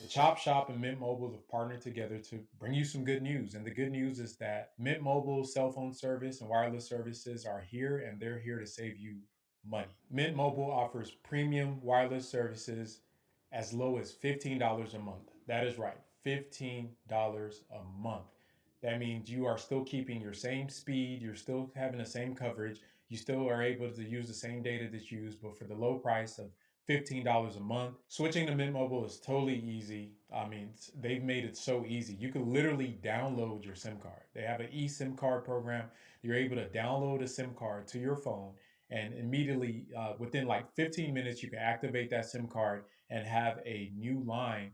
Chop Shop and Mint Mobile have partnered together to bring you some good news. And the good news is that Mint Mobile's cell phone service and wireless services are here, and they're here to save you money. Mint Mobile offers premium wireless services as low as $15 a month. That is right, $15 a month. That means you are still keeping your same speed, you're still having the same coverage, you still are able to use the same data that you use, but for the low price of $15 a month. Switching to Mint Mobile is totally easy. I mean, they've made it so easy. You can literally download your SIM card. They have an eSIM card program. You're able to download a SIM card to your phone, and immediately, within like 15 minutes, you can activate that SIM card and have a new line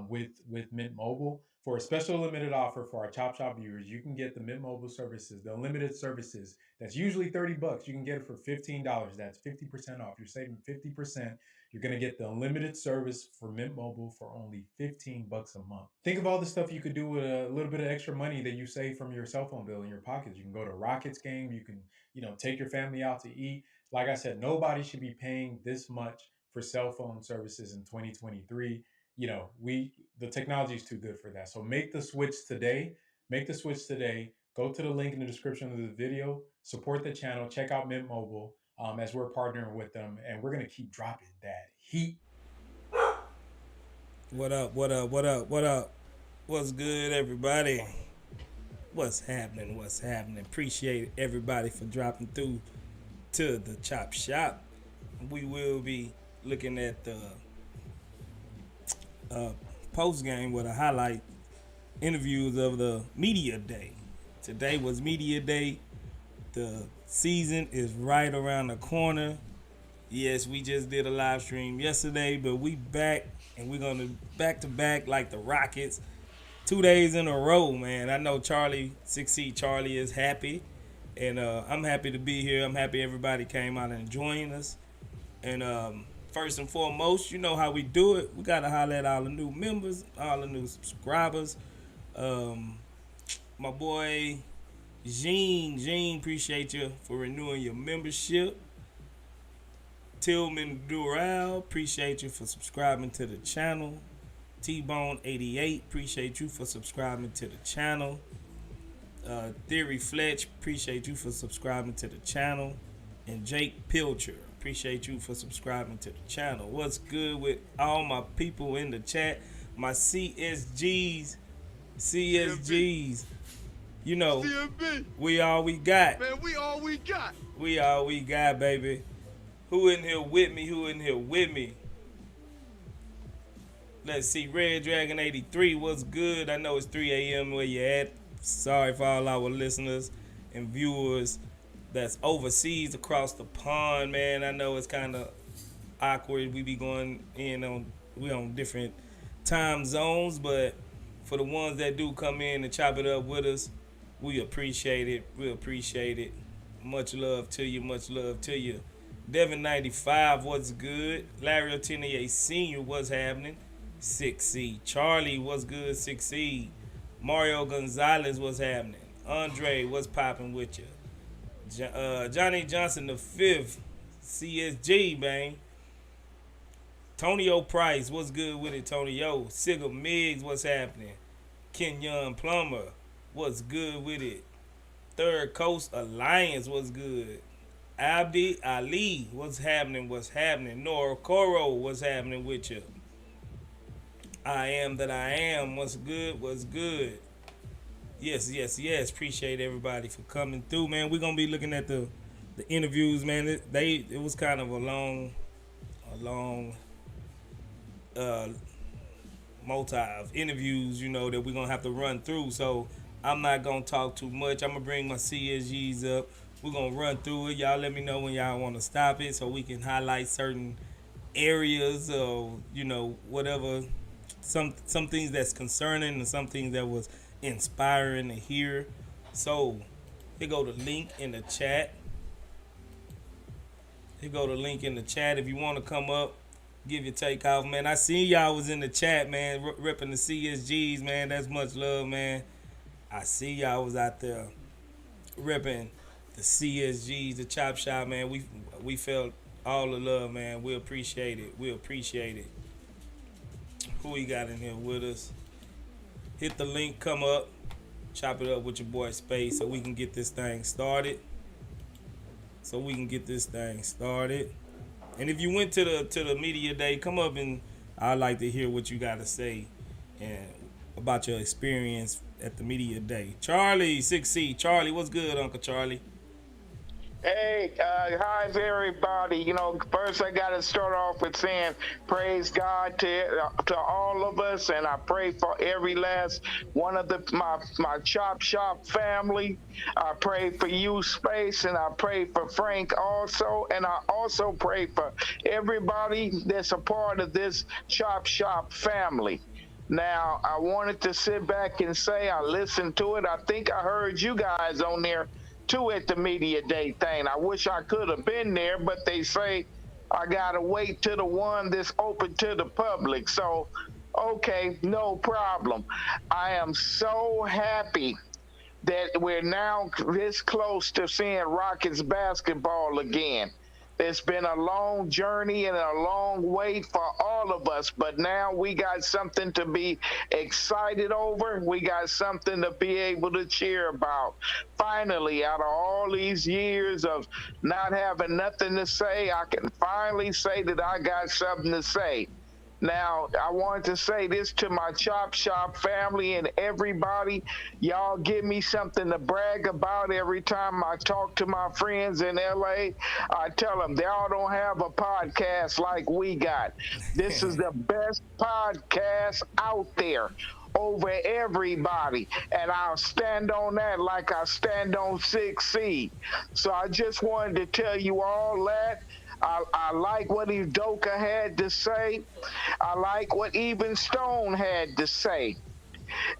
with Mint Mobile. For a special limited offer for our Chop Shop viewers, you can get the Mint Mobile services, the unlimited services. That's usually $30. You can get it for $15. That's 50% off. You're saving 50%. You're going to get the unlimited service for Mint Mobile for only $15 a month. Think of all the stuff you could do with a little bit of extra money that you save from your cell phone bill in your pockets. You can go to a Rockets game. You can, take your family out to eat. Like I said, nobody should be paying this much for cell phone services in 2023. The technology is too good for that. So make the switch today. Make the switch today. Go to the link in the description of the video. Support the channel. Check out Mint Mobile, as we're partnering with them, and we're gonna keep dropping that heat. What up? What up? What up? What up? What's good, everybody? What's happening? What's happening? Appreciate everybody for dropping through to the Chop Shop. We will be looking at the post game with a highlight interviews of the media day. Today was media day. The season is right around the corner. Yes, we just did a live stream yesterday, but we back and we're gonna back to back like the Rockets. 2 days in a row, man. I know Charlie, 6C Charlie is happy. And I'm happy to be here. I'm happy everybody came out and joined us. And first and foremost, you know how we do it. We gotta holler at all the new members, all the new subscribers. My boy Gene, appreciate you for renewing your membership. Tillman Dural, appreciate you for subscribing to the channel. T-Bone 88, appreciate you for subscribing to the channel. Theory Fletch, appreciate you for subscribing to the channel. And Jake Pilcher, appreciate you for subscribing to the channel. What's good with all my people in the chat? My CSGs. You know, CMB. we all we got. Man, we all we got. We all we got, baby. Who in here with me? Let's see. Red Dragon 83, what's good? I know it's 3 a.m. where you at. Sorry for all our listeners and viewers that's overseas across the pond, man. I know it's kind of awkward. We be going we on different time zones, but for the ones that do come in and chop it up with us, we appreciate it. Much love to you. Devin 95, what's good? Larry Otenier Sr., what's happening? 6C. Charlie, what's good? 6C. Mario Gonzalez, what's happening? Andre, what's popping with you? Johnny Johnson the 5th. CSG, bang. Tonyo Price, what's good with it, Tonyo? Sigel Miggs, what's happening? Kenyon Plummer, what's good with it? Third Coast Alliance, what's good? Abdi Ali, what's happening? Nora Coro, what's happening with you? I am that I am, what's good? Yes. Appreciate everybody for coming through, man. We're gonna be looking at the interviews, man. It was kind of a long multi of interviews, that we're gonna have to run through. So I'm not gonna talk too much. I'm gonna bring my CSGs up. We're gonna run through it. Y'all let me know when y'all want to stop it so we can highlight certain areas of, whatever, some things that's concerning and some things that was inspiring to hear. So here go the link in the chat. If you want to come up, give your take off, man. I seen y'all was in the chat, man, ripping the CSGs, man. That's much love, man. I see y'all was out there ripping the CSGs, the Chop Shop, man. We felt all the love, man. We appreciate it. Who we got in here with us? Hit the link, come up, chop it up with your boy Space so we can get this thing started. And if you went to the media day, come up and I'd like to hear what you got to say and about your experience at the media day. Charlie, 6C. Charlie, what's good, Uncle Charlie? Hey, hi everybody. You know, first I got to start off with saying praise God to all of us, and I pray for every last one of my Chop Shop family. I pray for you, Space, and I pray for Frank also, and I also pray for everybody that's a part of this Chop Shop family. Now, I wanted to sit back and say I listened to it. I think I heard you guys on there too at the media day thing. I wish I could have been there, but they say I gotta wait to the one that's open to the public. So, okay, no problem. I am so happy that we're now this close to seeing Rockets basketball again. It's been a long journey and a long wait for all of us, but now we got something to be excited over. We got something to be able to cheer about. Finally, out of all these years of not having nothing to say, I can finally say that I got something to say. Now, I wanted to say this to my Chop Shop family and everybody. Y'all give me something to brag about every time I talk to my friends in LA. I tell them they all don't have a podcast like we got. This is the best podcast out there over everybody, and I'll stand on that like I stand on 6C. So I just wanted to tell you all that. I like what Udoka had to say. I like what Even Stone had to say.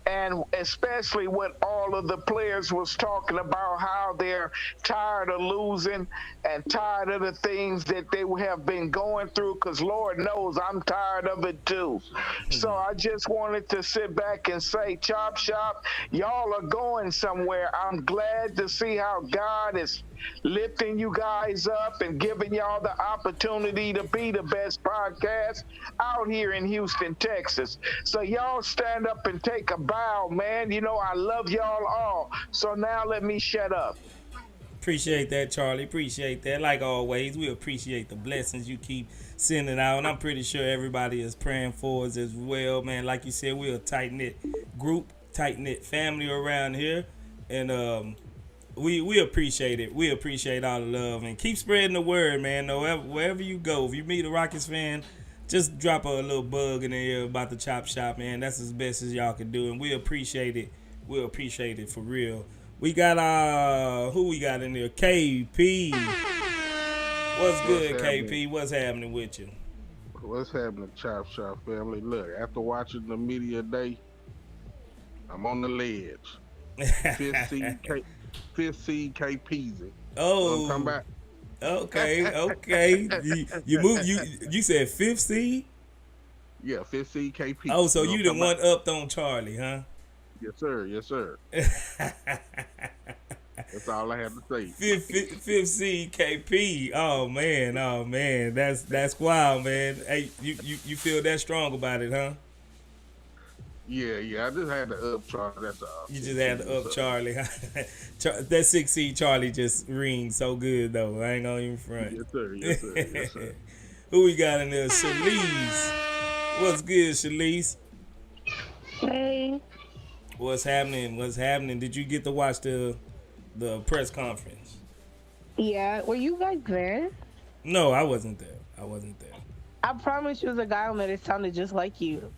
And especially what all of the players was talking about, how they're tired of losing and tired of the things that they have been going through, because Lord knows I'm tired of it too. So I just wanted to sit back and say, Chop Shop, y'all are going somewhere. I'm glad to see how God is lifting you guys up and giving y'all the opportunity to be the best podcast out here in Houston, Texas. So y'all stand up and take a bow, man. You know, I love y'all all. So now let me shut up. Appreciate that, Charlie. Appreciate that. Like always, we appreciate the blessings you keep sending out. And I'm pretty sure everybody is praying for us as well, man. Like you said, we're a tight-knit group, tight-knit family around here. And we appreciate it. We appreciate all the love. And keep spreading the word, man. Wherever you go, if you meet a Rockets fan, just drop a little bug in the ear about the Chop Shop, man. That's as best as y'all can do. And we appreciate it. We appreciate it for real. We got who we got in there? KP. What's good, KP? What's happening with you? What's happening, Chop Shop family? Look, after watching the media day, I'm on the ledge. Fifth seed KPZ. Oh, come back. Okay. You said fifth seed? Yeah, fifth seed KP. Oh, so you the one upped on Charlie, huh? Yes, sir. That's all I have to say. Fifth seed KP. Oh man. That's wild, man. Hey, you feel that strong about it, huh? Yeah. I just had to up Charlie. That's all. You just had to up Charlie. That 6C Charlie just rings so good though. I ain't gonna even front. Yes, sir. Who we got in there? Shalise. What's good, Shalise? Hey. What's happening? Did you get to watch the press conference? Yeah. Were you guys there? No, I wasn't there. I promise you was a guy on there that sounded just like you.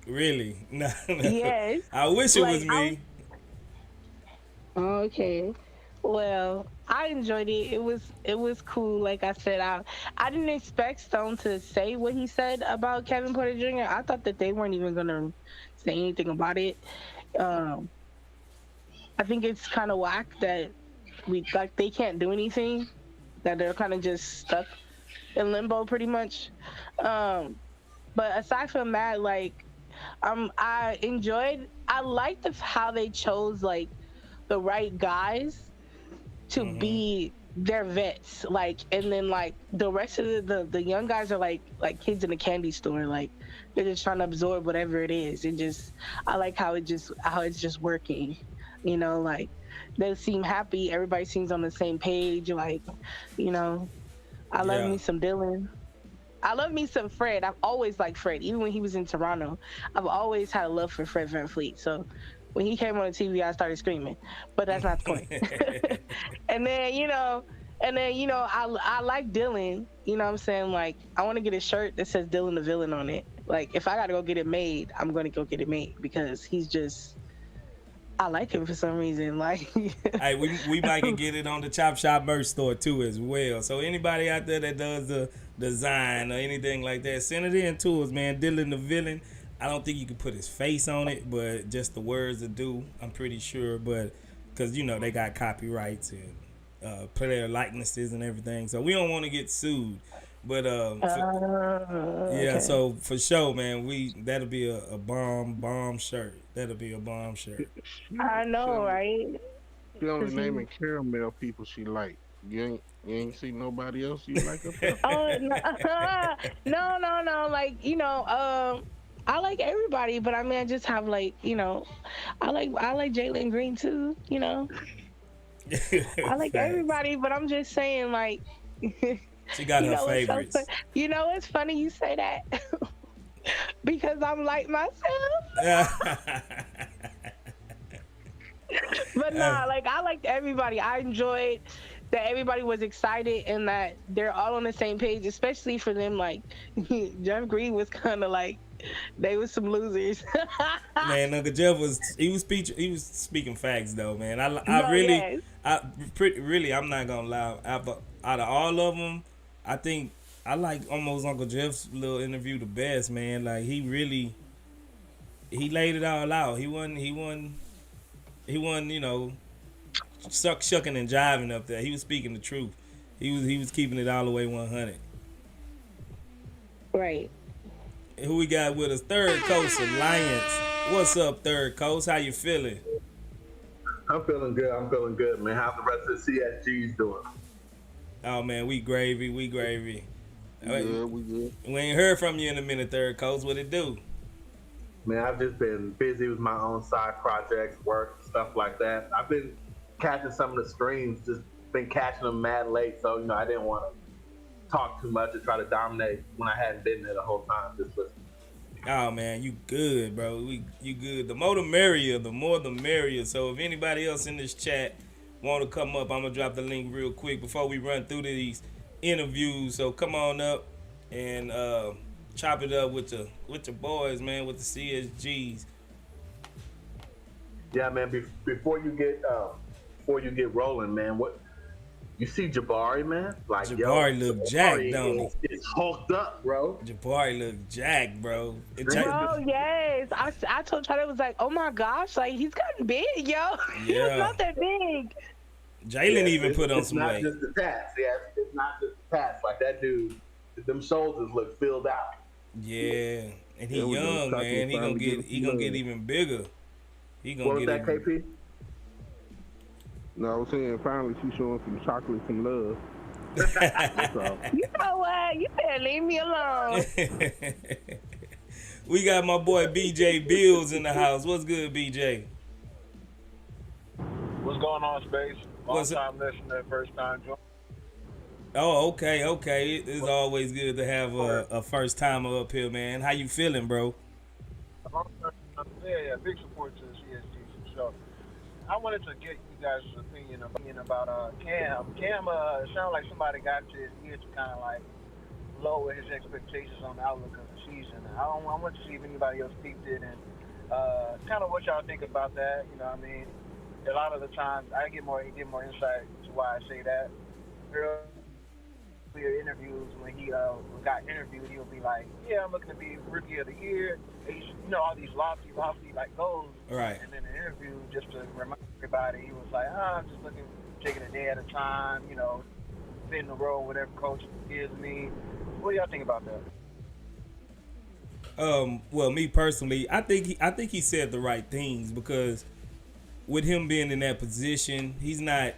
Really? No. Yes. I wish it was me. Okay. Well, I enjoyed it. It was cool. Like I said, I didn't expect Stone to say what he said about Kevin Porter Jr. I thought that they weren't even gonna say anything about it. I think it's kind of whack that they can't do anything, that they're kind of just stuck in limbo pretty much. But aside from that, I liked how they chose like the right guys to be their vets, and then like the rest of the young guys are like kids in a candy store. Like they're just trying to absorb whatever it is. I like how it's just working. You know, like they seem happy. Everybody seems on the same page. Like, you know, I love Yeah. me some Dylan. I love me some Fred. I've always liked Fred, even when he was in Toronto. I've always had a love for Fred VanVleet. So when he came on the TV, I started screaming. But that's not the point. and then you know, I like Dylan. You know what I'm saying? Like I want to get a shirt that says Dylan the Villain on it. Like if I gotta go get it made, I'm gonna go get it made because he's just. I like him for some reason. Like, Hey, we might can get it on the Chop Shop merch store too as well. So anybody out there that does the design or anything like that, send it in to us, man. Dylan the Villain. I don't think you can put his face on it, but just the words to do. I'm pretty sure, but because you know they got copyrights and player likenesses and everything, so we don't want to get sued. But yeah, okay. so for sure, man, that'll be a bomb shirt. That'll be a bomb shirt. I She know, only, right? she only 'Cause naming caramel people she like. You ain't see nobody else you like up there. oh no, no. Like I like everybody, but I mean, I just have like I like Jalen Green too. You know, I like Facts. everybody, but I'm just saying like. She got her It's so favorites. you know, it's funny you say that because I'm like myself. But nah, like I liked everybody. I enjoyed that everybody was excited and that they're all on the same page, especially for them. Like Jeff Green was kind of like they was some losers. Man, Uncle Jeff was speaking facts though, man. I No, really yes. I'm not gonna lie. Out of all of them, I think I like almost Uncle Jeff's little interview the best, man. Like he laid it all out. He wasn't shucking and jiving up there. He was speaking the truth. He was keeping it all the way 100. Right. Who we got with us? Third Coast Alliance. What's up, Third Coast? How you feeling? I'm feeling good, man. How's the rest of the CSGs doing? Oh man, we gravy. We good. We ain't heard from you in a minute, Third Coast. What it do? Man, I've just been busy with my own side projects, work, stuff like that. I've been catching some of the streams, just been catching them mad late, so I didn't want to talk too much and try to dominate when I hadn't been there the whole time. Just listening. Oh man, you good, bro. You good. The more the merrier. The more the merrier. So if anybody else in this chat want to come up, I'm gonna drop the link real quick before we run through these interviews. So come on up and chop it up with your boys, man, with the CSGs. Yeah, man. Before you get rolling, man. What you see, Jabari, man? Like Jabari look jacked, don't he? It's hulked up, bro. Jabari look jacked, bro. Bro, yes. I told Charlie, was like, oh my gosh, like he's gotten big, yo. He was Yeah. not that big. Jalen even put on some It's weight. not just the tats. Yeah, it's not just the tats. Like that dude, them shoulders look filled out. Yeah, and he Yeah, we young, gonna man. He gonna get love. even bigger. He What gonna was get that, even. KP? No, I was saying finally she's showing some chocolate, some love. So, You know what? You better leave me alone. We got my boy BJ Bills in the house. What's good, BJ? What's going on, Space? Long What's time listener, first time join. Oh, okay. It's always good to have a first timer up here, man. How you feeling, bro? Yeah, big support to the CSG for sure. I wanted to get you guys' opinion about Cam. Cam sounded like somebody got to his ear to kind of like lower his expectations on the outlook of the season. I want to see if anybody else peeped it and kind of what y'all think about that. You know what I mean? A lot of the times I get more insight to why I say that. Earlier interviews when he got interviewed, he'll be like, "Yeah, I'm looking to be rookie of the year." He's, all these lofty like goals. Right. And then the interview, just to remind everybody, he was like, "I'm just taking a day at a time. Fitting the role, whatever coach gives me." What do y'all think about that? Well, me personally, I think he said the right things because with him being in that position, he's not.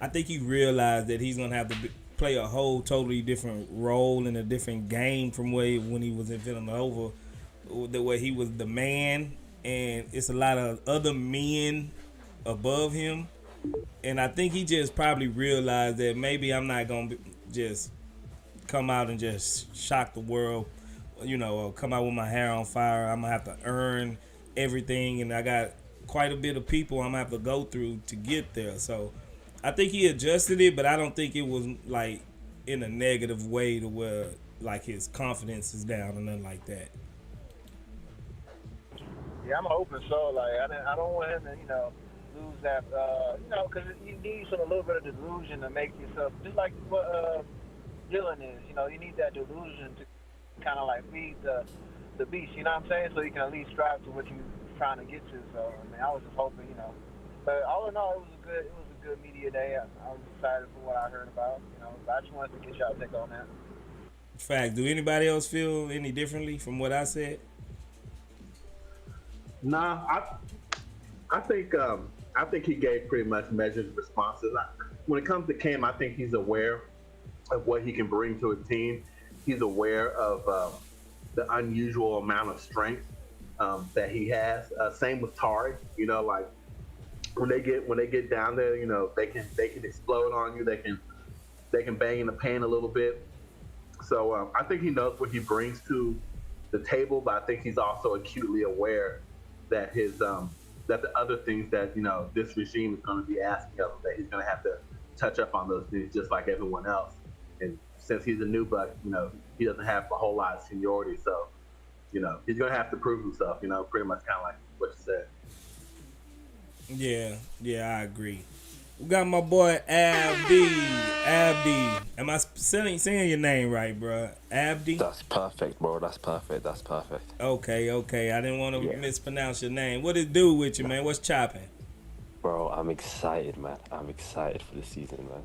I think he realized that he's gonna have to play a whole totally different role in a different game from when he was in Villanova where he was the man, and it's a lot of other men above him. And I think he just probably realized that maybe I'm not gonna just come out and just shock the world, or come out with my hair on fire. I'm gonna have to earn everything, and I got quite a bit of people I'm gonna have to go through to get there. So I think he adjusted it, but I don't think it was like in a negative way to where like his confidence is down or nothing like that. Yeah, I'm hoping so. Like, I don't want him to, lose that, because you need a little bit of delusion to make yourself, just like what Dylan is. You need that delusion to kind of like feed the beast. You know what I'm saying? So you can at least strive to what you're trying to get to. So I mean, I was just hoping, But all in all, it was a good media day. I was excited for what I heard about. But I just wanted to get y'all take on that. Fact. Do anybody else feel any differently from what I said? Nah, I think he gave pretty much measured responses. When it comes to Cam, I think he's aware of what he can bring to a team. He's aware of the unusual amount of strength that he has. Same with Tari. Like when they get down there, they can explode on you. They can bang in the paint a little bit. So I think he knows what he brings to the table, but I think he's also acutely aware that that the other things that this regime is going to be asking of him, that he's going to have to touch up on those things just like everyone else. And since he's a new buck, he doesn't have a whole lot of seniority, so he's going to have to prove himself. Pretty much kind of like what you said. Yeah, I agree. We got my boy Abdi. Am I saying your name right, bro? Abdi? That's perfect, bro. That's perfect. Okay. I didn't want to mispronounce your name. What it do with you, man? What's chopping? Bro, I'm excited, man. I'm excited for the season, man.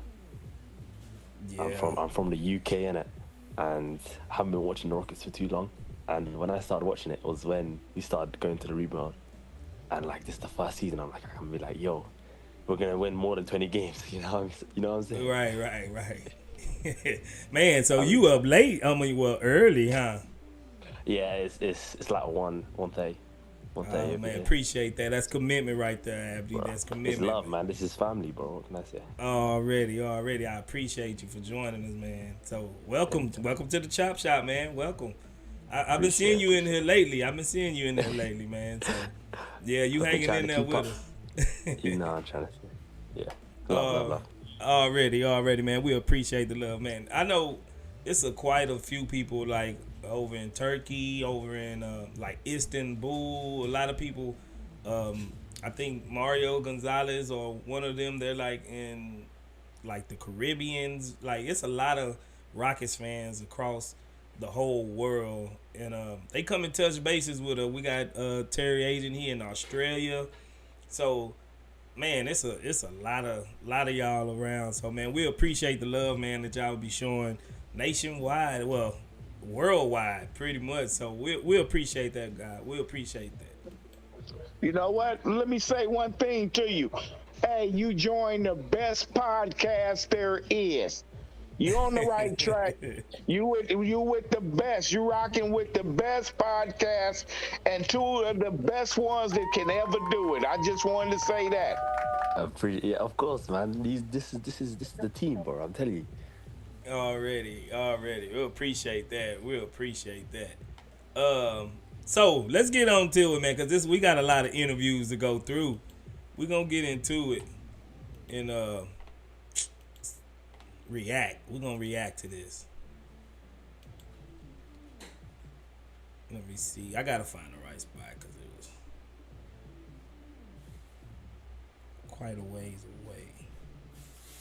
Yeah. I'm from the UK, innit? And I haven't been watching the Rockets for too long. And when I started watching it was when we started going to the rebound. And like this is the first season, I can be like, yo, we're gonna win more than 20 games. You know what I'm saying? Right. Man, so you up late? Early, huh? Yeah, it's like 1:30. Oh man, appreciate that. That's commitment right there, Abdi. Bro, that's commitment. It's love, man. This is family, bro. What can I say? Already. I appreciate you for joining us, man. So welcome to the Chop Shop, man. Welcome. I've been seeing you in here lately. Man. So yeah, you hanging in there with us. I'm trying to say. Yeah. Love. Already, man. We appreciate the love, man. I know it's quite a few people like over in Turkey, over in like Istanbul. A lot of people. I think Mario Gonzalez or one of them. They're like in like the Caribbeans. Like it's a lot of Rockets fans across the whole world, and they come and touch bases with us. We got Terry Agent here in Australia. So, man, it's a lot of y'all around. So, man, we appreciate the love, man, that y'all be showing nationwide, well, worldwide, pretty much. So we appreciate that, God. We appreciate that. You know what? Let me say one thing to you. Hey, you joined the best podcast there is. You on the right track. You with the best. You rocking with the best podcast and two of the best ones that can ever do it. I just wanted to say that. Yeah, of course, man. This is the team, bro. I'm telling you. Already. We appreciate that. So let's get on to it, man, because we got a lot of interviews to go through. We're gonna get into it and react. We're gonna react to this. Let me see. I gotta find the right spot because it was quite a ways away.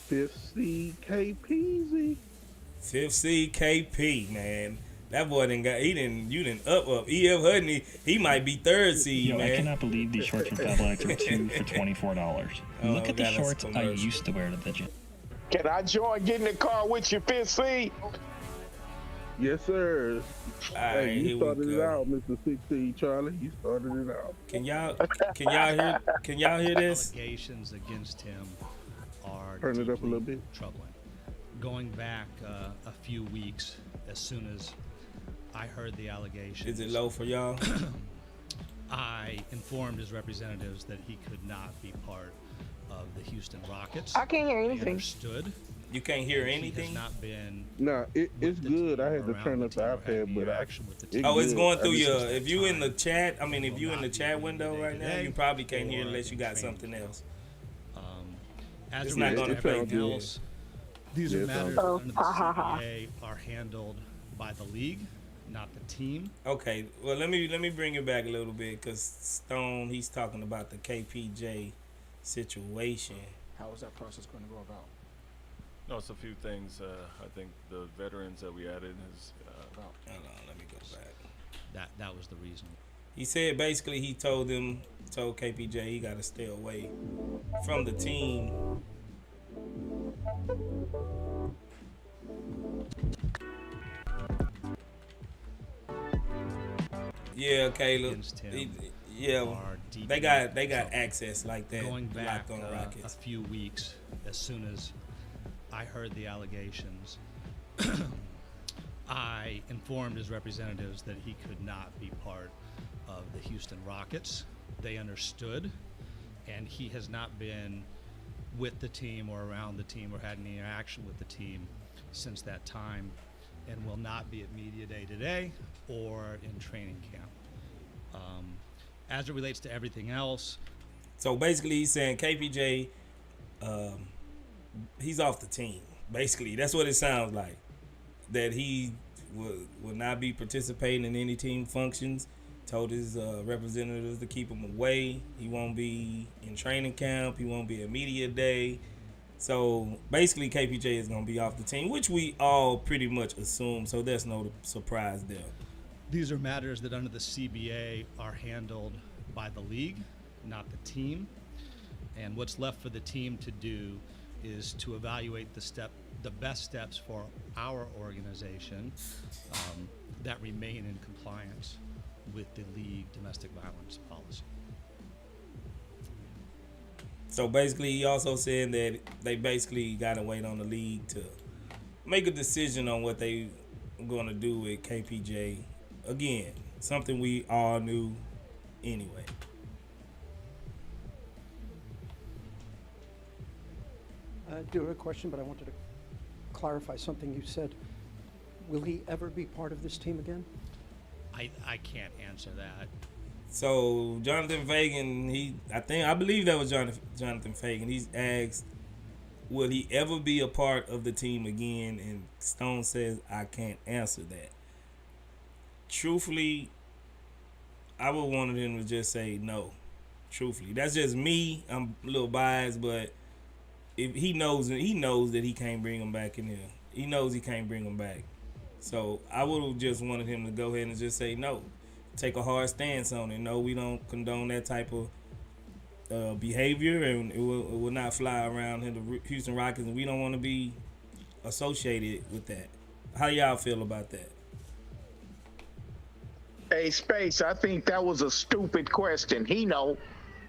Fifth seed KPZ. Fifth seed KP, man. That boy you didn't up. E.F. Hudney, he might be third seed, man. I cannot believe these shorts from Fabletics are 2 for $24. Look at the shorts I used to wear to the gym. Can I join, get in the car with your fifth seed? Yes, sir. Hey, you started it out, Mr. 16 Charlie. You started it out. Can y'all hear this? Allegations against him are turn it up a little bit. Troubling. Going back a few weeks, as soon as I heard the allegations. Is it low for y'all? I informed his representatives that he could not be part of the Houston Rockets. I can't hear They anything. understood. You can't hear He anything? has not been. Nah, it's good. I had to around turn the up the team or had iPad, any but interaction with the team. Oh, it's good. going through I just- your. If you in the chat, I mean, if Will you in not the be chat in window the right now, day-to-day you probably can't hear or unless you in got training something camp. else. As It's it not relates gonna to play everything good. else, these are Yeah, matters sounds- under the CBA are handled by the league, not the team. Okay, well let me bring it back a little bit because Stone he's talking about the KPJ situation. How is that process going to go about? No, it's a few things. I think the veterans that we added is. Hold on, let me go back. That was the reason. He said basically he told KPJ he got to stay away from the team. Yeah, Caleb. Against him Yeah, are deep they got access like that. Going back Locked on a Rockets. few weeks, as soon as I heard the allegations, I informed his representatives that he could not be part of the Houston Rockets. They understood, and he has not been with the team or around the team or had any interaction with the team since that time, and will not be at Media Day today or in training camp. As it relates to everything else, So basically, he's saying KPJ, he's off the team. Basically, that's what it sounds like. That he will not be participating in any team functions. Told his representatives to keep him away. He won't be in training camp. He won't be at media day. So basically, KPJ is going to be off the team, which we all pretty much assume. So there's no surprise there. these are matters that under the CBA are handled by the league, not the team. And what's left for the team to do is to evaluate the best steps for our organization that remain in compliance with the league domestic violence policy. So basically, he also said that they basically got to wait on the league to make a decision on what they going to do with KPJ. Again, something we all knew anyway. I do have a question, but I wanted to clarify something you said. Will he ever be part of this team again? I can't answer that. So Jonathan Fagan, I believe that was Jonathan Fagan. He's asked, will he ever be a part of the team again? And Stone says, I can't answer that. Truthfully, I would want him to just say no. Truthfully, that's just me. I'm a little biased, but if he knows that he can't bring him back in here. He knows he can't bring him back. So I would have just wanted him to go ahead and just say no. Take a hard stance on it. No, we don't condone that type of behavior, and it will not fly around in the Houston Rockets, and we don't want to be associated with that. How y'all feel about that? Hey, Space, I think that was a stupid question. He know.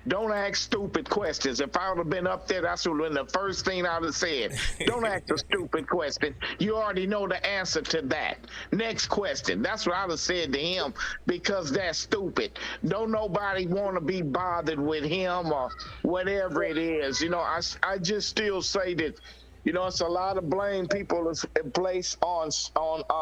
Don't ask stupid questions. If I would have been up there, that's would have been the first thing I would have said. Don't ask a stupid question. You already know the answer to that. Next question. That's what I would have said to him, because that's stupid. Don't nobody want to be bothered with him or whatever it is. You know, I just still say that, you know, it's a lot of blame people is placed on Stone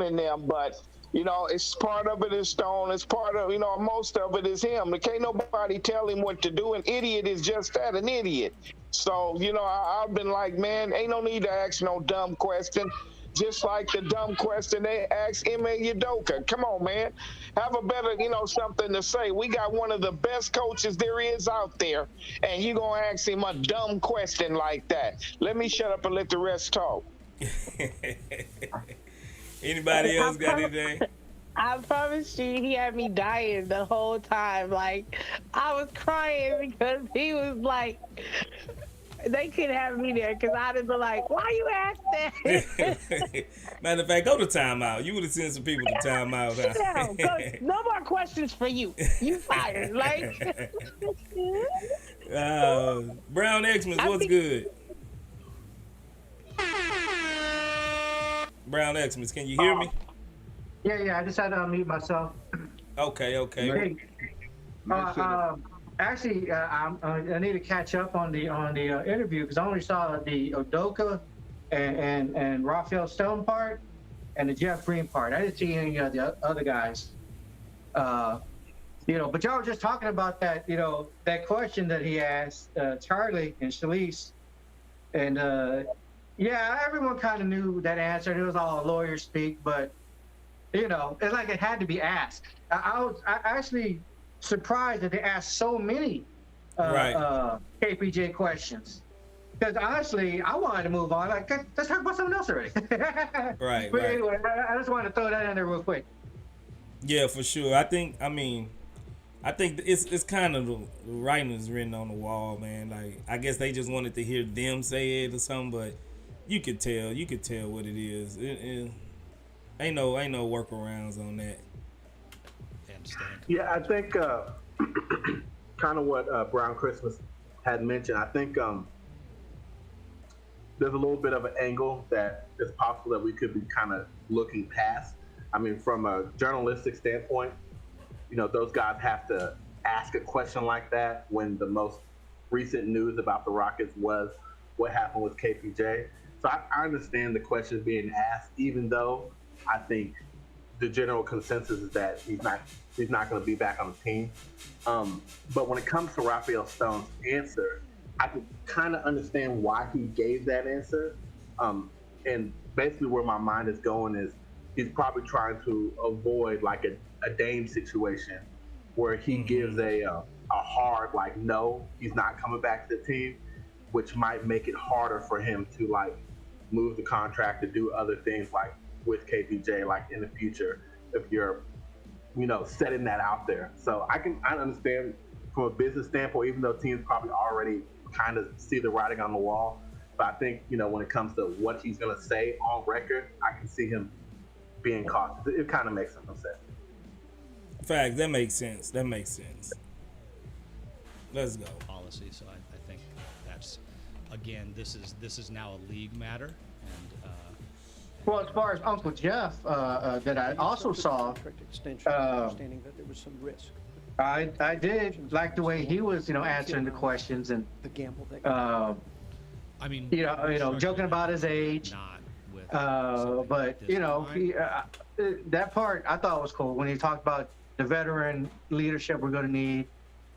and them, but you know, it's part of it is Stone. It's part of, you know, most of it is him. There can't nobody tell him what to do. An idiot is just that, an idiot. So, you know, I've been like, man, ain't no need to ask no dumb question. Just like the dumb question they asked Ime Udoka. Come on, man. Have a better, you know, something to say. We got one of the best coaches there is out there, and you going to ask him a dumb question like that. Let me shut up and let the rest talk. Anybody else got anything? I promise you, he had me dying the whole time. Like, I was crying because he was like, they couldn't have me there because I'd have been like, why you ask that? Matter of fact, go to timeout. You would have sent some people to timeout. Huh? Yeah, no more questions for you. You fired. Like, Brown Xmas, what's good? Brown Xmas, can you hear me? Yeah. I just had to unmute myself. Okay. Hey, actually, I need to catch up on the interview because I only saw the Udoka and Raphael Stone part and the Jeff Green part. I didn't see any of the other guys. But y'all were just talking about that, that question that he asked Charlie and Shalise. And everyone kind of knew that answer. It was all lawyer speak, but it's like it had to be asked. I was actually surprised that they asked so many KPJ questions. Because honestly, I wanted to move on. Like, let's talk about something else already. Right. But anyway, I just wanted to throw that in there real quick. Yeah, for sure. I think it's kind of the writing is written on the wall, man. Like, I guess they just wanted to hear them say it or something, but you could tell what it is. It ain't no workarounds on that. Yeah, I think kind of what Brown Christmas had mentioned. I think there's a little bit of an angle that it's possible that we could be kind of looking past. I mean, from a journalistic standpoint, those guys have to ask a question like that when the most recent news about the Rockets was what happened with KPJ. So I understand the question being asked, even though I think the general consensus is that he's not going to be back on the team. But when it comes to Raphael Stone's answer, I can kind of understand why he gave that answer. And basically where my mind is going is he's probably trying to avoid like a Dame situation where he gives a hard, like, no, he's not coming back to the team, which might make it harder for him to like move the contract to do other things like with KPJ, like in the future, if you're, setting that out there. So I understand from a business standpoint, even though teams probably already kind of see the writing on the wall. But I think, when it comes to what he's going to say on record, I can see him being cautious. It kind of makes some sense. Fact, that makes sense. Let's go. Policy. So I think that's, again, this is now a league matter. And well, as far as Uncle Jeff, that I also saw, understanding that there was some risk. I did like the way he was, answering the questions and the gamble that I mean, joking about his age. But that part I thought was cool when he talked about the veteran leadership we're going to need,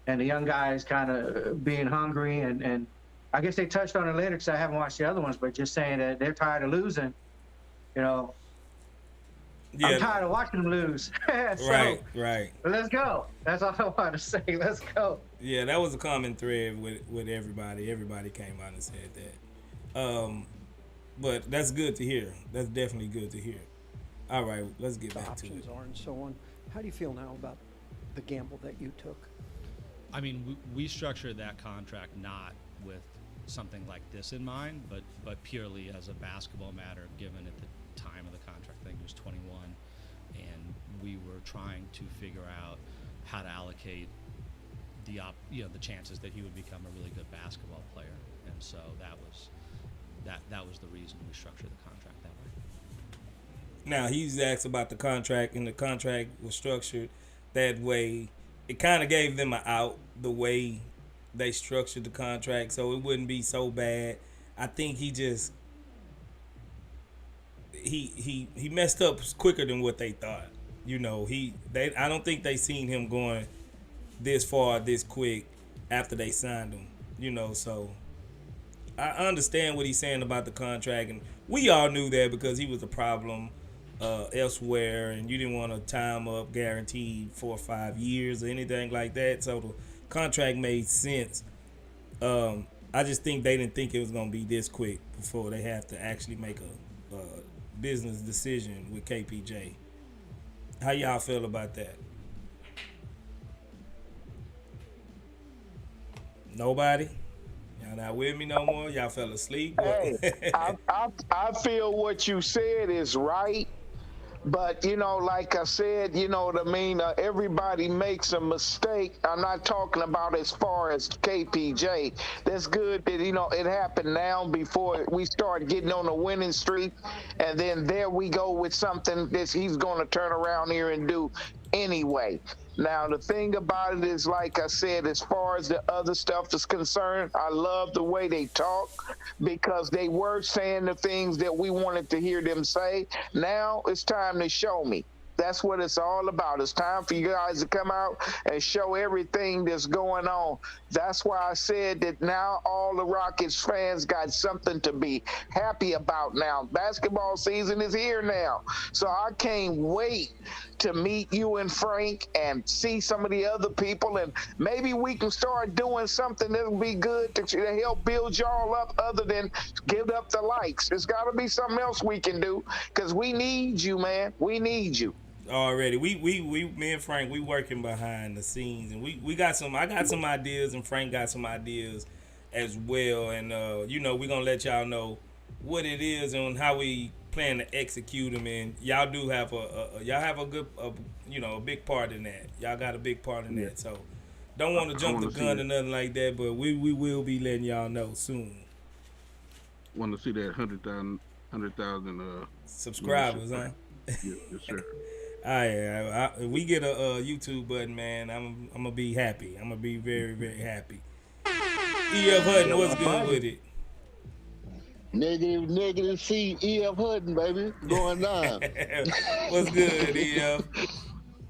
and the young guys kind of being hungry, and I guess they touched on it later because I haven't watched the other ones, but just saying that they're tired of losing. I'm tired of watching them lose. So, right. Let's go. That's all I want to say. Let's go. Yeah, that was a common thread with everybody. Everybody came out and said that. But that's good to hear. That's definitely good to hear. All right, let's get back to it. Options are and so on. How do you feel now about the gamble that you took? I mean, we structured that contract not with something like this in mind, but purely as a basketball matter, given at the time of the contract, I think he was 21, and we were trying to figure out how to allocate the chances that he would become a really good basketball player, and so that was the reason we structured the contract that way. Now, he's asked about the contract, and the contract was structured that way. It kind of gave them an out the way they structured the contract, so it wouldn't be so bad. I think he just he messed up quicker than what they thought. I don't think they seen him going this far this quick after they signed him. So I understand what he's saying about the contract, and we all knew that because he was a problem elsewhere, and you didn't want to tie him up guaranteed 4 or 5 years or anything like that. So the contract made sense. I just think they didn't think it was going to be this quick before they have to actually make a business decision with KPJ. How y'all feel about that? Nobody? Y'all not with me no more? Y'all fell asleep? Hey, I feel what you said is right, But, like I said, you know what I mean? Everybody makes a mistake. I'm not talking about as far as KPJ. That's good that, it happened now before we start getting on a winning streak. And then there we go with something that he's going to turn around here and do anyway. Now, the thing about it is, like I said, as far as the other stuff is concerned, I love the way they talk because they were saying the things that we wanted to hear them say. Now it's time to show me. That's what it's all about. It's time for you guys to come out and show everything that's going on. That's why I said that now all the Rockets fans got something to be happy about now. Basketball season is here now. So I can't wait to meet you and Frank and see some of the other people. And maybe we can start doing something that'll be good to help build y'all up other than give up the likes. There's got to be something else we can do because we need you, man. We need you. Already, we me and Frank, we working behind the scenes, and we got some. I got some ideas, and Frank got some ideas as well. And we gonna let y'all know what it is and how we plan to execute them. And y'all do have y'all have a good a big part in that. Y'all got a big part in that. So don't want to jump the gun or nothing like that, but we will be letting y'all know soon. Want to see that 100,000 subscribers, huh? Yeah, yes, sir. All right, if we get a YouTube button, man, I'm gonna be happy. I'm gonna be very, very happy. EF Hutton, what's good with it? Negative C, EF Hutton, baby, going down. What's good, EF?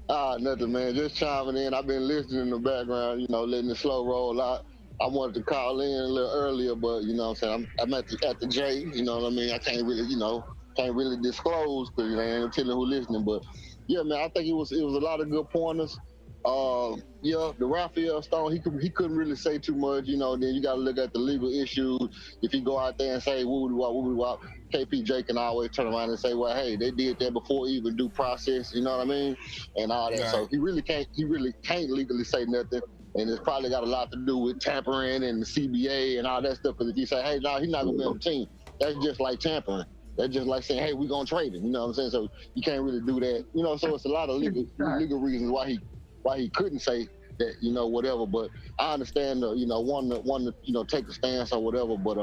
Nothing, man. Just chiming in. I've been listening in the background, letting the slow roll out. I wanted to call in a little earlier, but you know what I'm saying, I'm at the J, you know what I mean? I can't really disclose because I ain't telling who listening, but yeah, man, I think it was a lot of good pointers. The Raphael Stone, he couldn't really say too much, then you got to look at the legal issues. If you go out there and say woo-woo-wop, KPJ can always turn around and say, well, hey, they did that before even due process, you know what I mean? And all that. Right. So he really can't legally say nothing. And it's probably got a lot to do with tampering and the CBA and all that stuff. Because if you say, hey, no, he's not going to be on the team, that's just like tampering. That's just like saying, hey, we're going to trade him. You know what I'm saying? So you can't really do that. So it's a lot of legal reasons why he couldn't say that, whatever. But I understand, one to take a stance or whatever. But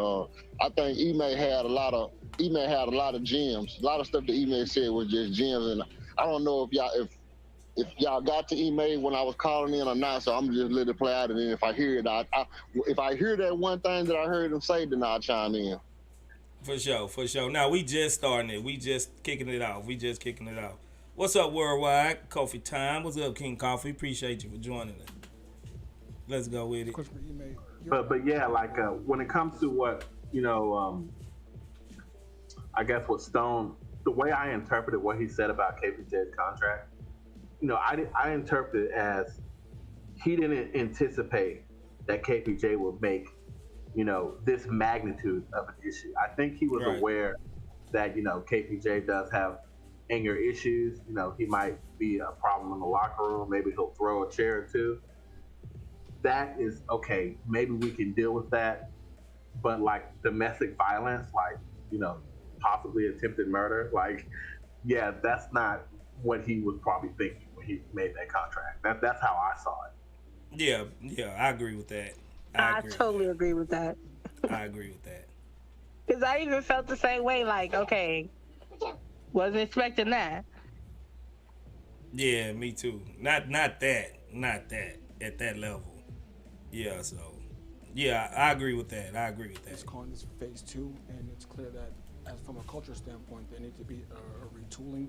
I think Ime had a lot of gems. A lot of stuff that Ime said was just gems. And I don't know if y'all got to Ime when I was calling in or not, so I'm just let it play out. And then if I hear it, if I hear that one thing that I heard him say, then I'll chime in. For sure. Now, we just starting it. We just kicking it off. What's up, Worldwide? Coffee time. What's up, King Coffee? Appreciate you for joining us. Let's go with it. But yeah, like when it comes to what, I guess what Stone, the way I interpreted what he said about KPJ's contract, I interpret it as he didn't anticipate that KPJ would make this magnitude of an issue. I think he was aware that, KPJ does have anger issues. He might be a problem in the locker room. Maybe he'll throw a chair or two. That is okay. Maybe we can deal with that. But like domestic violence, possibly attempted murder, that's not what he was probably thinking when he made that contract. That's how I saw it. Yeah, I agree with that. I totally agree with that. I agree with that. Because I even felt the same way, okay, wasn't expecting that. Yeah, me too. Not that at that level. Yeah, so yeah, I agree with that. It's calling this phase 2, and it's clear that as from a culture standpoint, there needs to be a retooling.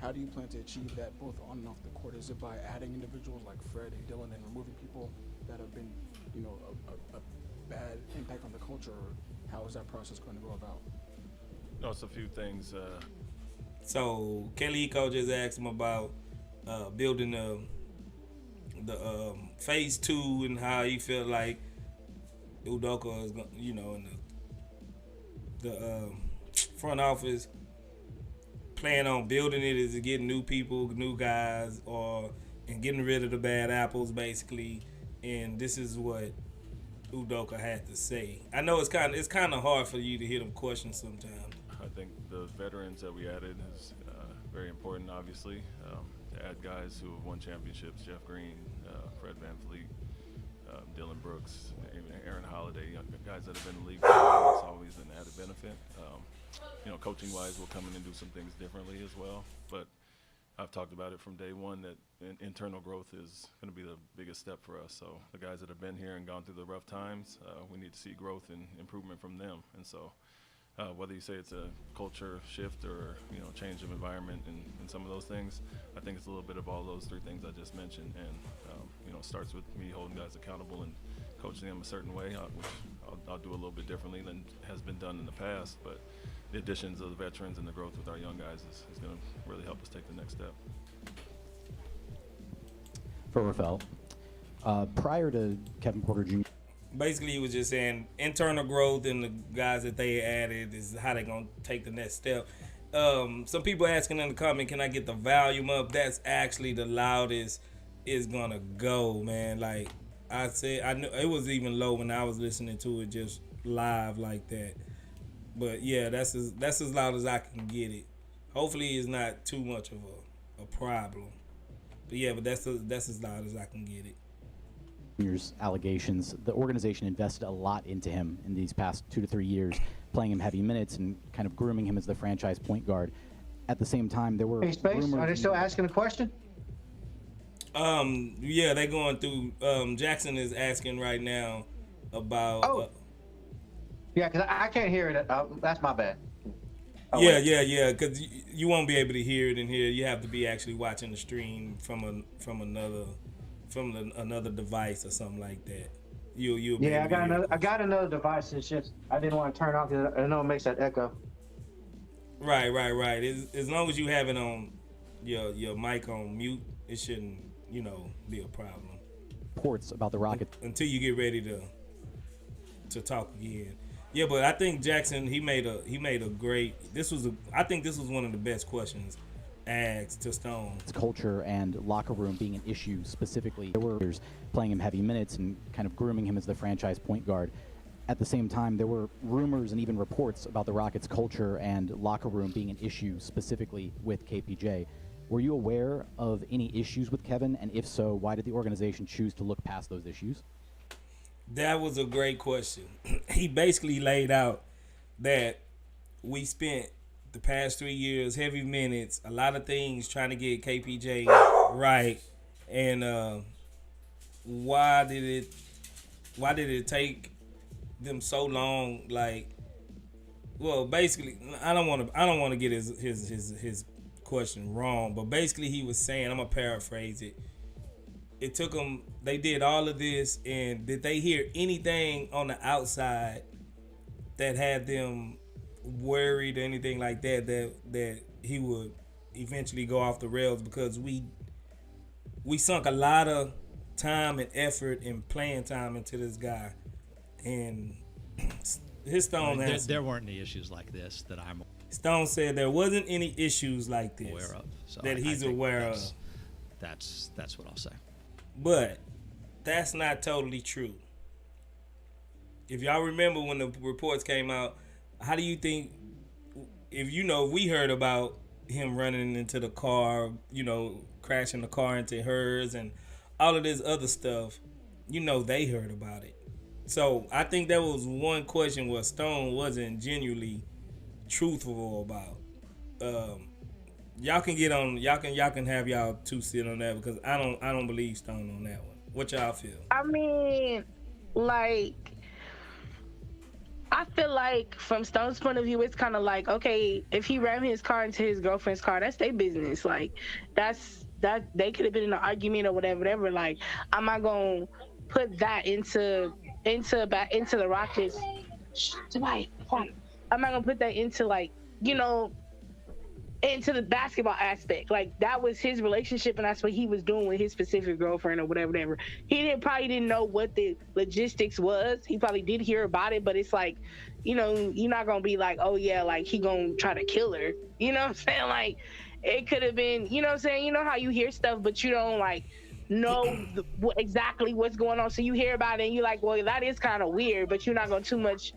How do you plan to achieve that both on and off the court? Is it by adding individuals like Fred and Dylan and removing people that have been, a bad impact on the culture? Or how is that process going to go about? No, it's a few things. So Kelly Eco just asked him about building the phase 2 and how he felt like Udoka is, in the front office plan on building it is to get new people, new guys, and getting rid of the bad apples, basically. And this is what Udoka had to say. I know it's kind of hard for you to hear them questions sometimes. I think the veterans that we added has very important, obviously, to add guys who have won championships, Jeff Green, Fred VanVleet, Dylan Brooks, even Aaron Holiday, guys that have been in the league for a while. It's always an added benefit. Coaching-wise, we'll come in and do some things differently as well. But I've talked about it from day one that internal growth is going to be the biggest step for us. So the guys that have been here and gone through the rough times, we need to see growth and improvement from them. And so whether you say it's a culture shift or change of environment and some of those things, I think it's a little bit of all those three things I just mentioned. And it starts with me holding guys accountable and coaching them a certain way, which I'll do a little bit differently than has been done in the past. But the additions of the veterans and the growth with our young guys is going to really help us take the next step. For Rafael, prior to Kevin Porter Jr. Basically, he was just saying internal growth and the guys that they added is how they're going to take the next step. Some people asking in the comment, can I get the volume up? That's actually the loudest it's going to go, man. Like I said, I knew it was even low when I was listening to it just live like that. But yeah, that's as loud as I can get it. Hopefully it's not too much of a problem. But yeah, but that's as loud as I can get it. Jr.'s allegations, the organization invested a lot into him in these past 2 to 3 years, playing him heavy minutes and kind of grooming him as the franchise point guard. At the same time, there were Space, are they still asking a question? Yeah, they're going through. Jackson is asking right now about. Yeah, because I can't hear it. That's my bad. Yeah. Because you won't be able to hear it in here. You have to be actually watching the stream from another device or something like that. You'll be I got another device. It's just I didn't want to turn off because I know it makes that echo. Right. As long as you have it on your mic on mute, it shouldn't be a problem. Reports about the Rockets until you get ready to talk again. Yeah, but I think Jackson he made a great. I think this was one of the best questions asked to Stone. Its culture and locker room being an issue specifically. There were playing him heavy minutes and kind of grooming him as the franchise point guard. At the same time, there were rumors and even reports about the Rockets' culture and locker room being an issue specifically with KPJ. Were you aware of any issues with Kevin? And if so, why did the organization choose to look past those issues? That was a great question. He basically laid out that we spent the past 3 years, heavy minutes, a lot of things trying to get KPJ right. And why did it take them so long? Like, well, basically, I don't want to get his question wrong, but basically he was saying, I'm gonna paraphrase it. It took them. They did all of this, and did they hear anything on the outside that had them worried or anything like that he would eventually go off the rails? Because we sunk a lot of time and effort and playing time into this guy, and his Stone answer. There weren't any issues like this that I'm. Stone said there wasn't any issues like this aware of, so that he's aware of. That's what I'll say. But that's not totally true. If y'all remember when the reports came out, how do you think, if we heard about him running into the car, crashing the car into hers and all of this other stuff, they heard about it. So I think that was one question where Stone wasn't genuinely truthful about. Y'all can get on. Y'all can have y'all two sit on that because I don't believe Stone on that one. What y'all feel? I mean, I feel like from Stone's point of view, it's kind of like, okay, if he rammed his car into his girlfriend's car, that's their business. Like, that they could have been in an argument or whatever. Like, I'm not gonna put that into the Rockets. I'm not gonna put that into into the basketball aspect. Like, that was his relationship and that's what he was doing with his specific girlfriend or whatever. He probably didn't know what the logistics was. He probably did hear about it, but it's like, you're not gonna be like, oh yeah, like he gonna try to kill her. You know what I'm saying? Like, it could have been, you know what I'm saying? You know how you hear stuff, but you don't know exactly what's going on. So you hear about it and you're like, well, that is kind of weird, but you're not gonna too much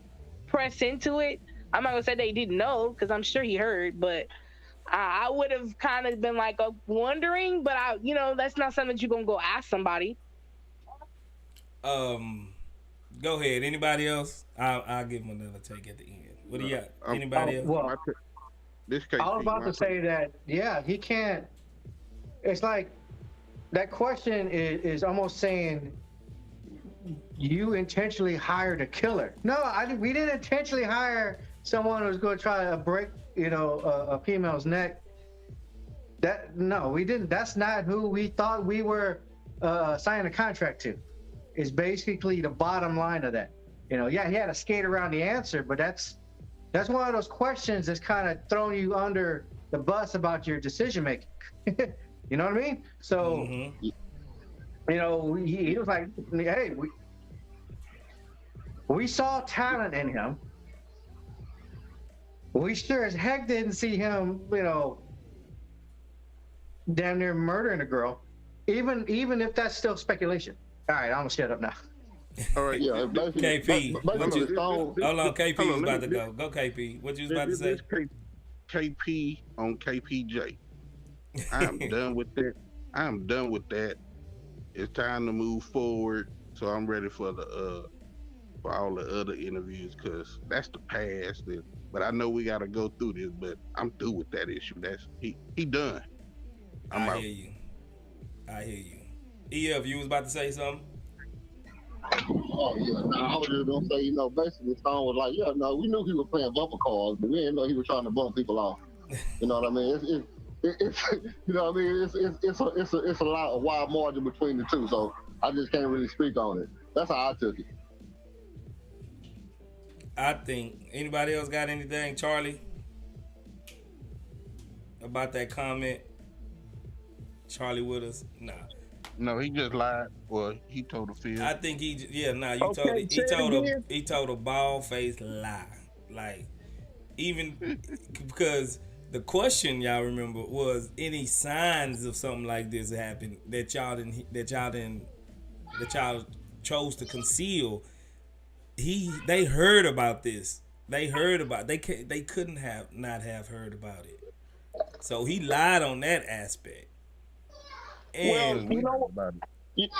press into it. I'm not gonna say they didn't know because I'm sure he heard, but I would have kind of been like wondering, but that's not something that you're gonna go ask somebody. Go ahead. Anybody else? I'll give him another take at the end. What do you got? Anybody else? Well, this I was about to say that, yeah, he can't. It's like that question is almost saying you intentionally hired a killer. No, we didn't intentionally hire someone who's going to try to break, a female's neck. No, we didn't. That's not who we thought we were signing a contract to. Is basically the bottom line of that. Yeah, he had to skate around the answer, but that's one of those questions that's kind of throwing you under the bus about your decision making. You know what I mean? So, he was like, hey, we saw talent in him. We sure as heck didn't see him, damn near murdering a girl, even if that's still speculation. All right, I'm gonna shut up now. All right, yeah. KP, hold on, KP was about to go. Go, KP. What you was about to say? KP on KPJ. I'm done with that. I'm done with that. It's time to move forward. So I'm ready for for all the other interviews, because that's the past. But I know we got to go through this. But I'm through with that issue. He done. I hear you. EF, you was about to say something? Oh, yeah. I was just going to say, basically Stone was like, yeah, no, we knew he was playing bumper cars, but we didn't know he was trying to bump people off. You know what I mean? It's you know what I mean? It's a lot of wide margin between the two, so I just can't really speak on it. That's how I took it. I think, anybody else got anything, Charlie, about that comment? Charlie with us? Nah. No, he just lied. Well, he told a field. I think he told a bald-faced lie. Like, even because the question, y'all remember, was any signs of something like this happened that y'all chose to conceal. They heard about this. They couldn't have not have heard about it. So he lied on that aspect. And well,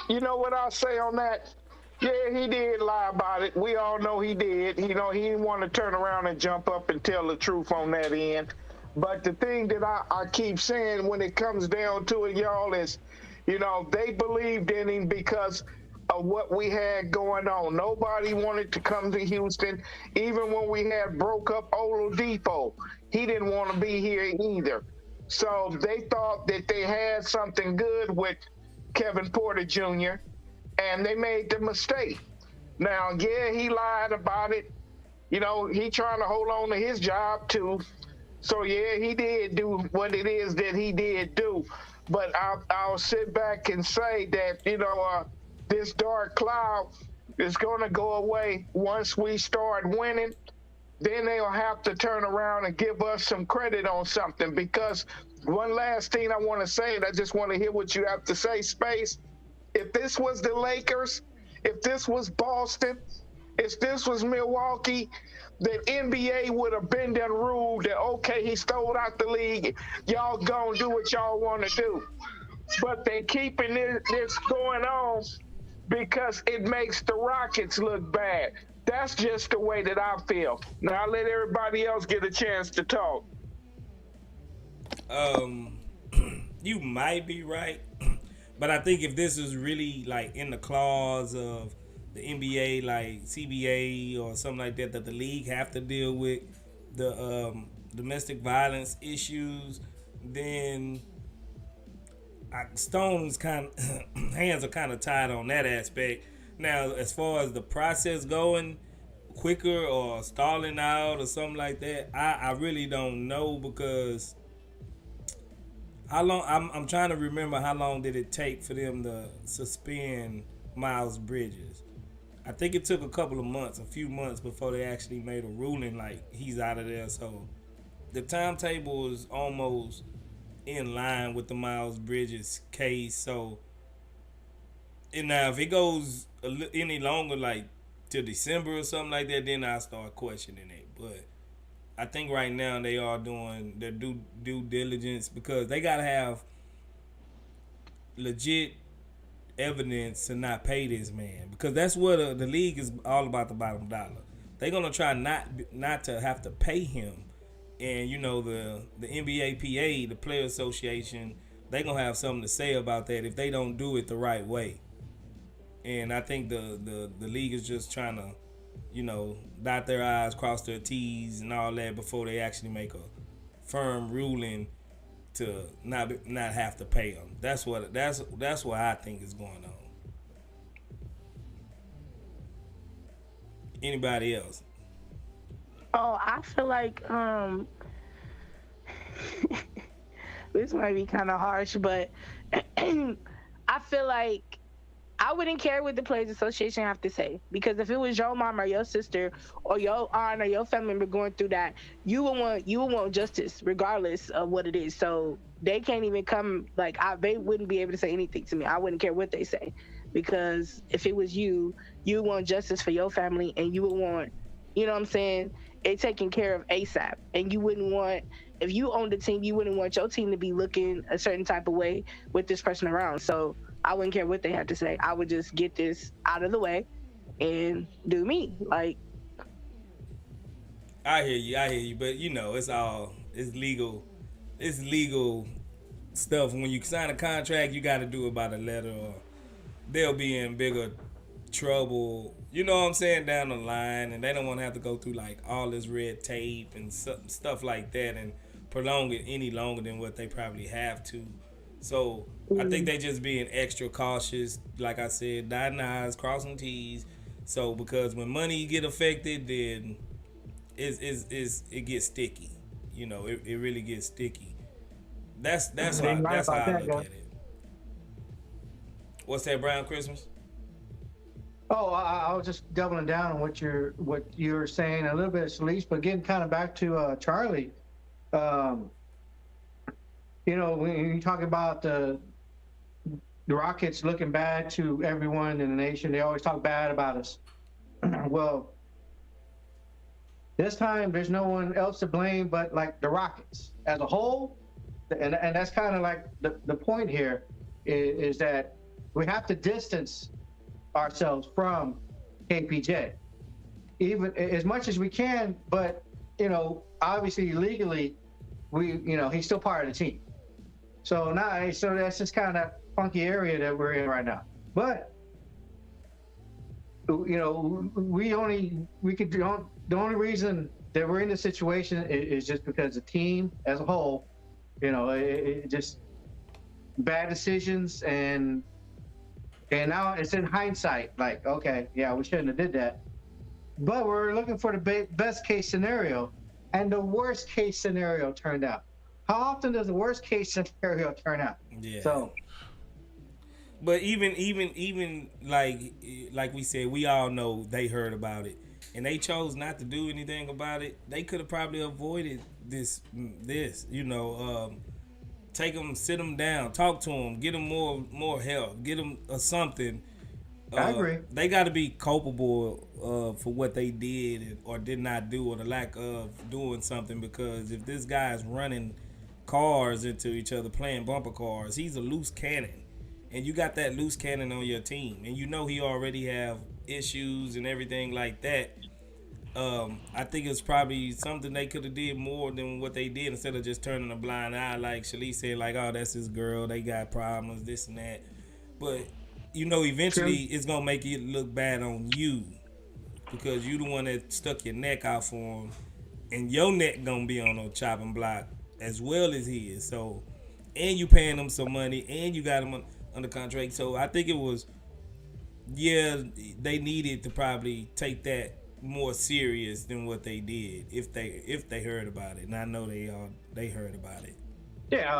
you know what I'll say on that? Yeah, he did lie about it. We all know he did. He didn't want to turn around and jump up and tell the truth on that end. But the thing that I keep saying when it comes down to it, y'all, is, they believed in him because of what we had going on. Nobody wanted to come to Houston. Even when we had broke up Oladipo, he didn't want to be here either. So they thought that they had something good with Kevin Porter Jr., and they made the mistake. Now, yeah, he lied about it. He trying to hold on to his job too. So yeah, he did do what it is that he did do. But I'll sit back and say that, this dark cloud is going to go away once we start winning. Then they'll have to turn around and give us some credit on something. Because one last thing I want to say, and I just want to hear what you have to say, Space. If this was the Lakers, if this was Boston, if this was Milwaukee, the NBA would have been done ruled that, okay, he stole out the league. Y'all gonna do what y'all want to do. But they keeping this going on because it makes the Rockets look bad. That's just the way that I feel. Now I'll let everybody else get a chance to talk. You might be right, but I think if this is really like in the clause of the NBA, like CBA or something like that, that the league have to deal with the domestic violence issues, then Stone's hands are kind of tied on that aspect. Now, as far as the process going quicker or stalling out or something like that, I really don't know, because how long I'm trying to remember how long did it take for them to suspend Miles Bridges. I think it took a few months before they actually made a ruling like he's out of there. So the timetable is almost in line with the Miles Bridges case. So, and now if it goes any longer, like till December or something like that, then I start questioning it. But I think right now they are doing their due diligence because they gotta have legit evidence to not pay this man, because that's what the league is all about, the bottom dollar. They're gonna try not to have to pay him, and the NBA PA, the Player Association, they gonna have something to say about that if they don't do it the right way. And I think the league is just trying to dot their I's, cross their T's, and all that before they actually make a firm ruling to not have to pay them. That's what I think is going on. Anybody else? Oh, I feel like this might be kind of harsh, but I feel like I wouldn't care what the Players Association have to say, because if it was your mom or your sister or your aunt or your family member going through that, you would want justice regardless of what it is. So they can't even come, they wouldn't be able to say anything to me. I wouldn't care what they say, because if it was you would want justice for your family, and you would want, you know what I'm saying, it taken care of ASAP. And you wouldn't want, if you owned the team, you wouldn't want your team to be looking a certain type of way with this person around. So I wouldn't care what they had to say. I would just get this out of the way and do me. I hear you, but it's legal stuff. When you sign a contract, you got to do it by the letter, or they'll be in bigger trouble, you know what I'm saying, down the line, and they don't want to have to go through all this red tape and stuff like that and prolong it any longer than what they probably have to. So I think they just being extra cautious, like I said, dotting I's, crossing T's. So because when money get affected, then it gets sticky. It really gets sticky. That's how I look at it. What's that, Brown Christmas? Oh, I was just doubling down on what you're saying, a little bit of Shalice, but getting kind of back to Charlie. When you talk about the Rockets looking bad to everyone in the nation, they always talk bad about us. Well, this time there's no one else to blame but the Rockets as a whole, and that's kind of the point here is that we have to distance ourselves from KPJ, even as much as we can. But obviously legally, he's still part of the team. So that's just kind of funky area that we're in right now. But the only reason that we're in this situation is just because the team as a whole, it just bad decisions, and now it's in hindsight, okay, yeah, we shouldn't have did that. But we're looking for the best case scenario, and the worst case scenario turned out. How often does the worst case scenario turn out? Yeah. So, but even like we said, we all know they heard about it, and they chose not to do anything about it. They could have probably avoided this. Take them, sit them down, talk to them, get them more help, get them something. I agree. They got to be culpable for what they did or did not do, or the lack of doing something. Because if this guy is running cars into each other, playing bumper cars, he's a loose cannon, and you got that loose cannon on your team, and he already have issues and everything like that. I think it's probably something they could have did more than what they did, instead of just turning a blind eye, like Shalice said, oh, that's his girl, they got problems, this and that. But eventually it's gonna make it look bad on you, because you the one that stuck your neck out for him, and your neck gonna be on a chopping block as well as his. So, and you paying them some money, and you got him under contract. So I think it was, they needed to probably take that more serious than what they did if they heard about it. And I know they heard about it. Yeah,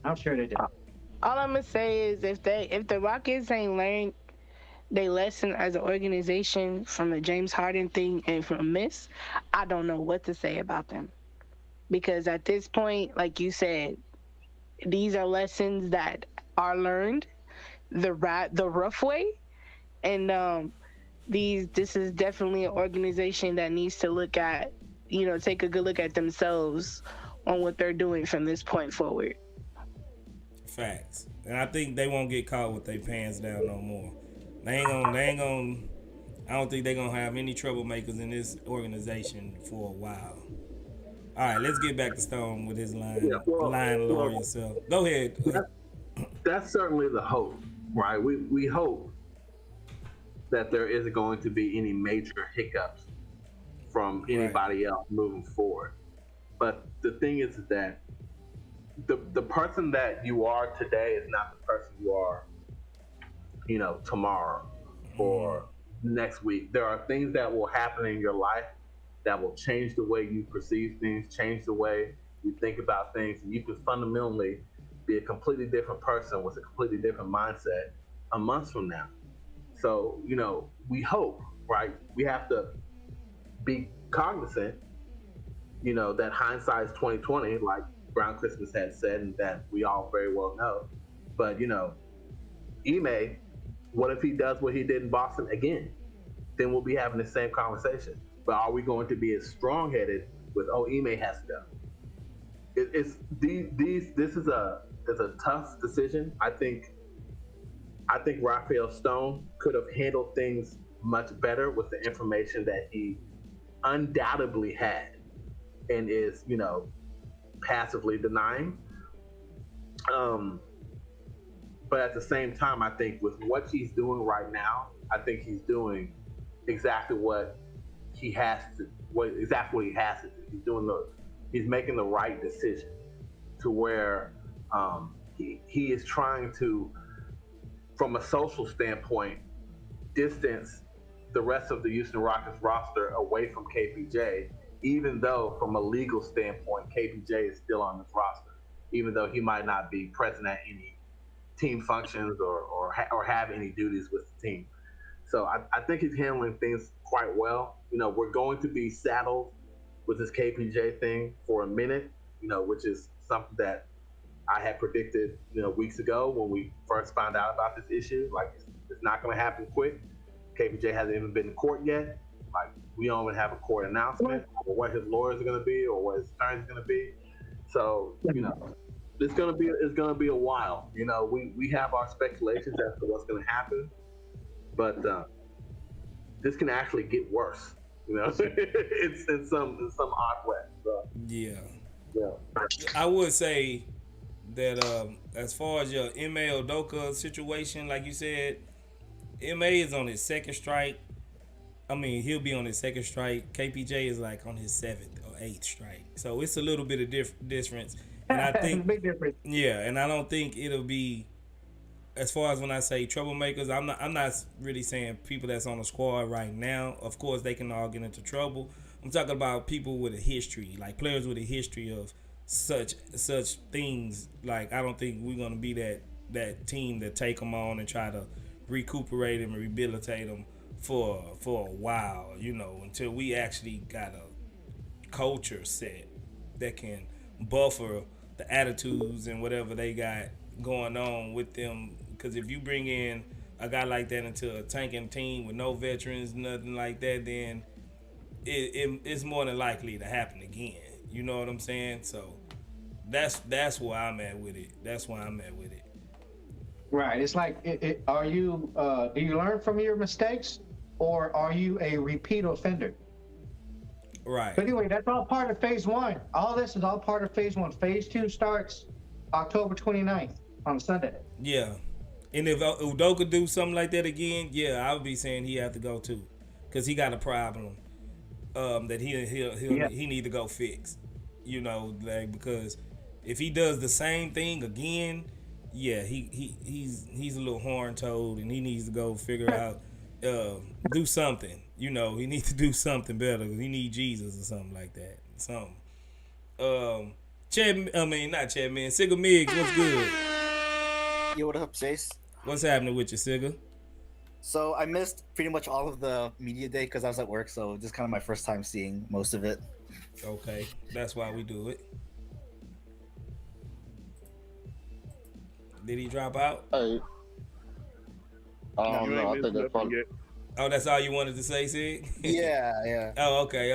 I'm sure they did. All I'm gonna say is if the Rockets ain't learned they lesson as an organization from the James Harden thing and from this, I don't know what to say about them. Because at this point, like you said, these are lessons that are learned the rough way, and this is definitely an organization that needs to look at take a good look at themselves on what they're doing from this point forward. Facts. And I think they won't get caught with their pants down no more. They ain't gonna I don't think they're gonna have any troublemakers in this organization for a while. All right, let's get back to Stone with his line lawyer yourself. Go ahead. That's certainly the hope, right? We hope that there isn't going to be any major hiccups from anybody else moving forward. But the thing is that the person that you are today is not the person you are, tomorrow or next week. There are things that will happen in your life that will change the way you perceive things, change the way you think about things, and you can fundamentally be a completely different person with a completely different mindset a month from now. So, we hope, right? We have to be cognizant, that hindsight is 2020, like Brown Christmas had said, and that we all very well know. But, Ime, what if he does what he did in Boston again? Then we'll be having the same conversation. But are we going to be as strong-headed with, Ime has to go? This is a tough decision. I think Rafael Stone could have handled things much better with the information that he undoubtedly had and is, passively denying. But at the same time, I think with what he's doing right now, I think he's doing exactly what he has to do. He's making the right decision to where he is trying to, from a social standpoint, distance the rest of the Houston Rockets roster away from KPJ, even though from a legal standpoint, KPJ is still on this roster, even though he might not be present at any team functions or have any duties with the team. So I think he's handling things quite well. We're going to be saddled with this KPJ thing for a minute, which is something that I had predicted, weeks ago when we first found out about this issue. Like, it's not going to happen quick. KPJ hasn't even been to court yet. Like, we don't even have a court announcement or what his lawyers are going to be or what his attorney's going to be. So, it's going to be a while. We have our speculations as to what's going to happen, but this can actually get worse. It's in some odd way. So. Yeah. I would say that as far as your Ime Udoka situation, like you said, Ime is on his second strike. I mean, he'll be on his second strike. KPJ is like on his 7th or 8th strike. So it's a little bit of difference. And I think big difference. Yeah, and I don't think it'll be, as far as when I say troublemakers, I'm not really saying people that's on the squad right now. Of course, they can all get into trouble. I'm talking about people with a history, like players with a history of such things. Like, I don't think we're gonna be that team that take them on and try to recuperate them and rehabilitate them for a while, until we actually got a culture set that can buffer the attitudes and whatever they got going on with them. Because if you bring in a guy like that into a tanking team with no veterans, nothing like that, then it's more than likely to happen again. You know what I'm saying? So that's where I'm at with it. Right. It's like, are you? Do you learn from your mistakes, or are you a repeat offender? Right. But anyway, that's all part of phase 1. All this is all part of phase 1. Phase 2 starts October 29th on Sunday. Yeah. And if Udoka do something like that again, yeah, I would be saying he have to go too, because he got a problem that he need to go fix. Because if he does the same thing again, yeah, he's a little horn toad, and he needs to go figure out do something. He needs to do something better. He need Jesus or something like that. Something. Not Chad, man. Sigga Miggs, what's good? Yo, what up, Chase? What's happening with you, Sigga? So I missed pretty much all of the media day because I was at work, so just kind of my first time seeing most of it. Okay, that's why we do it. Did he drop out? Hey. I don't know. I think that's probably. Oh, that's all you wanted to say, Sig? Yeah. Oh, okay.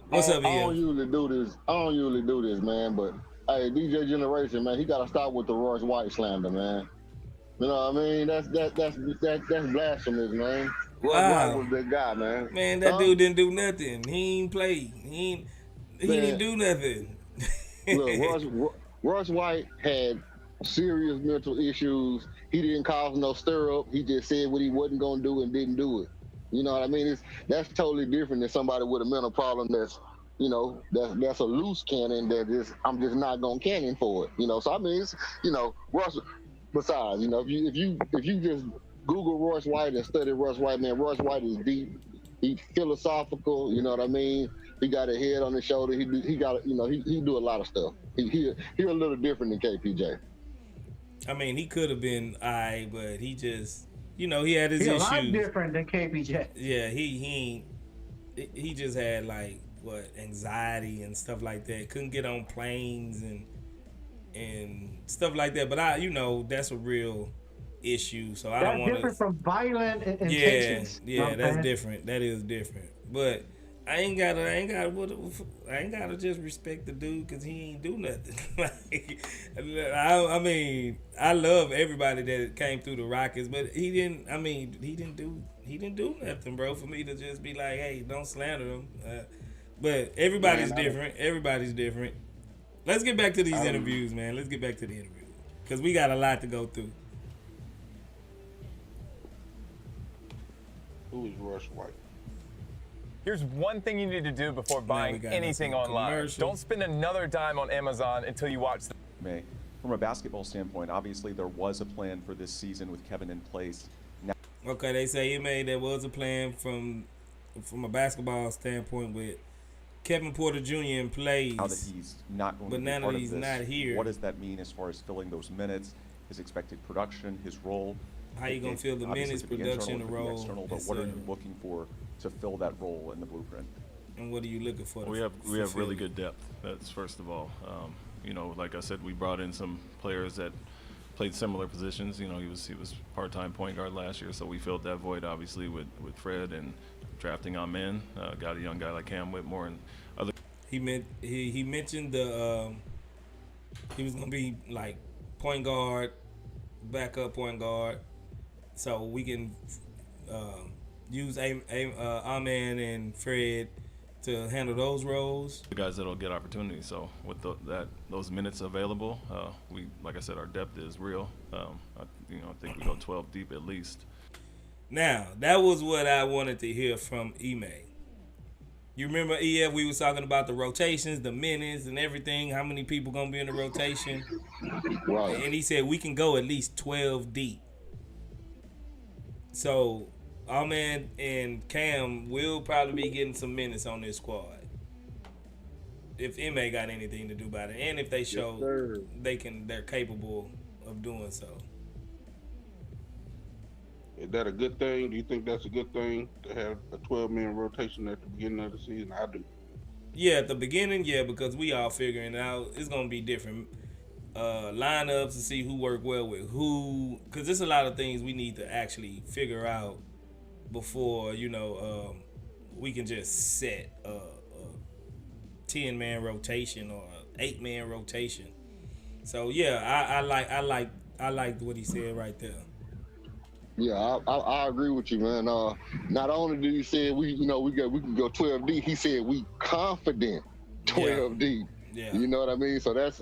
What's up, I don't EF? usually do this. I don't usually do this, man. But hey, DJ Generation, man, he got to stop with the Royce White slander, man. You know what I mean? That's blasphemous, man. Royce White Wow. was the guy, man. Man, that dude didn't do nothing. He ain't play. He didn't Man, do nothing. look, Royce White had serious mental issues. He didn't cause no stir up. He just said what he wasn't gonna do and didn't do it. You know what I mean? That's totally different than somebody with a mental problem that's, you know, that's a loose cannon I'm just not gonna cannon for it. You know, so I mean, it's, you know, Royce. Besides, you know, if you just Google Royce White and study Royce White, man, Royce White is deep. He's philosophical. You know what I mean? He got a head on his shoulder. He got, you know, he do a lot of stuff. He a little different than KPJ. I mean, he could have been but he just, you know, he had his issues. He's a lot different than KPJ. Yeah, he just had like anxiety and stuff like that. Couldn't get on planes and stuff like that. But you know, that's a real issue. So I don't want to. That's different from violent intentions. Yeah, that's different. That is different. But I ain't gotta just respect the dude because he ain't do nothing. Like, I mean, I love everybody that came through the Rockets, but he didn't. I mean, he didn't do nothing, bro. For me to just be like, hey, don't slander him. But everybody's different. Everybody's different. Let's get back to these interviews, man. Let's get back to the interview because we got a lot to go through. Who is Royce White? Here's one thing you need to do before buying anything online. Don't spend another dime on Amazon until you watch May. From a basketball standpoint, obviously there was a plan for this season with Kevin in place. Now, okay, they say there was a plan from a basketball standpoint with Kevin Porter Jr. in place. Now that he's not going to be part of this, not here. What does that mean as far as filling those minutes, his expected production, his role? How you gonna fill the minutes, production, the role, external, but what are you looking for to fill that role in the blueprint? And what are you looking for? We have really good depth. That's first of all. You know, like I said, we brought in some players that played similar positions. You know, he was part-time point guard last year, so we filled that void obviously with Fred and drafting Amen. Got a young guy like Cam Whitmore and other. He mentioned he was gonna be like point guard, backup point guard, so we can use Amen and Fred to handle those roles. The guys that'll get opportunities. So with those minutes available, we, like I said, our depth is real. I think we go 12 deep at least. Now that was what I wanted to hear from Ime. You remember, EF, we was talking about the rotations, the minutes, and everything. How many people gonna be in the rotation? Right. And he said we can go at least 12 deep. So, Amen and Cam will probably be getting some minutes on this squad. If MA got anything to do about it, and if they show they're capable of doing so. Is that a good thing? Do you think that's a good thing to have a 12-man rotation at the beginning of the season? I do. Yeah, at the beginning, yeah, because we all figuring it out. It's gonna be different lineups to see who work well with who, because there's a lot of things we need to actually figure out before we can just set a 10-man rotation or 8-man rotation. So yeah, I like what he said right there. Yeah, I agree with you, man. Not only did he say we can go 12 deep, he said we confident 12 deep. Yeah. You know what I mean? So that's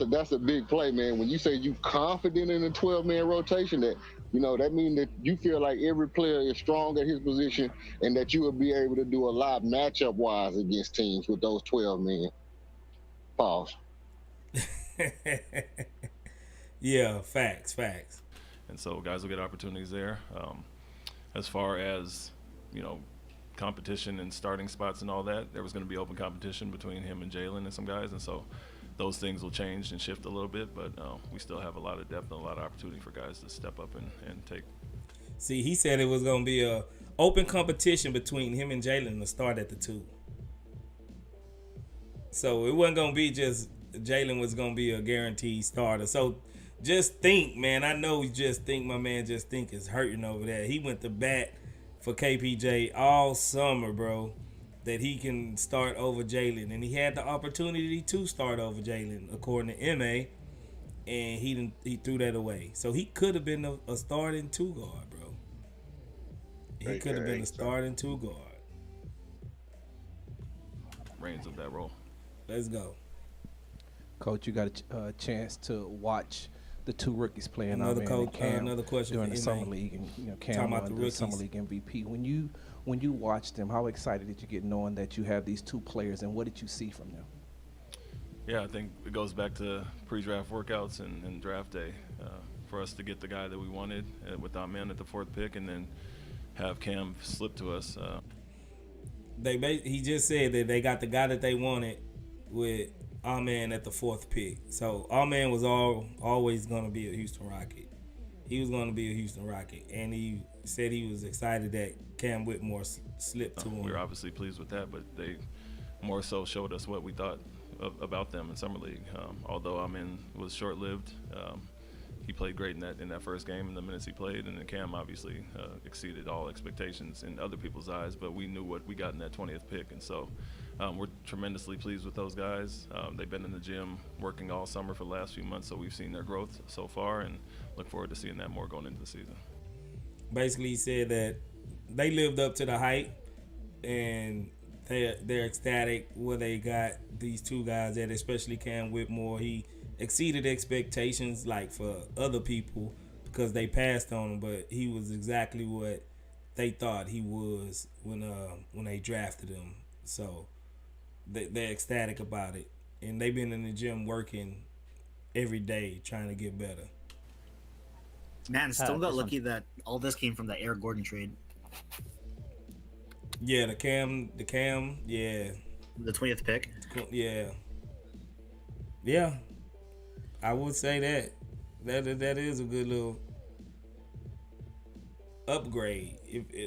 a big play, man. When you say you confident in a 12-man rotation, that means that you feel like every player is strong at his position and that you will be able to do a lot matchup wise against teams with those 12 men. Pause. Yeah, facts. And so guys will get opportunities there. As far as, competition and starting spots and all that, there was going to be open competition between him and Jalen and some guys. And so those things will change and shift a little bit, but we still have a lot of depth and a lot of opportunity for guys to step up and take. See, he said it was going to be a open competition between him and Jalen to start at the 2. So it wasn't going to be just Jalen was going to be a guaranteed starter. So Just Think, man. I know Just Think, my man Just Think is hurting over there. He went to bat for KPJ all summer, bro, that he can start over Jalen. And he had the opportunity to start over Jalen, according to MA, and he threw that away. So he could have been a starting two guard, bro. He could have been a starting two guard. Reigns of that role. Let's go. Coach, you got a chance to watch the two rookies playing. Another question during for the summer league, and Cam won the summer league MVP. When you watched them, how excited did you get knowing that you have these two players, and what did you see from them? Yeah, I think it goes back to pre-draft workouts and draft day for us to get the guy that we wanted with our man at the 4th pick, and then have Cam slip to us. He just said that they got the guy that they wanted with our man at the 4th pick. So our man was always going to be a Houston Rocket. He was going to be a Houston Rocket, and he said he was excited that Cam Whitmore slipped to him. We were obviously pleased with that, but they more so showed us what we thought about them in summer league. Although our man was short-lived, he played great in that first game in the minutes he played, and then Cam obviously exceeded all expectations in other people's eyes, but we knew what we got in that 20th pick, and so we're tremendously pleased with those guys. They've been in the gym working all summer for the last few months, so we've seen their growth so far and look forward to seeing that more going into the season. Basically, he said that they lived up to the hype, and they're ecstatic where they got these two guys at, especially Cam Whitmore. He exceeded expectations like for other people because they passed on him, but he was exactly what they thought he was when they drafted him. So they're ecstatic about it, and they've been in the gym working every day trying to get better. Man, still got lucky that all this came from the Eric Gordon trade. Yeah, the Cam, yeah. The 20th pick? Yeah. I would say that is a good little upgrade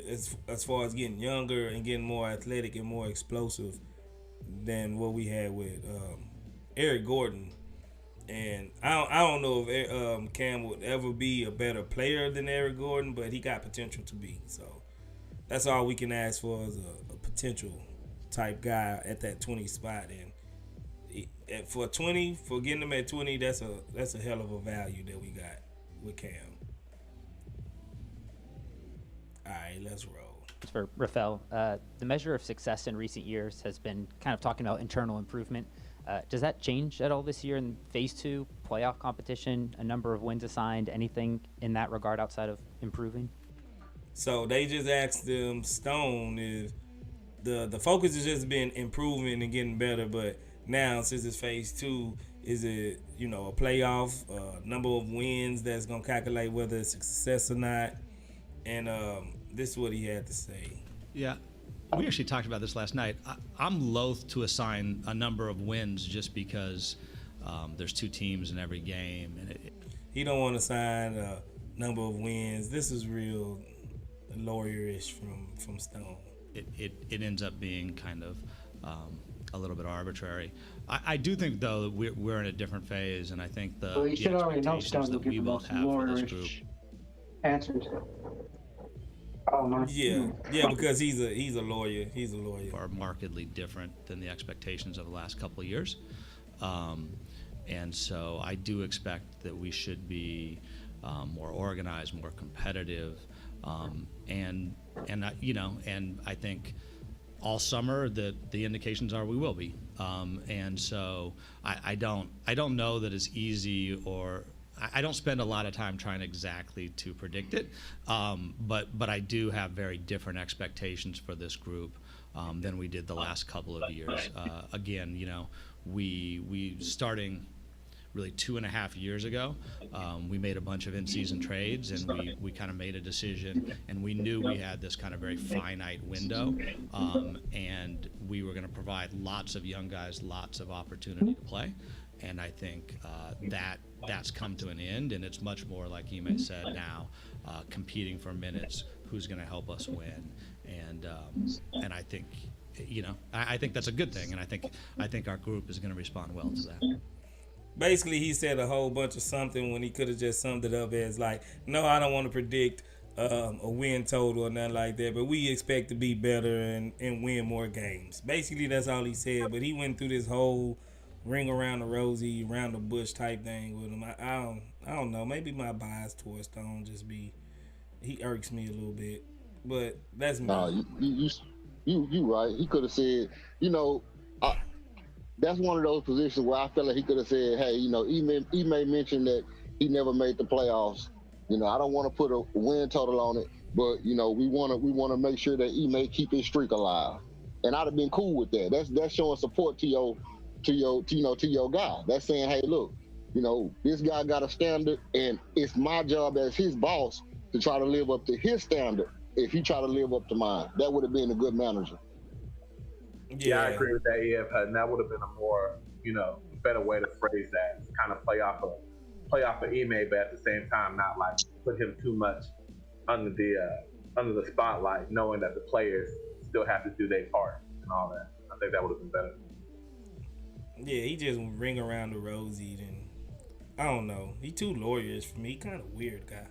as far as getting younger and getting more athletic and more explosive than what we had with Eric Gordon. And I don't know if Cam would ever be a better player than Eric Gordon, but he got potential to be. So that's all we can ask for is a potential type guy at that 20 spot. And for getting him at 20, that's a hell of a value that we got with Cam. All right, let's roll. For Rafael, the measure of success in recent years has been kind of talking about internal improvement. Does that change at all this year in Phase 2 playoff competition? A number of wins assigned, anything in that regard outside of improving? So they just asked them Stone if the focus has just been improving and getting better, but now since it's Phase 2, is it a playoff number of wins that's gonna calculate whether it's a success or not? And this is what he had to say. Yeah. We actually talked about this last night. I'm loath to assign a number of wins just because there's two teams in every game. And he don't want to assign a number of wins. This is real lawyerish from Stone. It ends up being kind of a little bit arbitrary. I do think, though, that we're in a different phase, and I think the expectations that we both have for this group. Answers. Yeah, because he's a lawyer. He's a lawyer. Are markedly different than the expectations of the last couple of years, and so I do expect that we should be more organized, more competitive, and I think all summer the indications are we will be, and so I don't know that it's easy or. I don't spend a lot of time trying exactly to predict it, but I do have very different expectations for this group than we did the last couple of years. Again, we starting really 2.5 years ago, we made a bunch of in-season trades, and we kind of made a decision, and we knew we had this kind of very finite window, and we were going to provide lots of young guys lots of opportunity to play. And I think that's come to an end, and it's much more like Ime said now, competing for minutes. Who's going to help us win? And I think, I think that's a good thing, and I think our group is going to respond well to that. basically he said a whole bunch of something when he could have just summed it up as like, no, I don't want to predict a win total or nothing like that, but we expect to be better and win more games. Basically, that's all he said. But he went through this whole ring around the rosy, around the bush type thing with him. I don't know. Maybe my bias towards Stone just be he irks me a little bit, but that's me. Nah, you right. He could have said, you know, that's one of those positions where I feel like he could have said, hey, you know, he may mention that he never made the playoffs. You know, I don't want to put a win total on it, but you know, we want to make sure that he may keep his streak alive. And I'd have been cool with that. That's showing support to your guy. That's saying, hey, look, you know, this guy got a standard, and it's my job as his boss to try to live up to his standard. If he try to live up to mine, that would have been a good manager. Yeah, I agree with that, EF. And that would have been a more, you know, better way to phrase that. Kind of play off of Ime, but at the same time, not like put him too much under the spotlight, knowing that the players still have to do their part and all that. I think that would have been better. Yeah, he just ring around the rosy, and I don't know. He too lawyerish for me. He kind of weird guy.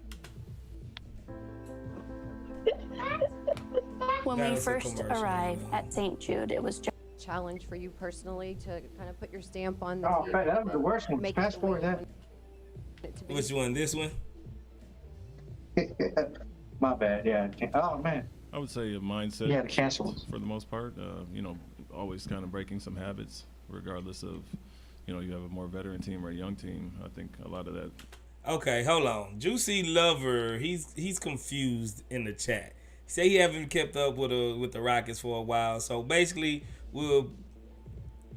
When we first arrived at St. Jude, it was just challenge for you personally to kind of put your stamp on the Oh, team. that was the worst one. Fast forward that. Which one? This one? My bad. Yeah. Oh man. I would say a mindset. Yeah, the cancel. For the most part, you know, always kind of breaking some habits, regardless of, you know, you have a more veteran team or a young team. I think a lot of that. Okay, hold on. Juicy Lover, he's confused in the chat. He said he haven't kept up with the Rockets for a while. So basically, we'll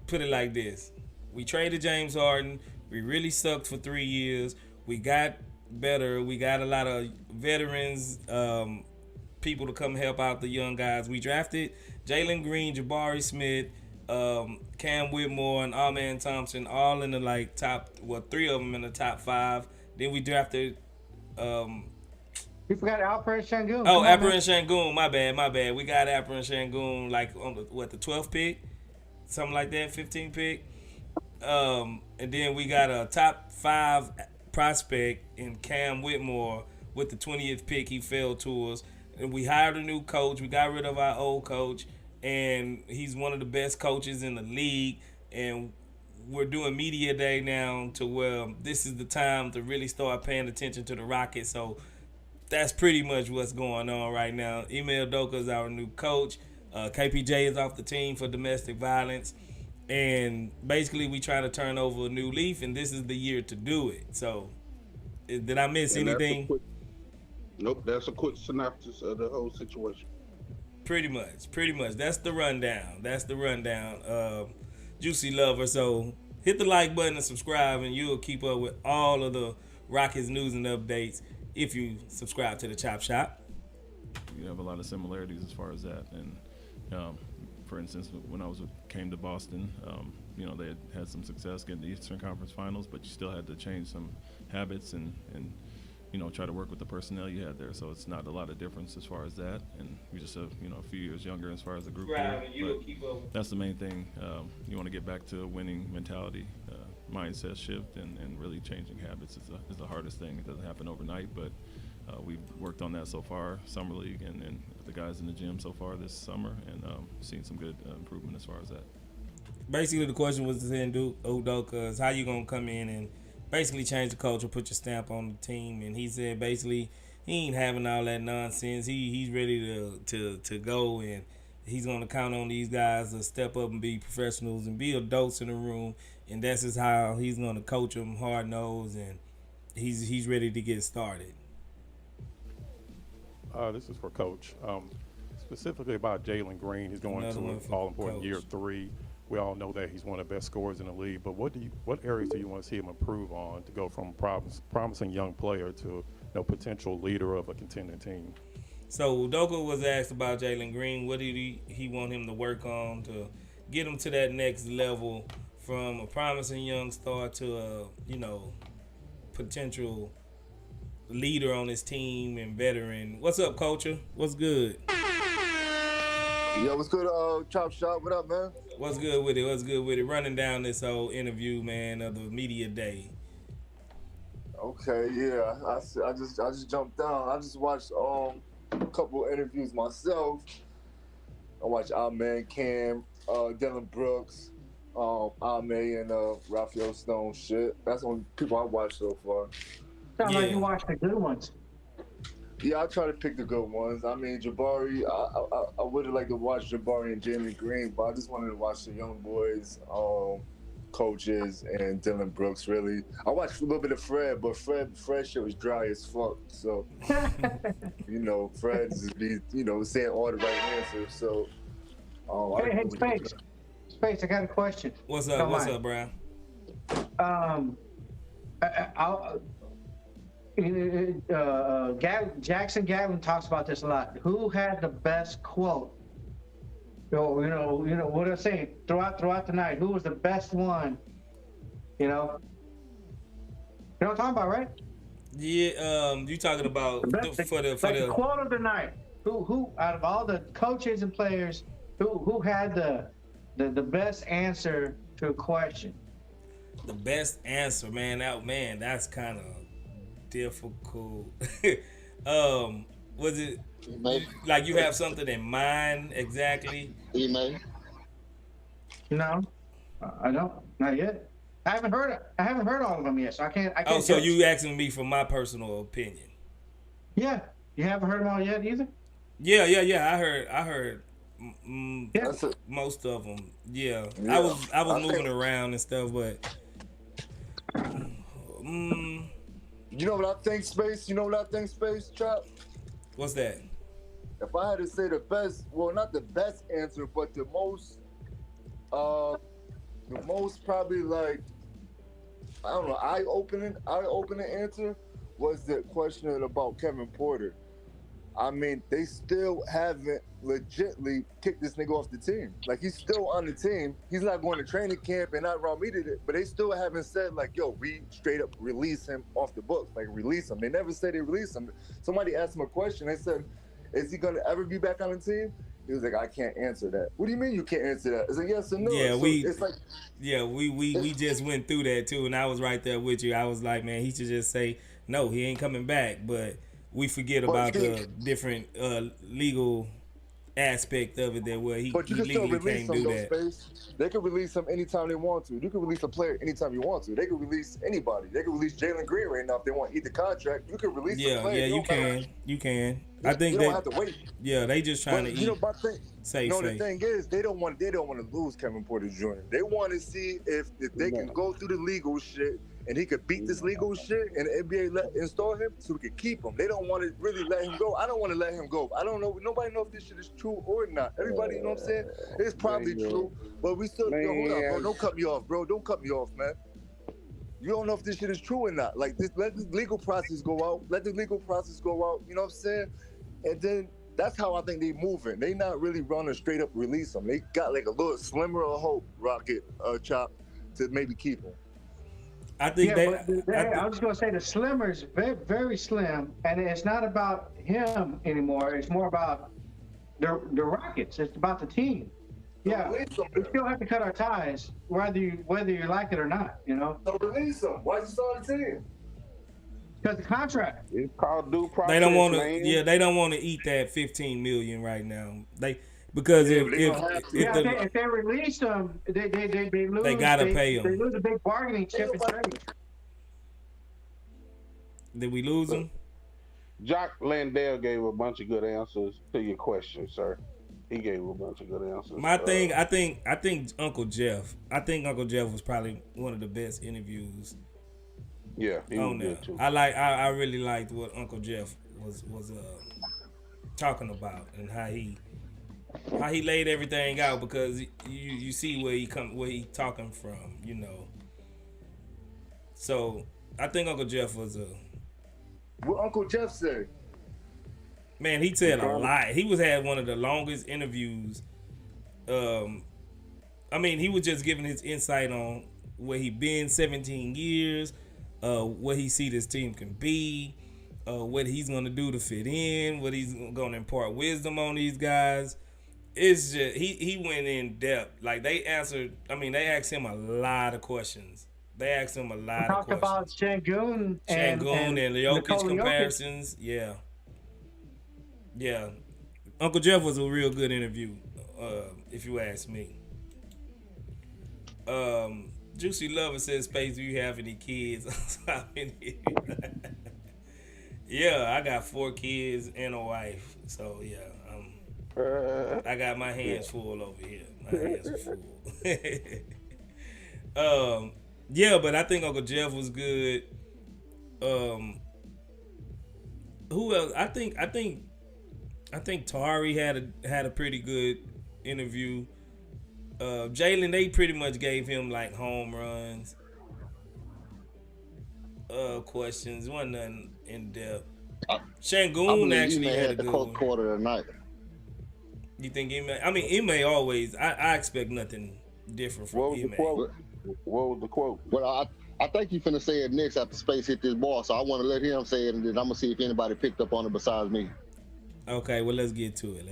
put it like this: we traded James Harden. We really sucked for 3 years. We got better. We got a lot of veterans, people to come help out the young guys. We drafted Jalen Green, Jabari Smith, Cam Whitmore, and Amen Thompson, all in the top. Well, 3 of them in the top 5. Then we drafted. You forgot Alperen Sengun. Oh, Alperen Sengun. My bad. We got Alperen Sengun on the 12th pick, something like that, 15th pick. And then we got a top 5 prospect in Cam Whitmore with the 20th pick. He fell to us. And we hired a new coach. We got rid of our old coach, and he's one of the best coaches in the league. And we're doing media day now to where this is the time to really start paying attention to the Rockets. So that's pretty much what's going on right now. Ime Udoka is our new coach. KPJ is off the team for domestic violence. And basically, we try to turn over a new leaf, and this is the year to do it. So, did I miss anything? Nope, that's a quick synopsis of the whole situation. Pretty much. That's the rundown. Juicy Lover. So, hit the like button and subscribe, and you'll keep up with all of the Rockets news and updates if you subscribe to the Chop Shop. You have a lot of similarities as far as that, and for instance, when I came to Boston, you know, they had some success getting the Eastern Conference Finals, but you still had to change some habits and you know, try to work with the personnel you had there. So it's not a lot of difference as far as that, and we just have, you know, a few years younger as far as the group there. But that's the main thing. You want to get back to a winning mentality, mindset shift, and really changing habits is the hardest thing. It doesn't happen overnight, but we've worked on that so far, summer league, and the guys in the gym so far this summer, and seen some good improvement as far as that. Basically, the question was to Udoka is how you gonna come in and basically change the culture, put your stamp on the team, and he said basically he ain't having all that nonsense. He's ready to go, and he's gonna count on these guys to step up and be professionals and be adults in the room, and that's just how he's gonna coach them hard nosed, and he's ready to get started. This is for Coach. Specifically about Jalen Green, he's going to an all-important year 3. We all know that he's one of the best scorers in the league, but what areas do you want to see him improve on to go from promising young player to potential leader of a contending team? So Udoka was asked about Jalen Green. What did he want him to work on to get him to that next level from a promising young star to a potential leader on his team and veteran? What's up, Culture? What's good? Yo, what's good, Chop Shop? What up, man? What's good with it? What's good with it? Running down this whole interview, man, of the media day. Okay, yeah. I just jumped down. I just watched a couple interviews myself. I watched Amen, Cam, Dylan Brooks, Ame and Raphael Stone shit. That's the only people I watched so far. Sounds like you watched the good ones. Yeah, I try to pick the good ones. I mean, Jabari, I would have liked to watch Jabari and Jalen Green, but I just wanted to watch the young boys, coaches, and Dylan Brooks, really. I watched a little bit of Fred, but Fred shit was dry as fuck. So, you know, Fred just be, you know, saying all the right answers. So, hey, Space, I got a question. What's up? What's up, Brian? Jackson Gatlin talks about this a lot. Who had the best quote? You know what I'm saying throughout the night. Who was the best one? You know what I'm talking about, right? Yeah. You talking about the quote of the night? Who out of all the coaches and players, who had the best answer to a question? The best answer, man. That's kind of difficult. Was it like you have something in mind exactly? No, I don't. Not yet. I haven't heard all of them yet, so I can't. Oh, so you asking me for my personal opinion? Yeah, you haven't heard them all yet either. Yeah. I heard most of them. Yeah. I was moving around and stuff, but. You know what I think, Space? You know what I think, Space, Chop? What's that? If I had to say the best, well, not the best answer, but the most probably like, I don't know, eye-opening answer was the question about Kevin Porter. I mean, they still haven't legitly kicked this nigga off the team. Like, he's still on the team. He's not going to training camp and not raw meted it, but they still haven't said, like, yo, we straight up release him off the books. Like, release him. They never said they release him. Somebody asked him a question. They said, is he going to ever be back on the team? He was like, I can't answer that. What do you mean you can't answer that? It's like, yes or no. Yeah, so we just went through that, too, and I was right there with you. I was like, man, he should just say, no, he ain't coming back, but we forget about the different legal aspect of it that where he legally can't do that. Space. They can release him anytime they want to. You can release a player anytime you want to. They can release anybody. They can release Jalen Green right now if they want to eat the contract. You can release a player. Yeah, you can. I think you don't have to wait. Yeah, they just trying to eat. You know, the thing is, they don't want to lose Kevin Porter Jr. They want to see if they can go through the legal shit and he could beat this legal shit and the NBA install him so we could keep him. They don't want to really let him go. I don't want to let him go. I don't know. Nobody knows if this shit is true or not. Everybody, you know what I'm saying? It's probably true, but we still. Yo, hold up, bro. Don't cut me off, bro. Don't cut me off, man. You don't know if this shit is true or not. Like, let the legal process go out. Let the legal process go out. You know what I'm saying? And then that's how I think they moving. They not really running straight up release them. They got like a little slimmer of hope, Rocket, Chop, to maybe keep them. I think I was going to say the slimmer is very, very slim, and it's not about him anymore. It's more about the Rockets. It's about the team. Yeah, we still have to cut our ties, whether you like it or not. You know. So release him. Why is he still on the team? Because the contract. It's called due process. They don't want to. Yeah, they don't want to eat that $15 million right now. Because if they release them, they lose. They gotta pay them. They lose a big bargaining chip. Did we lose them? Jock Landale gave a bunch of good answers to your question, sir. He gave a bunch of good answers. My thing, I think Uncle Jeff. I think Uncle Jeff was probably one of the best interviews. Yeah, he was good too. I really liked what Uncle Jeff was talking about and how he laid everything out, because you see where he talking from, you know. So I think Uncle Jeff was what Uncle Jeff said? Man, he said a lot. He had one of the longest interviews. I mean, he was just giving his insight on where he been 17 years, what he see this team can be, what he's gonna do to fit in, what he's gonna impart wisdom on these guys. it's just he went in depth. Like they asked him a lot of questions. They asked him a lot of questions. About Şengün and Jokic comparisons. Yeah. Yeah. Uncle Jeff was a real good interview, if you ask me. Juicy Lover says, Space, do you have any kids? Yeah, I got 4 kids and a wife. So, yeah, I got my hands full over here. My hands are full. Yeah, but I think Uncle Jeff was good. Who else? I think Tari had a pretty good interview. Jalen, they pretty much gave him like home runs. Questions, wasn't nothing in depth. Şengün actually had a good one. Quarter of the night. You think Ime always? I expect nothing different from Ime. What was the quote? Well, I think you finna say it next after Space hit this ball, so I want to let him say it, and then I'm gonna see if anybody picked up on it besides me. Okay, well let's get to it.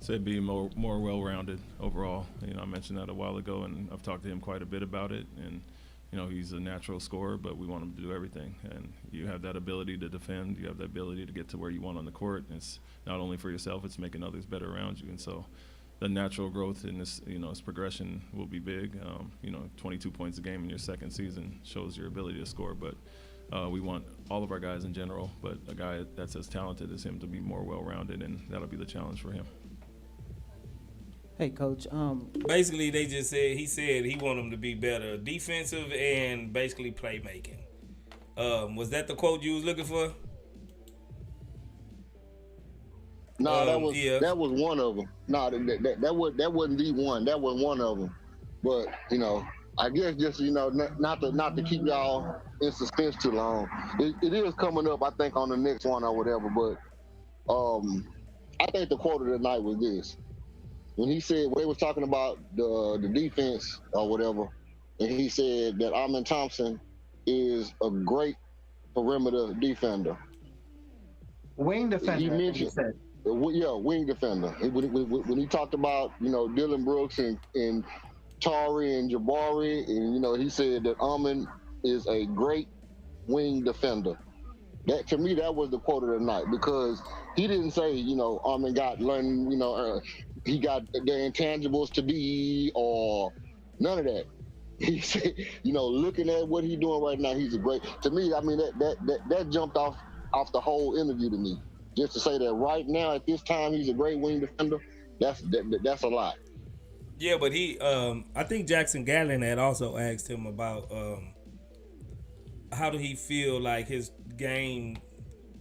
Said being more well-rounded overall. I mentioned that a while ago, and I've talked to him quite a bit about it. And he's a natural scorer, but we want him to do everything. And you have that ability to defend. You have the ability to get to where you want on the court. It's not only for yourself; it's making others better around you. And so, the natural growth in this, his progression will be big. 22 points a game in your second season shows your ability to score. But we want all of our guys in general, but a guy that's as talented as him to be more well-rounded, and that'll be the challenge for him. Hey, Coach. Basically, he said he want him to be better defensive and basically playmaking. Was that the quote you was looking for? No, that was one of them. No, that wasn't the one. That was one of them. But I guess just not to keep y'all in suspense too long. It is coming up, I think, on the next one or whatever. But I think the quote of the night was this. When he said, when they was talking about the defense or whatever, and he said that Amen Thompson is a great perimeter defender. Wing defender, he mentioned, wing defender. When he talked about, Dylan Brooks and Tari and Jabari, and, he said that Amen is a great wing defender. That, to me, that was the quote of the night, because he didn't say, Amen got learning, he got the intangibles to be, or none of that. He said, looking at what he's doing right now, he's a great. To me, that jumped off the whole interview to me. Just to say that right now at this time he's a great wing defender, that's a lot. Yeah, but I think Jackson Gallen had also asked him about how do he feel like his game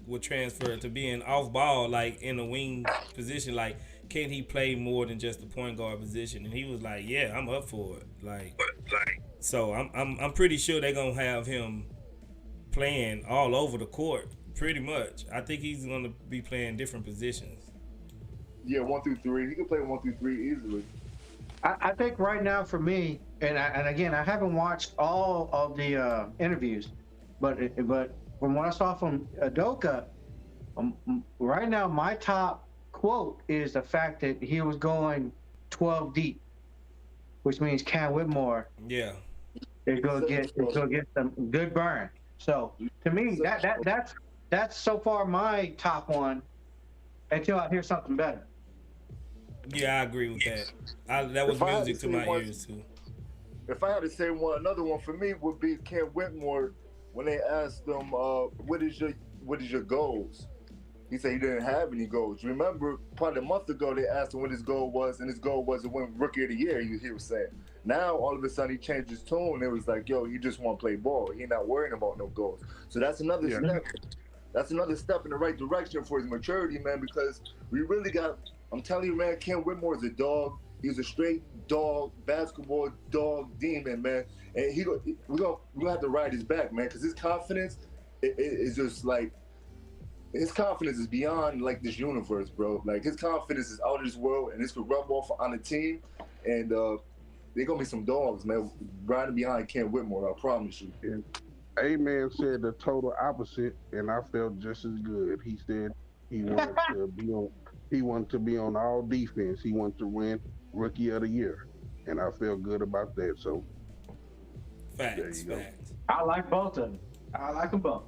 would transfer to being off ball, like in a wing position, like. Can he play more than just the point guard position? And he was like, "Yeah, I'm up for it." So I'm pretty sure they're gonna have him playing all over the court, pretty much. I think he's gonna be playing different positions. Yeah, 1 through 3. He can play 1 through 3 easily. I think right now for me, and again, I haven't watched all of the interviews, but from what I saw from Udoka, right now my top quote is the fact that he was going 12 deep, which means Cam Whitmore is going to get some good burn. So to me, that's so far my top one until I hear something better. Yeah, I agree with that. That was music to my ears too. If I had to say another one for me would be Cam Whitmore when they asked him, "What is your goals?" He said he didn't have any goals. Remember, probably a month ago, they asked him what his goal was, and his goal was to win Rookie of the Year, he was saying. Now, all of a sudden, he changed his tune. It was like, he just want to play ball. He not worrying about no goals. So that's another step. That's another step in the right direction for his maturity, man, because we really got, I'm telling you, man, Cam Whitmore is a dog. He's a straight dog, basketball dog demon, man. And we're gonna have to ride his back, man, because his confidence is just like, his confidence is beyond like this universe, bro. Like his confidence is out of this world, and this could rub off on the team. And they're gonna be some dogs, man, riding behind Cam Whitmore. I promise you. A-Man said the total opposite, and I felt just as good. He said He wanted to be on. He wanted to be on all defense. He wanted to win Rookie of the Year, and I feel good about that. So, Facts. I like both of them. I like them both.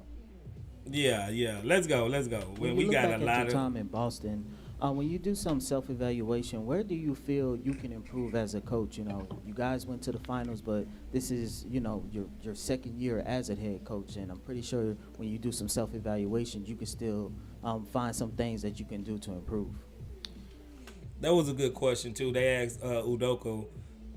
Yeah. Let's go. When we you look got back a lot at of your time in Boston, when you do some self-evaluation, where do you feel you can improve as a coach? You know, you guys went to the finals, but this is, you know, your second year as a head coach, and I'm pretty sure when you do some self-evaluation, you can still find some things that you can do to improve. That was a good question too. They asked Udoka,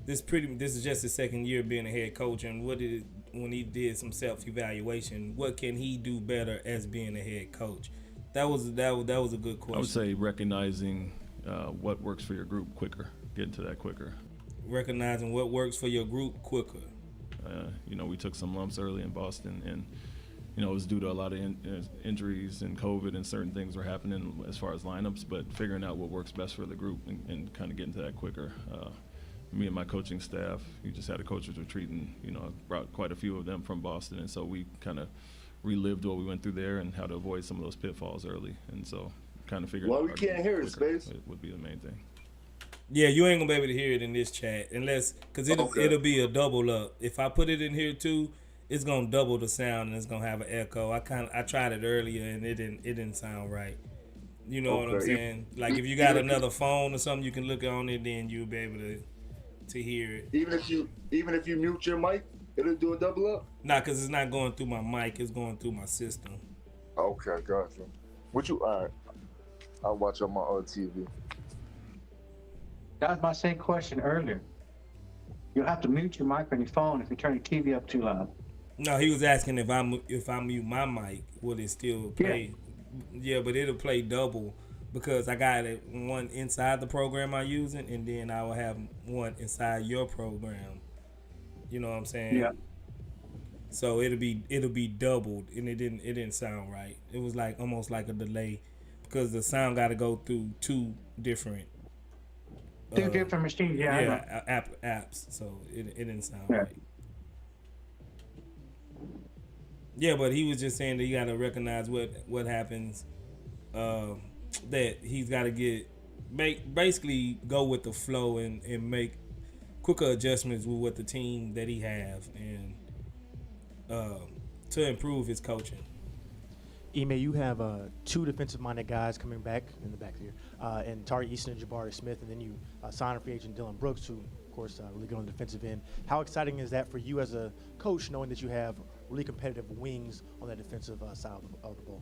this is just his second year being a head coach, and when he did some self-evaluation, what can he do better as being a head coach? That was a good question. I would say recognizing what works for your group quicker, getting to that quicker. Recognizing what works for your group quicker. You know, we took some lumps early in Boston, and you know, it was due to a lot of injuries and COVID, and certain things were happening as far as lineups, but figuring out what works best for the group and kind of getting to that quicker. Me and my coaching staff, we just had a coaches retreat, and you know, I brought quite a few of them from Boston, and so we kind of relived what we went through there and how to avoid some of those pitfalls early, and so kind of figured. Well, we can't hear it, Space. Would be the main thing. Yeah, you ain't gonna be able to hear it in this chat because it'll be a double up. If I put it in here too, it's gonna double the sound and it's gonna have an echo. I tried it earlier and it didn't sound right. You know what I'm saying? Like if you got another phone or something, you can look on it, then you'll be able to hear it. Even if you mute your mic, it'll do a double up? Nah, because it's not going through my mic, it's going through my system. Okay, gotcha. All right. I'll watch on my TV. That was my same question earlier. You'll have to mute your mic on your phone if you turn your TV up too loud. No, he was asking if I mute my mic, will it still play? Yeah, but it'll play double because I got one inside the program I'm using, and then I will have one inside your program. You know what I'm saying? Yeah. So it'll be doubled, and it didn't sound right. It was like almost like a delay because the sound got to go through two different machines. Yeah. Apps. So it didn't sound right. Yeah, but he was just saying that you got to recognize what happens. That he's got to basically go with the flow and make quicker adjustments with what the team that he have and to improve his coaching. Ime, you have two defensive-minded guys coming back in the back here, and Tari Easton and Jabari Smith, and then you sign a free agent Dillon Brooks, who, of course, really good on the defensive end. How exciting is that for you as a coach, knowing that you have really competitive wings on that defensive side of the ball?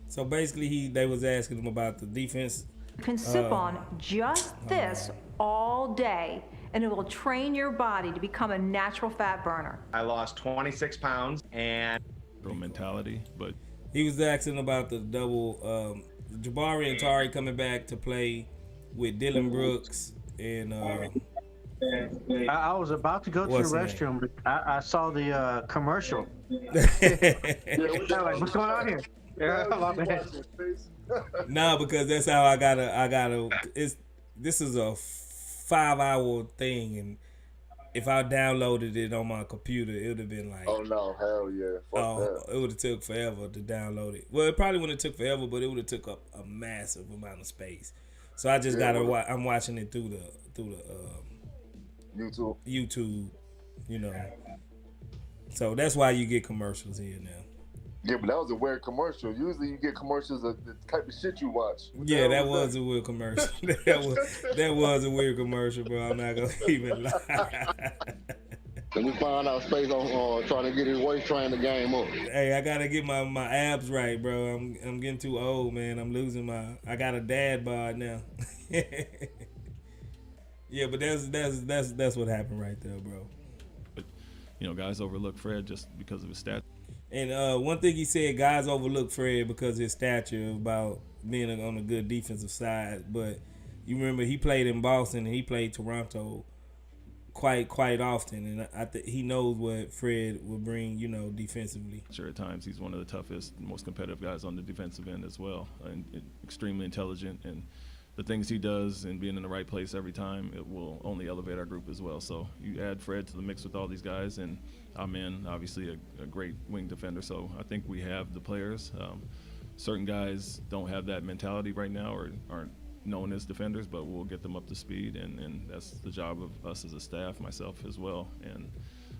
So basically, they was asking him about the defense. You can sip on just this all day, and it will train your body to become a natural fat burner. I lost 26 pounds and mentality, but he was asking about the double Jabari and Tari coming back to play with Dillon Brooks and I was about to go to the restroom, but I saw the commercial. What's going on here? No, because that's how I gotta. This is a 5-hour thing, and if I downloaded it on my computer, it would have been like, oh no, hell yeah, it would have took forever to download it. Well, it probably wouldn't have took forever, but it would have took up a massive amount of space. So I just I'm watching it through the YouTube, you know. So that's why you get commercials here now. Yeah, but that was a weird commercial. Usually you get commercials of the type of shit you watch. Yeah, that was a weird commercial. that was a weird commercial, bro. I'm not gonna even lie. Let me find out Space on trying to get his waist train the game up. Hey, I gotta get my abs right, bro. I'm getting too old, man. I'm losing I got a dad bod now. Yeah, but that's what happened right there, bro. But you know, guys overlook Fred just because of his stats. And one thing he said, guys overlook Fred because of his stature about being on a good defensive side. But you remember he played in Boston and he played Toronto quite often, and he knows what Fred will bring, you know, defensively. Sure, at times he's one of the toughest, most competitive guys on the defensive end as well, and extremely intelligent. And the things he does and being in the right place every time, it will only elevate our group as well. So you add Fred to the mix with all these guys, and I'm obviously a great wing defender. So I think we have the players. certain guys don't have that mentality right now or aren't known as defenders, but we'll get them up to speed, and that's the job of us as a staff, myself as well.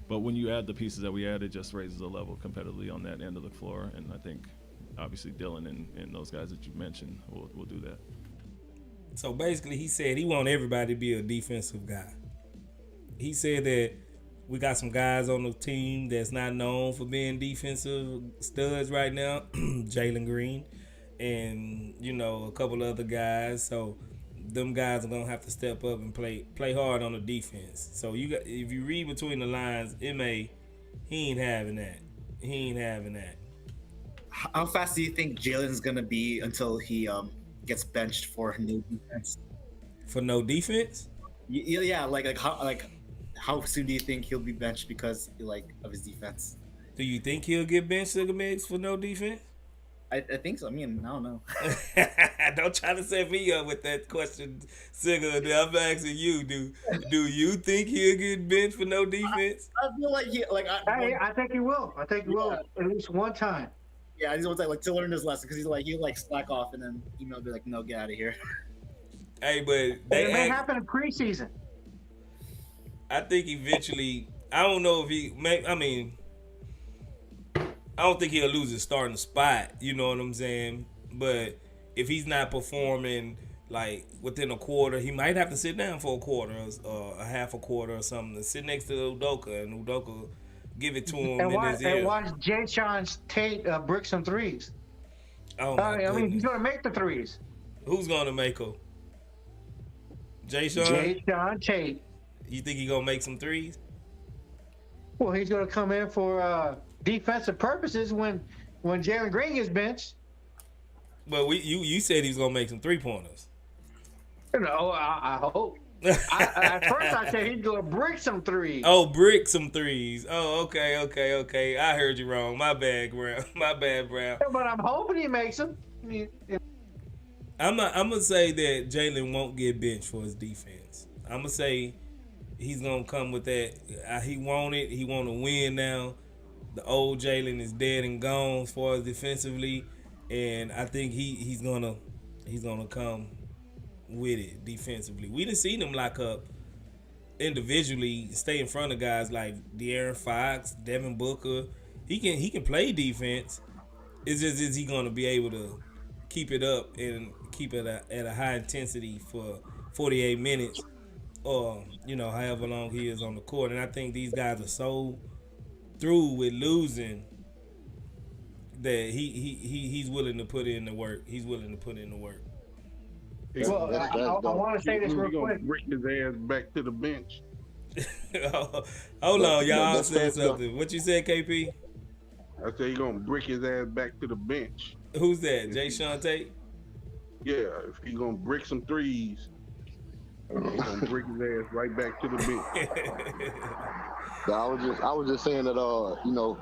But when you add the pieces that we add, it just raises the level competitively on that end of the floor, and I think obviously Dylan and those guys that you mentioned will do that. So basically, he said he want everybody to be a defensive guy. He said that we got some guys on the team that's not known for being defensive studs right now, Jalen Green, and a couple other guys. So them guys are gonna have to step up and play hard on the defense. So if you read between the lines, he ain't having that. How fast do you think Jalen's gonna be until he gets benched for no defense? For no defense? Yeah, how soon do you think he'll be benched because of his defense? Do you think he'll get benched, Sugar Mix, for no defense? I think so. I mean, I don't know. Don't try to set me up with that question, Sugar. I'm asking you. Do you think he'll get benched for no defense? I feel like I think he will. I think he will at least one time. Yeah, he's always to learn his lesson, because he'll slack off and then be like, no, get out of here. Hey, but it may happen in preseason. I think eventually, I don't know if he may. I mean, I don't think he'll lose his starting spot. You know what I'm saying? But if he's not performing within a quarter, he might have to sit down for a quarter or a half a quarter or something to sit next to Udoka, and Udoka give it to him in his ear. And watch Jay-Sean Tate brick some threes. Oh my I mean, he's gonna make the threes. Who's gonna make them? Jay-Sean? Jay-Sean Tate. You think he gonna make some threes? Well, he's gonna come in for defensive purposes when Jalen Green gets benched. Well, you said he was gonna make some 3-pointers. I hope. At first, I said he's gonna brick some threes. Oh, brick some threes. Oh, okay. I heard you wrong. My bad, Brown. But I'm hoping he makes them. I'm gonna say that Jalen won't get benched for his defense. I'm gonna say he's gonna come with that. He want it. He want to win now. The old Jalen is dead and gone as far as defensively, and I think he's gonna come with it defensively. We done seen him lock up individually, stay in front of guys like De'Aaron Fox, Devin Booker. He can play defense. It's just, is he gonna be able to keep it up and keep it at a high intensity for 48 minutes or however long he is on the court? And I think these guys are so through with losing that he's willing to put in the work. Well, I want to say this real quick. Bring his ass back to the bench. Hold on, y'all. I'm saying something. What you said, KP? I said he's gonna brick his ass back to the bench. Who's that? Jay-Sean Tate? Yeah, if he's gonna brick some threes, he's gonna brick his ass right back to the bench. I was just saying that Dylan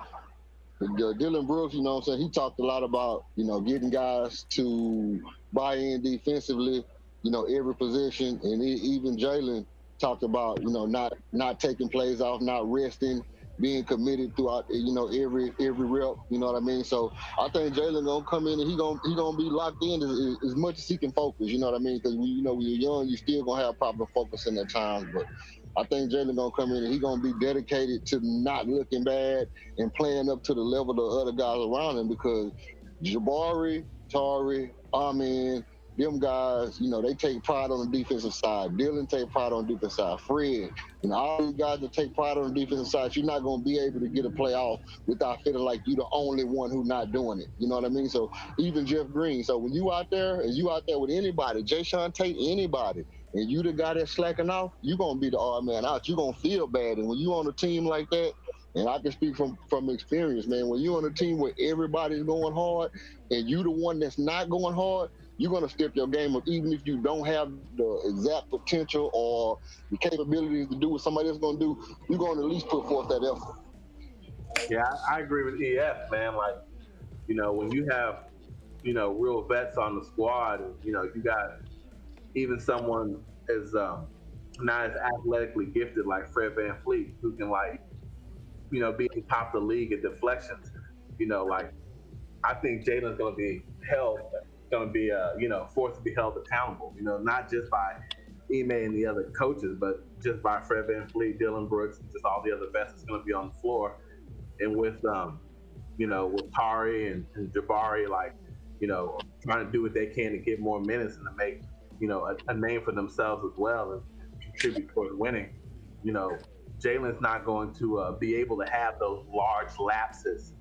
Brooks, you know what I'm saying, he talked a lot about, getting guys to buy in defensively, every position, and even Jalen talked about, not taking plays off, not resting, being committed throughout, every rep, you know what I mean? So I think Jalen gonna come in and he gonna be locked in as much as he can focus, you know what I mean? Because when you're young, you still gonna have proper focusing at times, but I think Jalen gonna come in and he gonna be dedicated to not looking bad and playing up to the level of the other guys around him, because Jabari, Tari, Amin, them guys, they take pride on the defensive side. Dylan take pride on the defensive side. Fred, all these guys that take pride on the defensive side, you're not going to be able to get a playoff without feeling like you're the only one who's not doing it. You know what I mean? So even Jeff Green. So when you out there, and you out there with anybody, Jay-Sean Tate, anybody, and you the guy that's slacking off, you're going to be the odd man out. You're going to feel bad. And when you on a team like that, and I can speak from experience, man, when you're on a team where everybody's going hard and you the one that's not going hard, you're going to step your game up, even if you don't have the exact potential or the capabilities to do what somebody else is going to do. You're going to at least put forth that effort. Yeah, I agree with EF, man. When you have, real vets on the squad, and, you got even someone as not as athletically gifted like Fred VanVleet, who can, be at the top of the league at deflections, I think Jalen's going to be going to be forced to be held accountable. Not just by Ime and the other coaches, but just by Fred VanVleet, Dylan Brooks, and just all the other vets that's going to be on the floor. And with with Tari and Jabari, trying to do what they can to get more minutes and to make a name for themselves as well and contribute towards winning. Jalen's not going to be able to have those large lapses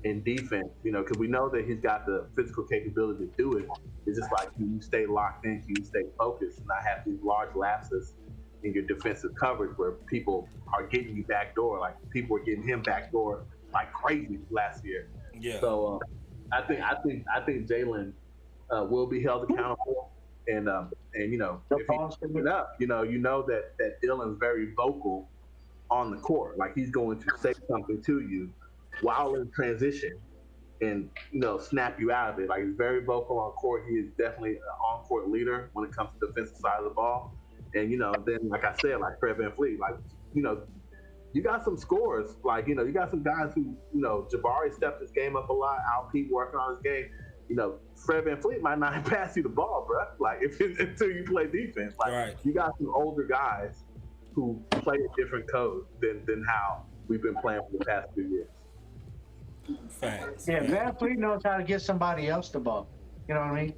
in defense, because we know that he's got the physical capability to do it. It's just like, you stay locked in, you stay focused, and not have these large lapses in your defensive coverage where people are getting you backdoor. Like, people were getting him backdoor like crazy last year. Yeah. So I think Jalen will be held accountable, and if he keeps it up, you know that Dylan's very vocal on the court. Like, he's going to say something to you while in transition and snap you out of it. Like, he's very vocal on court. He is definitely an on-court leader when it comes to the defensive side of the ball. And then, like I said, like Fred VanVleet, you got some scorers. You got some guys who, Jabari stepped his game up a lot. Al Pete working on his game. Fred VanVleet might not pass you the ball, bro. Until you play defense. Right. You got some older guys who play a different code than how we've been playing for the past few years. Facts. Yeah, VanVleet knows how to get somebody else the ball. You know what I mean?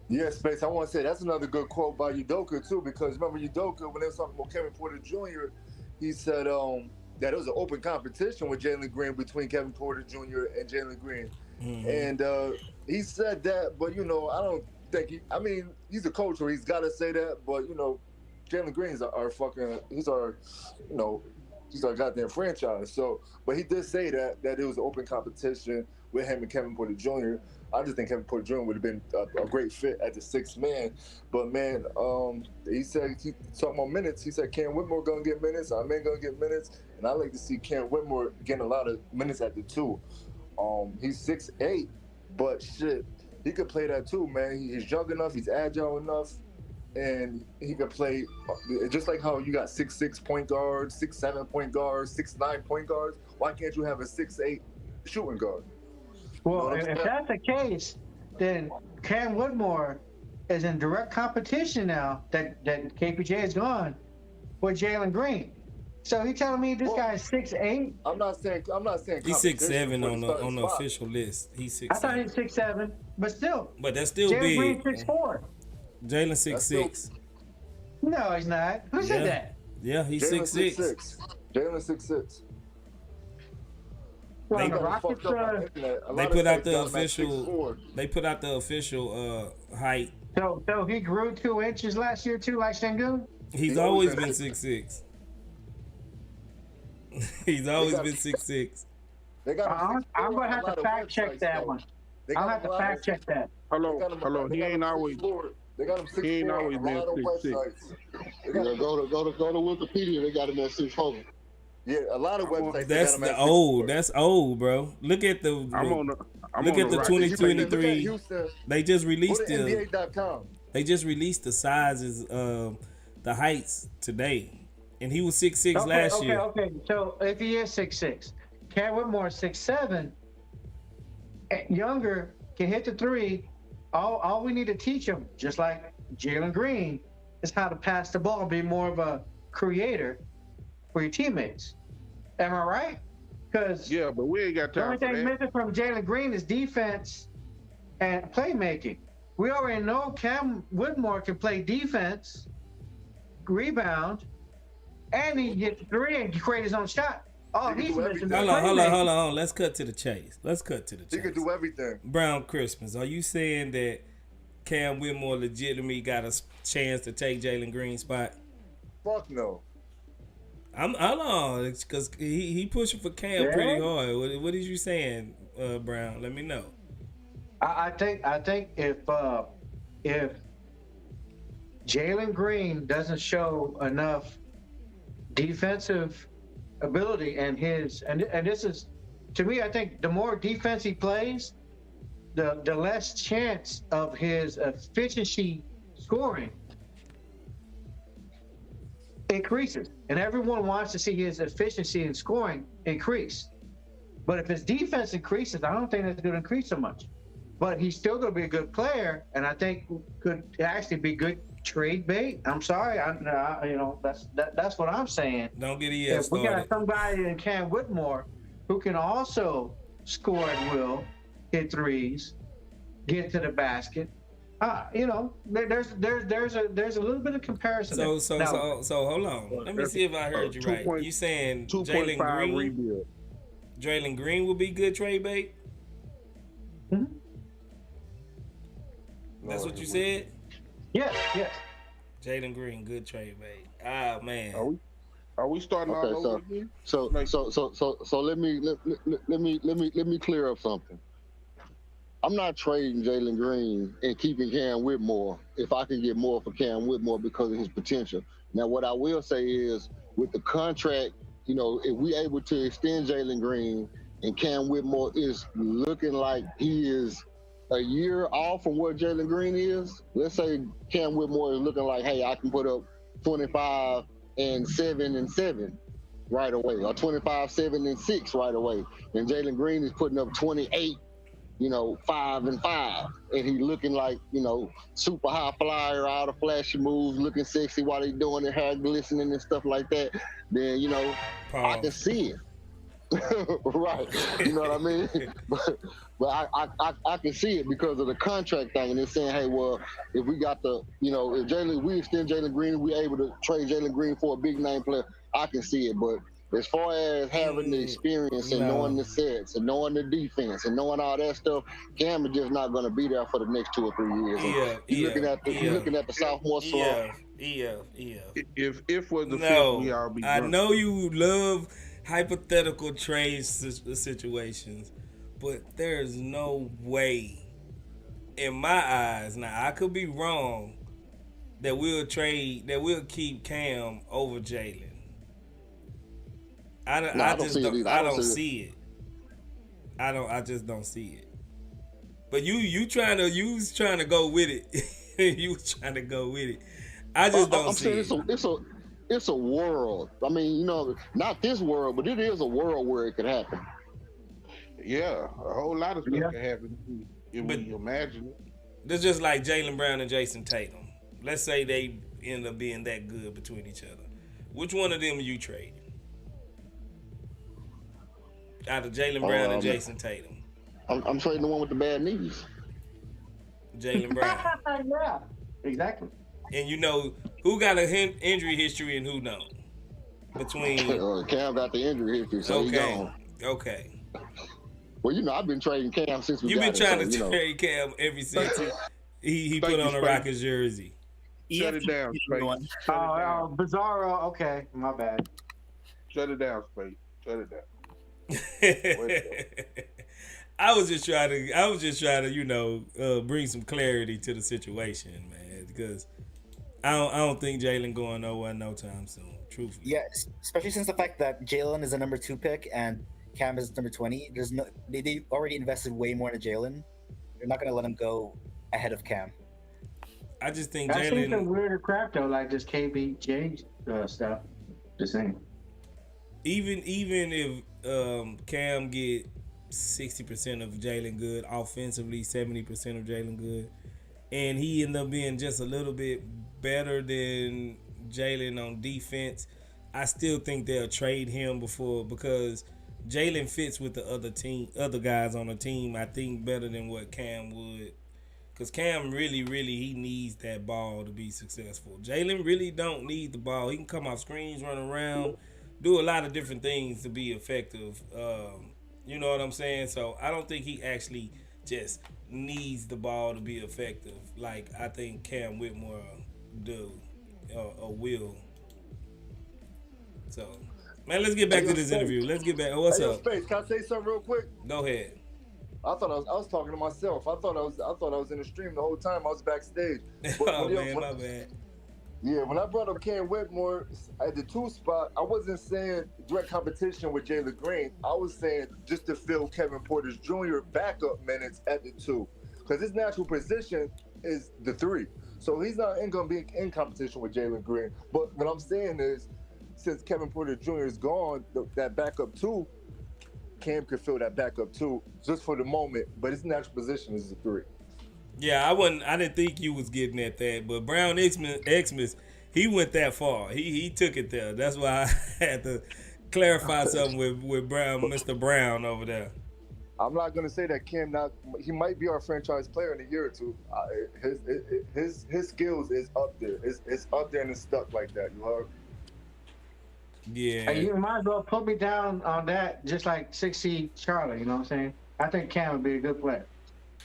Yeah, Space. I want to say that's another good quote by Udoka too, because remember Udoka, when they was talking about Kevin Porter Jr., he said that it was an open competition with Jalen Green between Kevin Porter Jr. and Jalen Green. Mm-hmm. And he said that, but I don't think he's a coach, or he's got to say that. But Jalen Green's he's our goddamn franchise. So, but he did say that it was an open competition with him and Kevin Porter Jr. I just think Kevin Porter Jr. would have been a great fit at the sixth man. But man, he said, he talking about minutes. He said Cam Whitmore gonna get minutes. Our man gonna get minutes, and I like to see Cam Whitmore getting a lot of minutes at the two. He's 6'8", but shit, he could play that too, man. He's young enough. He's agile enough. And he could play just like how you got 6'6" point guards, 6'7" point guards, 6'9" point guards. Why can't you have a 6'8" shooting guard? Well, if that's the case, then Cam Whitmore is in direct competition now that KPJ is gone with Jalen Green. So he telling me this guy is 6'8"? I'm not saying. He's 6'7" on the official list. He's 6'7". I thought he was 6'7", but still. But that's still Jalen big. Green 6'4". Jalen 6'6". No, he's not. Who said that? Yeah, he's 6'6". Jalen 6'6". Well, they put out the official. They put out the official height. So he grew 2 inches last year too, like Sengun? He's always been 6'6". He's always been 6'6". I'm gonna have to fact check that one. I'll have to fact check that. Hello. He ain't always. They got him 6'4". He ain't always been 6'6". Go to Wikipedia. They got him at 6'4". Yeah, a lot of websites. That's the old. That's old, bro. Look at the. Look at the 2023. They just released the. NBA.com. They just released the sizes of the heights today, and he was 6'6" last year. Okay. So if he is 6'6", Cam Whitmore 6'7", younger, can hit the three. All we need to teach him, just like Jalen Green, is how to pass the ball, be more of a creator for your teammates. Am I right? Because but we ain't got time for that. The only thing missing from Jalen Green is defense and playmaking. We already know Cam Whitmore can play defense, rebound, and he gets three and create his own shot. Oh, he's missing. Hold on. Let's cut to the chase. He can do everything. Brown Christmas. Are you saying that Cam Whitmore legitimately got a chance to take Jalen Green's spot? Fuck no. Hold on, because he pushing for Cam pretty hard. What is you saying, Brown? Let me know. I think if Jalen Green doesn't show enough defensive ability and this is, to me, I think the more defense he plays, the less chance of his efficiency scoring increases. And everyone wants to see his efficiency in scoring increase. But if his defense increases, I don't think that's going to increase so much. but he's still going to be a good player, and I think could actually be good trade bait. I'm sorry, that's what I'm saying. Don't get If we got somebody in Cam Whitmore who can also score at will, hit threes, get to the basket, there's a little bit of comparison. So hold on. Let me see if I heard you right. You saying Jalen Green will be good trade bait? Mm-hmm. That's what you said? Yes. Jalen Green, good trade bait. Ah, man. Are we starting all over again? So let me clear up something. I'm not trading Jalen Green and keeping Cam Whitmore if I can get more for Cam Whitmore because of his potential. Now, what I will say is, with the contract, if we able to extend Jalen Green and Cam Whitmore is looking like he is a year off from what Jalen Green is, let's say Cam Whitmore is looking like, hey, I can put up 25 and 7 and 7 right away, or 25, 7 and 6 right away. And Jalen Green is putting up 28, 5 and 5. And he looking like, super high flyer, all the flashy moves, looking sexy while he doing it, hair glistening and stuff like that. Then, I can see it. Right. You know what I mean? But I can see it because of the contract thing. And they're saying, hey, well, if we got if we extend Jalen Green, we're able to trade Jalen Green for a big name player, I can see it. But as far as having the experience and knowing the sets and knowing the defense and knowing all that stuff, Cam is just not going to be there for the next 2 or 3 years. You're looking at the sophomore slump. If was the no, we all be I know you love hypothetical trade situations, but there's no way, in my eyes, now I could be wrong, that we'll keep Cam over Jalen. I just don't see it. I just don't see it. But you trying to go with it. You trying to go with it. I just don't see it. It's a world. I mean, not this world, but it is a world where it could happen. Yeah, a whole lot of stuff can happen if we imagine it. It's just like Jaylen Brown and Jason Tatum. Let's say they end up being that good between each other. Which one of them are you trading? Out of Jaylen Brown and Jason Tatum. I'm trading the one with the bad knees. Jaylen Brown. Yeah, exactly. And who got an injury history and who don't? Between Cam got the injury history, so he's gone. Okay. Well, I've been trading Cam since we got You've been trying to trade Cam ever since he put on a Rockets jersey. Shut it down, Space. Bizarro. Okay, my bad. Shut it down, Space. Shut it down. I was just trying to, bring some clarity to the situation, man, because I don't think Jalen going nowhere no time soon, truthfully. Yeah, especially since the fact that Jalen is the number 2 pick and Cam is number 20. They already invested way more into Jalen. They're not going to let him go ahead of Cam. I just think I've seen some weirder crap though, like this KBJ stuff. Just saying. Even if Cam get 60% of Jalen good offensively, 70% of Jalen good, and he end up being just a little bit better than Jalen on defense, I still think they'll trade him because Jalen fits with the other guys on the team, I think, better than what Cam would. Because Cam really, he needs that ball to be successful. Jalen really don't need the ball. He can come off screens, run around, do a lot of different things to be effective. You know what I'm saying? So I don't think he actually just needs the ball to be effective like I think Cam Whitmore do or will. So, man, let's get back to this interview. Let's get back. What's up? Space, can I say something real quick? Go ahead. I thought I was talking to myself. I thought I was in the stream the whole time. I was backstage. My bad. Yeah, when I brought up Cam Whitmore at the 2 spot, I wasn't saying direct competition with Jalen Green. I was saying just to fill Kevin Porter Jr. backup minutes at the 2, because his natural position is the 3. So he's not going to be in competition with Jalen Green. But what I'm saying is, since Kevin Porter Jr. is gone, that backup 2, Cam could fill that back up too, just for the moment. But his natural position is the 3. Yeah, I didn't think you was getting at that, but Brown Xmas, he went that far. He took it there. That's why I had to clarify something with Brown, Mr. Brown over there. I'm not gonna say that Cam he might be our franchise player in a year or two. His skills is up there. It's up there and it's stuck like that. You heard? Yeah. Hey, you might as well put me down on that, just like 6C Charlie. You know what I'm saying? I think Cam would be a good player.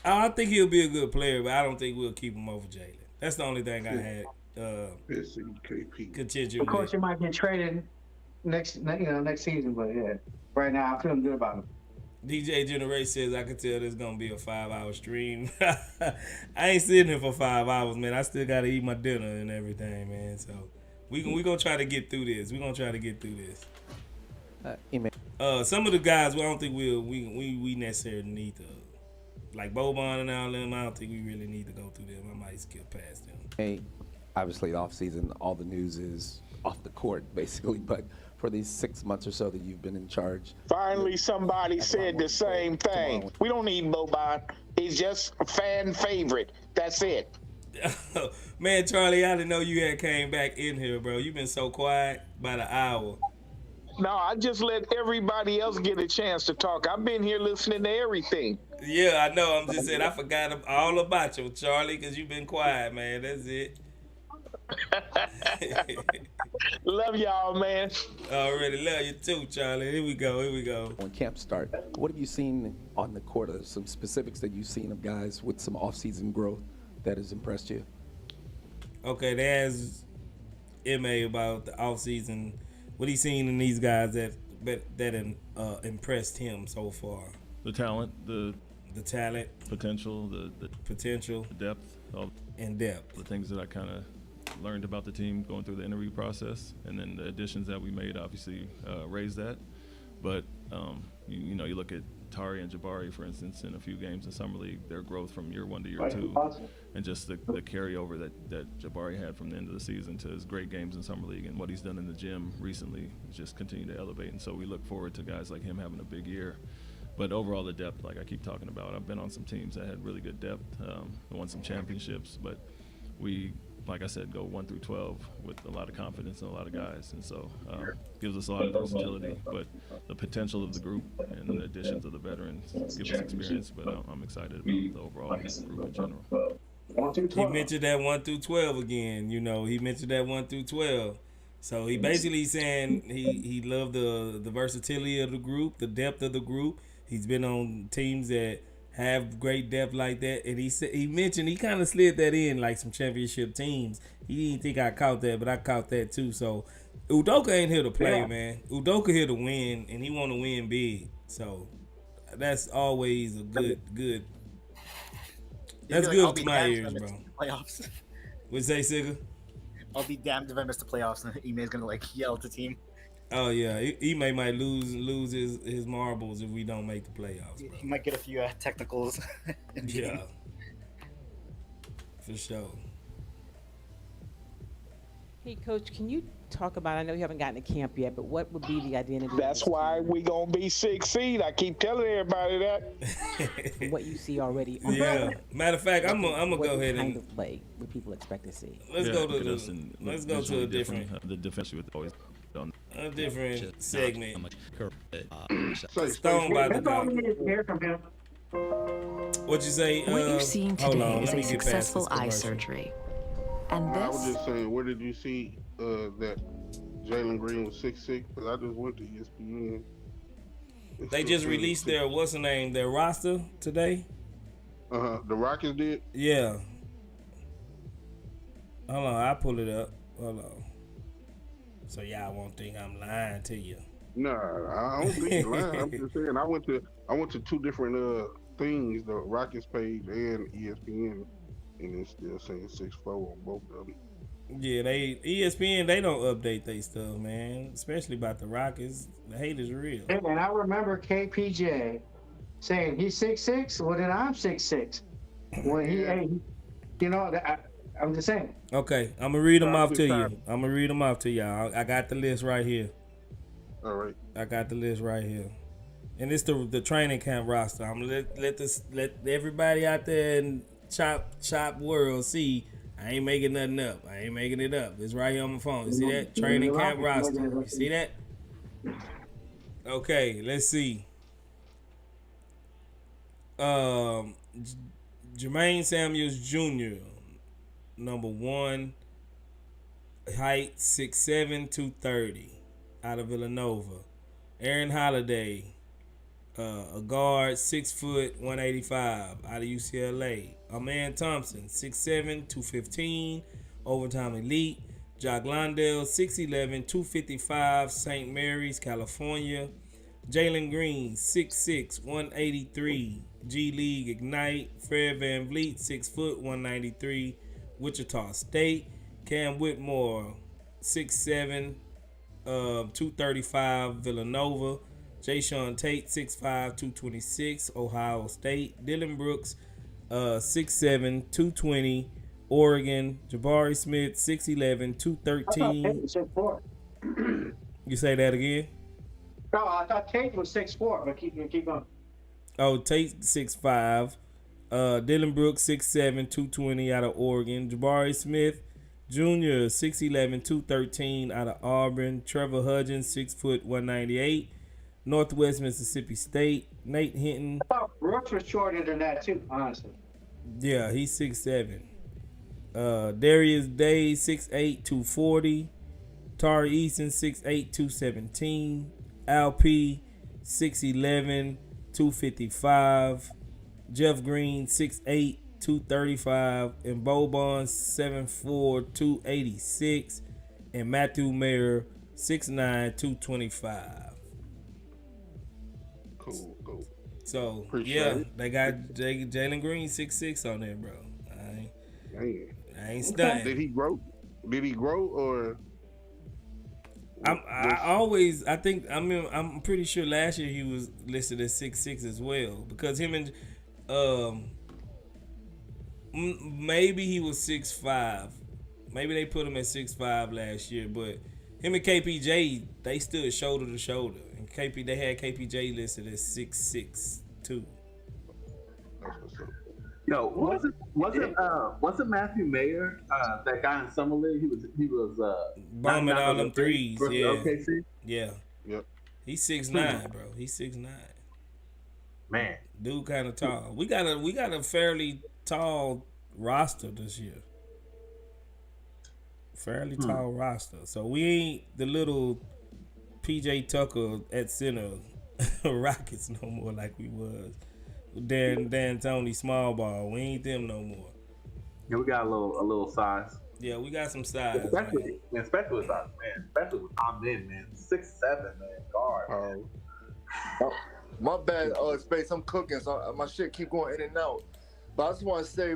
I think he'll be a good player, but I don't think we'll keep him over Jalen. That's the only thing I had contention Of course, with. he might get traded next season, but yeah, right now I'm feeling good about him. DJ Generate says I can tell this is gonna be a 5-hour stream. I ain't sitting here for 5 hours, man. I still gotta eat my dinner and everything, man. So we gonna try to get through this. Some of the guys, I don't think we necessarily need to, like Boban and all them. I don't think we really need to go through them. I might skip past them. Hey, obviously, the offseason, all the news is off the court, basically. But for these 6 months or so that you've been in charge, finally somebody said the same thing. We don't need Boban. He's just a fan favorite. That's it. Man, Charlie, I didn't know you had came back in here, bro. You've been so quiet by the hour. No, I just let everybody else get a chance to talk. I've been here listening to everything. Yeah, I know. I'm just saying I forgot all about you, Charlie, because you've been quiet, man. That's it. Love y'all, man. Already love you too, Charlie. Here we go. When camp start, what have you seen on the court? Some specifics that you've seen of guys with some off-season growth that has impressed you? Okay, there's MA about the off-season. What he's seen in these guys that impressed him so far? The talent, the talent, potential, the potential, the depth, depth. The things that I kind of learned about the team going through the interview process, and then the additions that we made obviously raised that. But you look at Tari and Jabari, for instance, in a few games in Summer League, their growth from year 1 to year 2, and just the carryover that Jabari had from the end of the season to his great games in Summer League, and what he's done in the gym recently just continue to elevate. And so we look forward to guys like him having a big year. But overall, the depth, like I keep talking about, I've been on some teams that had really good depth, won some championships, but we, like I said, go 1 through 12 with a lot of confidence in a lot of guys, and so gives us a lot of versatility. But the potential of the group and the additions of the veterans give us experience. But I'm excited about the overall group in general. He mentioned that 1 through 12 again. He mentioned that 1 through 12. So he basically saying he loved the versatility of the group, the depth of the group. He's been on teams that have great depth like that, and he mentioned he kind of slid that in like some championship teams. He didn't think I caught that, but I caught that too. So Udoka ain't here to play, man. Udoka here to win, and he want to win big. So that's always a good. That's good to my ears, bro. Playoffs. What say, Sigga? I'll be damned if I miss the playoffs and Ime's gonna yell at the team. Oh yeah, Ime might lose his marbles if we don't make the playoffs, bro. He might get a few technicals. Yeah, for sure. Hey, Coach, can you talk about, I know you haven't gotten to camp yet, but what would be the identity? That's why we gonna be 6 seed. I keep telling everybody that. From what you see already. Yeah. Matter of fact, I'm gonna go ahead and play what people expect to see. Let's go to a different. The defense with always done a different segment. Stone by the dog. What you say? What you've seen today is a successful eye commercial. surgery. And I was this, just saying, where did you see that Jalen Green was 6'6"? Because I just went to ESPN. They just released their their roster today. The Rockets did. Yeah. Hold on, I'll pull it up. Hold on. So y'all won't think I'm lying to you. Nah, I don't think you're lying. I'm just saying I went to two different things, the Rockets page and ESPN, and it's still saying 6'4" on both of them. Yeah, ESPN they don't update their stuff, man. Especially about the Rockets. The hate is real. And I remember KPJ saying he's 6'6". Well, then I'm 6'6". When I'm just saying. Okay, I'm gonna read them off to you. I got the list right here. All right. I got the list right here. And it's the training camp roster. I'm gonna let everybody out there in chop world see I ain't making nothing up. I ain't making it up. It's right here on my phone. You see that? Training camp roster. You see that? Okay, let's see. Jermaine Samuels Jr. number 1, height 6'7", 230, out of Villanova. Aaron Holiday, a guard, 6 foot, 185, out of UCLA. Aman Thompson, 6'7", 215, overtime elite. Jock Londell, 6'11", 255, St. Mary's, California. Jalen Green, 6'6", 183, G League Ignite. Fred VanVleet, 6 foot, 193, Wichita State. Cam Whitmore, 6'7", 235, Villanova. Jayshawn Tate, 6'5", 226, Ohio State. Dylan Brooks, 6'7", 220, Oregon. Jabari Smith, 6'11", 213. You say that again? No, I thought Tate was 6'4", but keep going. Oh, Tate 6'5". Dylan Brooks 6'7", 220 out of Oregon. Jabari Smith Jr. 6'11", 213 out of Auburn. Trevor Hudgens 6 foot, 198, Northwest Mississippi State. Nate Hinton. I thought Brooks was shorter than that too, honestly. Yeah, he's 6'7". Darius Day 6'8", 240. Tari Eason 6'8", 217. Al P 6'11", 255. Jeff Green 6'8", 235. And Bo Bonds 7'4", 286. And Matthew Mayer 6'9", 225. Cool. So Appreciate it. they got Jalen Green 6'6" on there, bro. I ain't stunning. Did he grow? Or? I'm pretty sure last year he was listed as 6'6" as well, because him and maybe he was 6'5". Maybe they put him at 6'5" last year, but him and KPJ, they stood shoulder to shoulder. And they had KPJ listed as 6'6" too. Yo, wasn't Matthew Mayer that guy in summer league? He was bombing all them threes. Yeah. OKC? Yeah. Yep. He's 6'9", bro. He's 6'9". Man, dude, kind of tall. We got a fairly tall roster this year. Fairly tall roster. So we ain't the little PJ Tucker at center Rockets no more like we was. Dan Tony small ball. We ain't them no more. Yeah, we got a little size. Yeah, we got some size. Especially with size, man. Especially with Tom in, man. 6'7", man. Guard. My bad, Space. I'm cooking, so my shit keep going in and out. But I just want to say,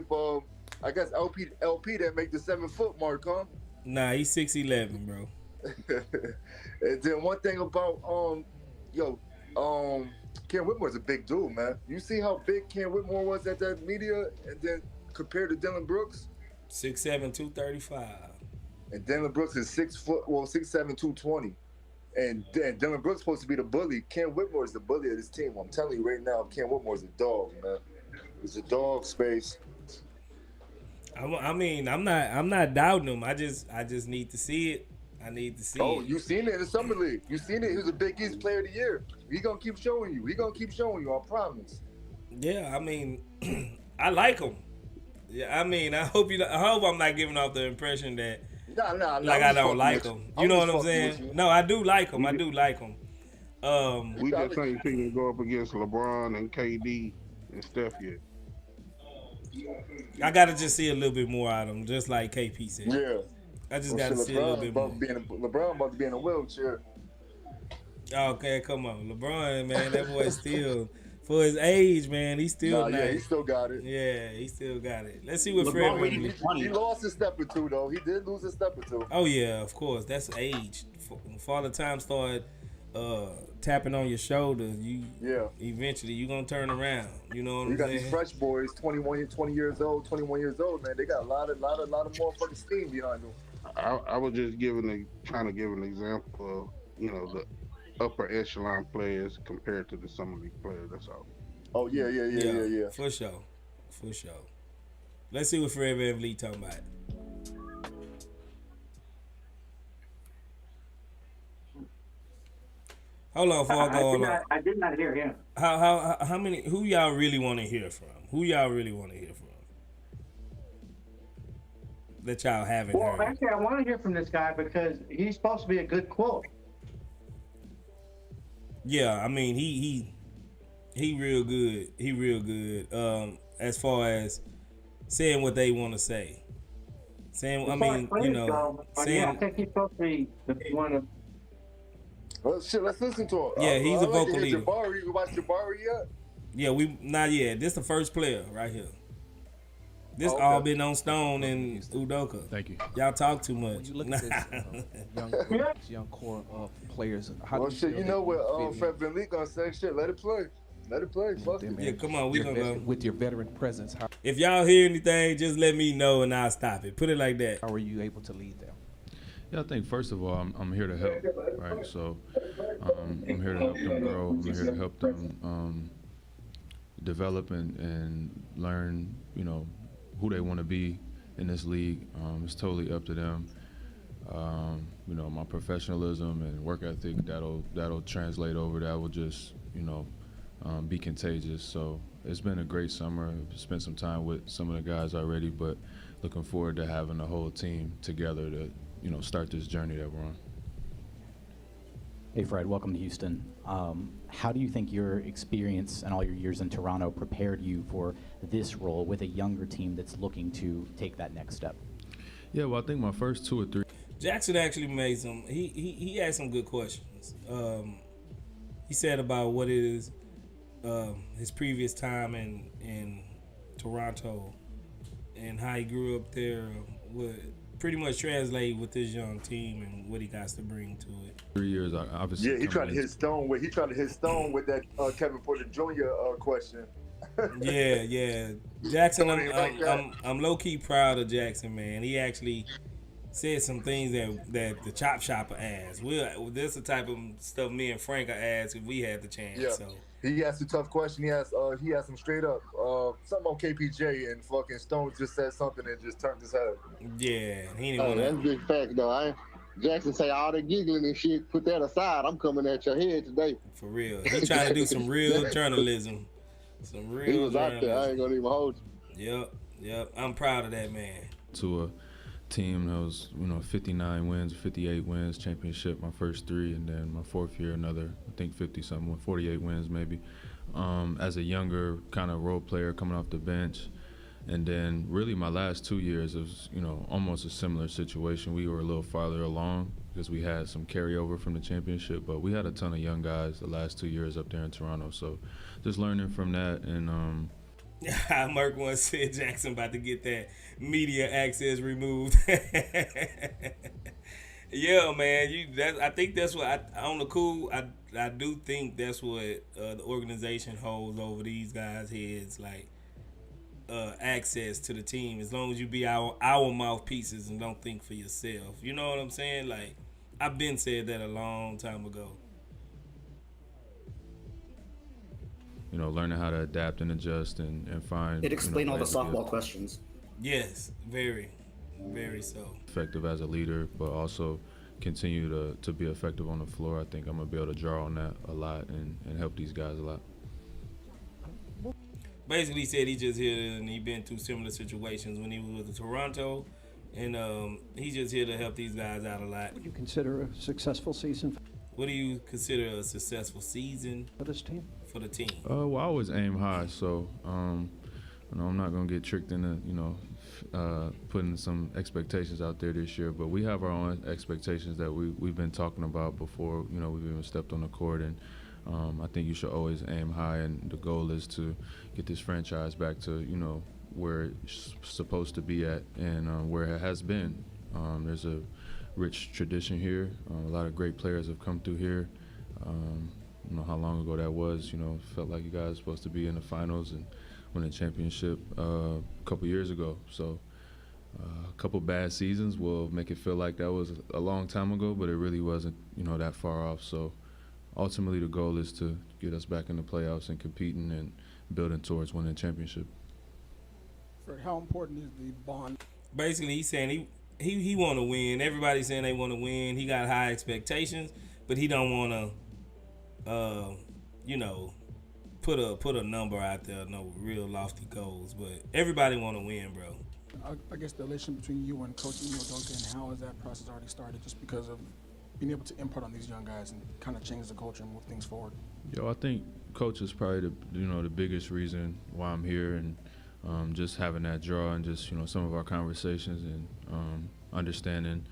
I guess LP didn't make the 7 foot mark, huh? Nah, he's 6'11", bro. And then one thing about Ken Whitmore's a big dude, man. You see how big Ken Whitmore was at that media, and then compared to Dylan Brooks? 6'7", 235. And Dylan Brooks is 6'7", 220. And Dylan Brooks supposed to be the bully. Ken Whitmore is the bully of this team. I'm telling you right now, Ken Whitmore's a dog, man. He's a dog, Space. I mean, I'm not doubting him. I just need to see it. I need to see it. Oh, you seen it in the summer league. You seen it. He was a Big East Player of the Year. He gonna keep showing you. I promise. Yeah, I mean, I like him. Yeah, I mean, I hope I'm not giving off the impression that I don't like him. You know what I'm saying? No, I do like him. We just ain't seen him go up against LeBron and KD and Steph yet. I gotta just see a little bit more out of him, just like KP said. Yeah. I just gotta see a little bit more. LeBron about to be in a wheelchair. Okay, come on, LeBron, man, that boy still, for his age, man, he still. Yeah, he still got it. Yeah, he still got it. Let's see what LeBron, Fred. He lost a step or two though. He did lose a step or two. Oh yeah, of course, that's age. Father Time started tapping on your shoulder. Eventually you gonna turn around. You know what I'm saying? You got these fresh boys, 21 years old, man. They got a lot of motherfucking steam behind them. I was just trying to give an example of, upper echelon players compared to the summer league players. That's all. Oh yeah. For sure. Let's see what Fred VanVleet talking about. Hold on, before I go on. I did not hear him. How many? Who y'all really want to hear from? That y'all haven't heard. Well, actually, I want to hear from this guy because he's supposed to be a good quote. Yeah, I mean he real good. He real good. As far as saying what they want to say. Saying, I mean, you know, saying. Yeah, I think he's supposed to be one of. Well, shit, let's listen to him. Yeah, he's a vocal leader. Jabari, you watch Jabari yet? Yeah, we not yet. This the first player right here. This all been on Stone and Udoka. Thank you. Y'all talk too much. When you look at this young core of players, how well, do you shit, feel you know they what fit Fred VanVleet gonna say? Shit, let it play. Let it play. Fuck it. Yeah, come on, we gonna go. With your veteran presence, if y'all hear anything, just let me know and I'll stop it. Put it like that. How are you able to lead them? Yeah, I think first of all, I'm here to help, right? So I'm here to help them grow. I'm here to help them develop and learn, you know, who they want to be in this league. It's totally up to them. You know, my professionalism and work ethic, that'll translate over. That will just, you know, be contagious. So it's been a great summer. I've spent some time with some of the guys already, but looking forward to having the whole team together to, you know, start this journey that we're on. Hey Fred, welcome to Houston. How do you think your experience and all your years in Toronto prepared you for this role with a younger team that's looking to take that next step? Yeah, well, I think my first 2 or 3. Jackson actually made some. He asked some good questions. He said about what it is his previous time in Toronto and how he grew up there would pretty much translate with this young team and what he got to bring to it. 3 years, obviously. Yeah, he tried to hit Stone with that Kevin Porter Jr. Question. Yeah. Jackson, I'm low key proud of Jackson, man. He actually said some things that the chop shopper asked. This is the type of stuff me and Frank asked if we had the chance. Yeah. So. He asked a tough question. He asked him straight up something on KPJ, and fucking Stone just said something and just turned his head. Yeah, he didn't want That's big fact though. Jackson say all that giggling and shit. Put that aside. I'm coming at your head today. For real, he trying to do some real journalism. Some real. He was out there. I ain't gonna even hold you. Yep. I'm proud of that man. To a team that was, you know, 59 wins, 58 wins, championship my first 3, and then my 4th year another, I think 50-something, 48 wins maybe. As a younger kind of role player coming off the bench, and then really my last 2 years was, you know, almost a similar situation. We were a little farther along because we had some carryover from the championship, but we had a ton of young guys the last 2 years up there in Toronto. So just learning from that and. Merk once said Jackson about to get that media access removed. Yeah, man. I think that's what on the cool. I do think that's what the organization holds over these guys' heads, like access to the team. As long as you be our mouthpieces and don't think for yourself. You know what I'm saying? Like I've been said that a long time ago. You know, learning how to adapt and adjust and find. It explained all the softball questions. Yes, very, very so. Effective as a leader, but also continue to be effective on the floor. I think I'm gonna be able to draw on that a lot and help these guys a lot. Basically, he said he just here and he been through similar situations when he was with Toronto, and he's just here to help these guys out a lot. Would you consider a successful season? What do you consider a successful season for this team? For the team. Well, I always aim high, so you know, I'm not gonna get tricked into, you know, putting some expectations out there this year. But we have our own expectations that we've been talking about before, you know, we've even stepped on the court. And I think you should always aim high, and the goal is to get this franchise back to, you know, where it's supposed to be at and where it has been. There's a rich tradition here. A lot of great players have come through here. I don't know how long ago that was. You know, felt like you guys were supposed to be in the finals and win a championship a couple years ago. So a couple bad seasons will make it feel like that was a long time ago, but it really wasn't, you know, that far off. So ultimately the goal is to get us back in the playoffs and competing and building towards winning a championship. Fred, how important is the bond? Basically, he's saying he want to win. Everybody's saying they want to win. He got high expectations, but he don't want to, put a number out there, no real lofty goals. But everybody want to win, bro. I guess the relationship between you and Coach Emil Duncan, how has that process already started? Just because of being able to impart on these young guys and kind of change the culture and move things forward. I think Coach is probably the biggest reason why I'm here, and just having that draw and just some of our conversations and understanding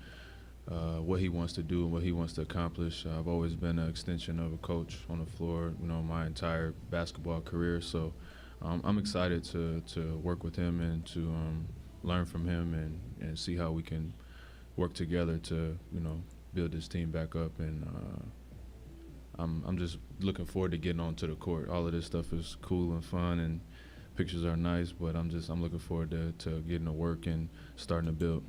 what he wants to do and what he wants to accomplish. I've always been an extension of a coach on the floor, my entire basketball career. So I'm excited to work with him and to learn from him and see how we can work together to build this team back up. And I'm just looking forward to getting onto the court. All of this stuff is cool and fun and pictures are nice, but I'm looking forward to getting to work and starting to build.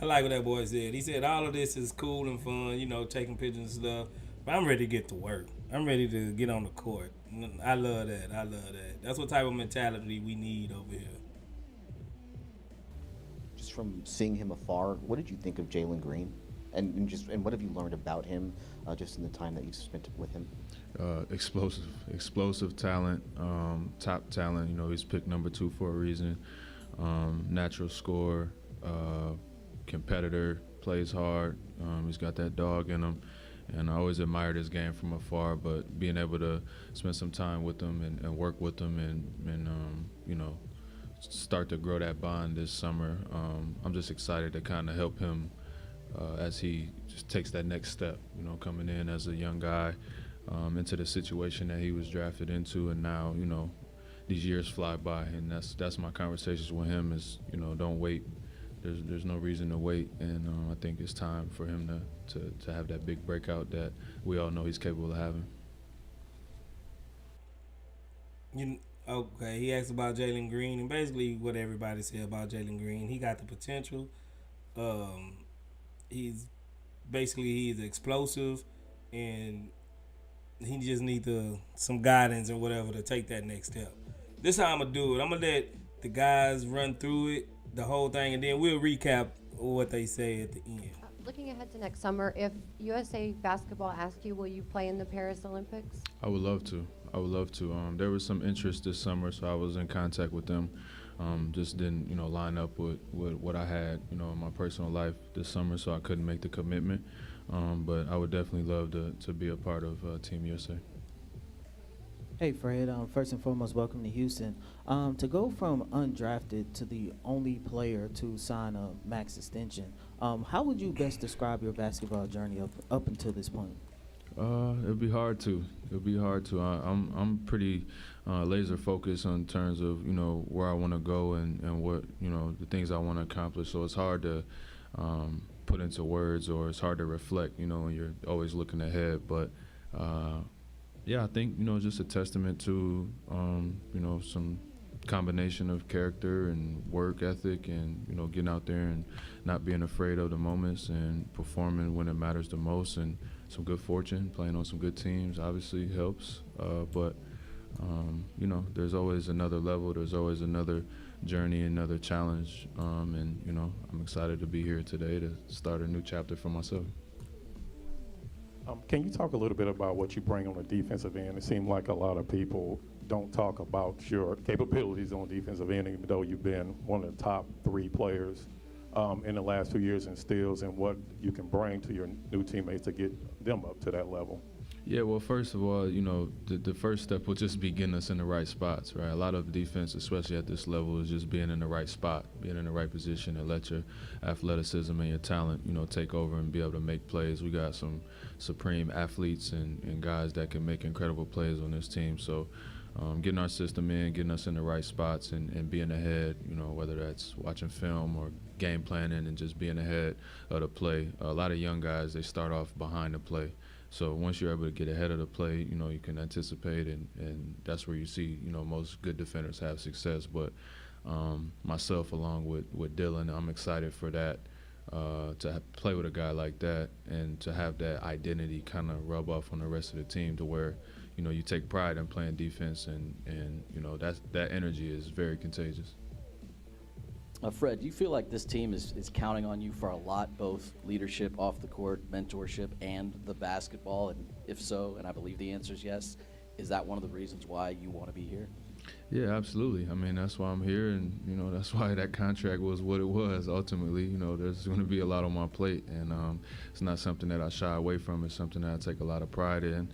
I like what that boy said. He said all of this is cool and fun, taking pictures and stuff, but I'm ready to get to work. I'm ready to get on the court. I love that. That's what type of mentality we need over here. Just from seeing him afar, what did you think of Jalen Green? And what have you learned about him just in the time that you've spent with him? Explosive talent, top talent. He's picked number 2 for a reason. Natural scorer, competitor, plays hard. He's got that dog in him, and I always admired his game from afar. But being able to spend some time with him and work with him and start to grow that bond this summer, I'm just excited to kind of help him as he just takes that next step. Coming in as a young guy into the situation that he was drafted into, and now these years fly by, and that's my conversations with him is don't wait. There's no reason to wait, and I think it's time for him to have that big breakout that we all know he's capable of having. Okay, he asked about Jalen Green, and basically what everybody said about Jalen Green. He got the potential. He's explosive, and he just needs some guidance or whatever to take that next step. This is how I'm going to do it. I'm going to let the guys run through it, the whole thing, and then we'll recap what they say at the end. Looking ahead to next summer, if USA Basketball asks you, will you play in the Paris Olympics? I would love to. There was some interest this summer, so I was in contact with them. Just didn't, line up with what I had, in my personal life this summer, so I couldn't make the commitment. But I would definitely love to be a part of Team USA. Hey, Fred. First and foremost, welcome to Houston. To go from undrafted to the only player to sign a max extension, how would you best describe your basketball journey up until this point? It'd be hard to. I'm pretty laser focused in terms of where I want to go and what the things I want to accomplish. So it's hard to put into words, or it's hard to reflect. When you're always looking ahead. But I think just a testament to some combination of character and work ethic, and getting out there and not being afraid of the moments and performing when it matters the most, and some good fortune, playing on some good teams obviously helps, but there's always another level, there's always another journey, another challenge, and I'm excited to be here today to start a new chapter for myself. Can you talk a little bit about what you bring on the defensive end? It seems like a lot of people don't talk about your capabilities on defensive end, even though you've been one of the top 3 players in the last few years in steals, and what you can bring to your new teammates to get them up to that level. Yeah, well, first of all, the first step will just be getting us in the right spots, right? A lot of defense, especially at this level, is just being in the right spot, being in the right position, and let your athleticism and your talent, take over and be able to make plays. We got some supreme athletes and guys that can make incredible plays on this team. So getting our system in, getting us in the right spots, and being ahead, whether that's watching film or game planning and just being ahead of the play. A lot of young guys, they start off behind the play. So once you're able to get ahead of the play, you can anticipate, and that's where you see, most good defenders have success. But myself, along with Dylan, I'm excited for that to play with a guy like that and to have that identity kind of rub off on the rest of the team to where, you know, you take pride in playing defense and you know, that energy is very contagious. Fred, do you feel like this team is counting on you for a lot, both leadership off the court, mentorship, and the basketball? And if so, and I believe the answer is yes, is that one of the reasons why you want to be here? Yeah, absolutely. I mean, that's why I'm here, and, you know, that's why that contract was what it was. Ultimately, you know, there's going to be a lot on my plate, and it's not something that I shy away from. It's something that I take a lot of pride in.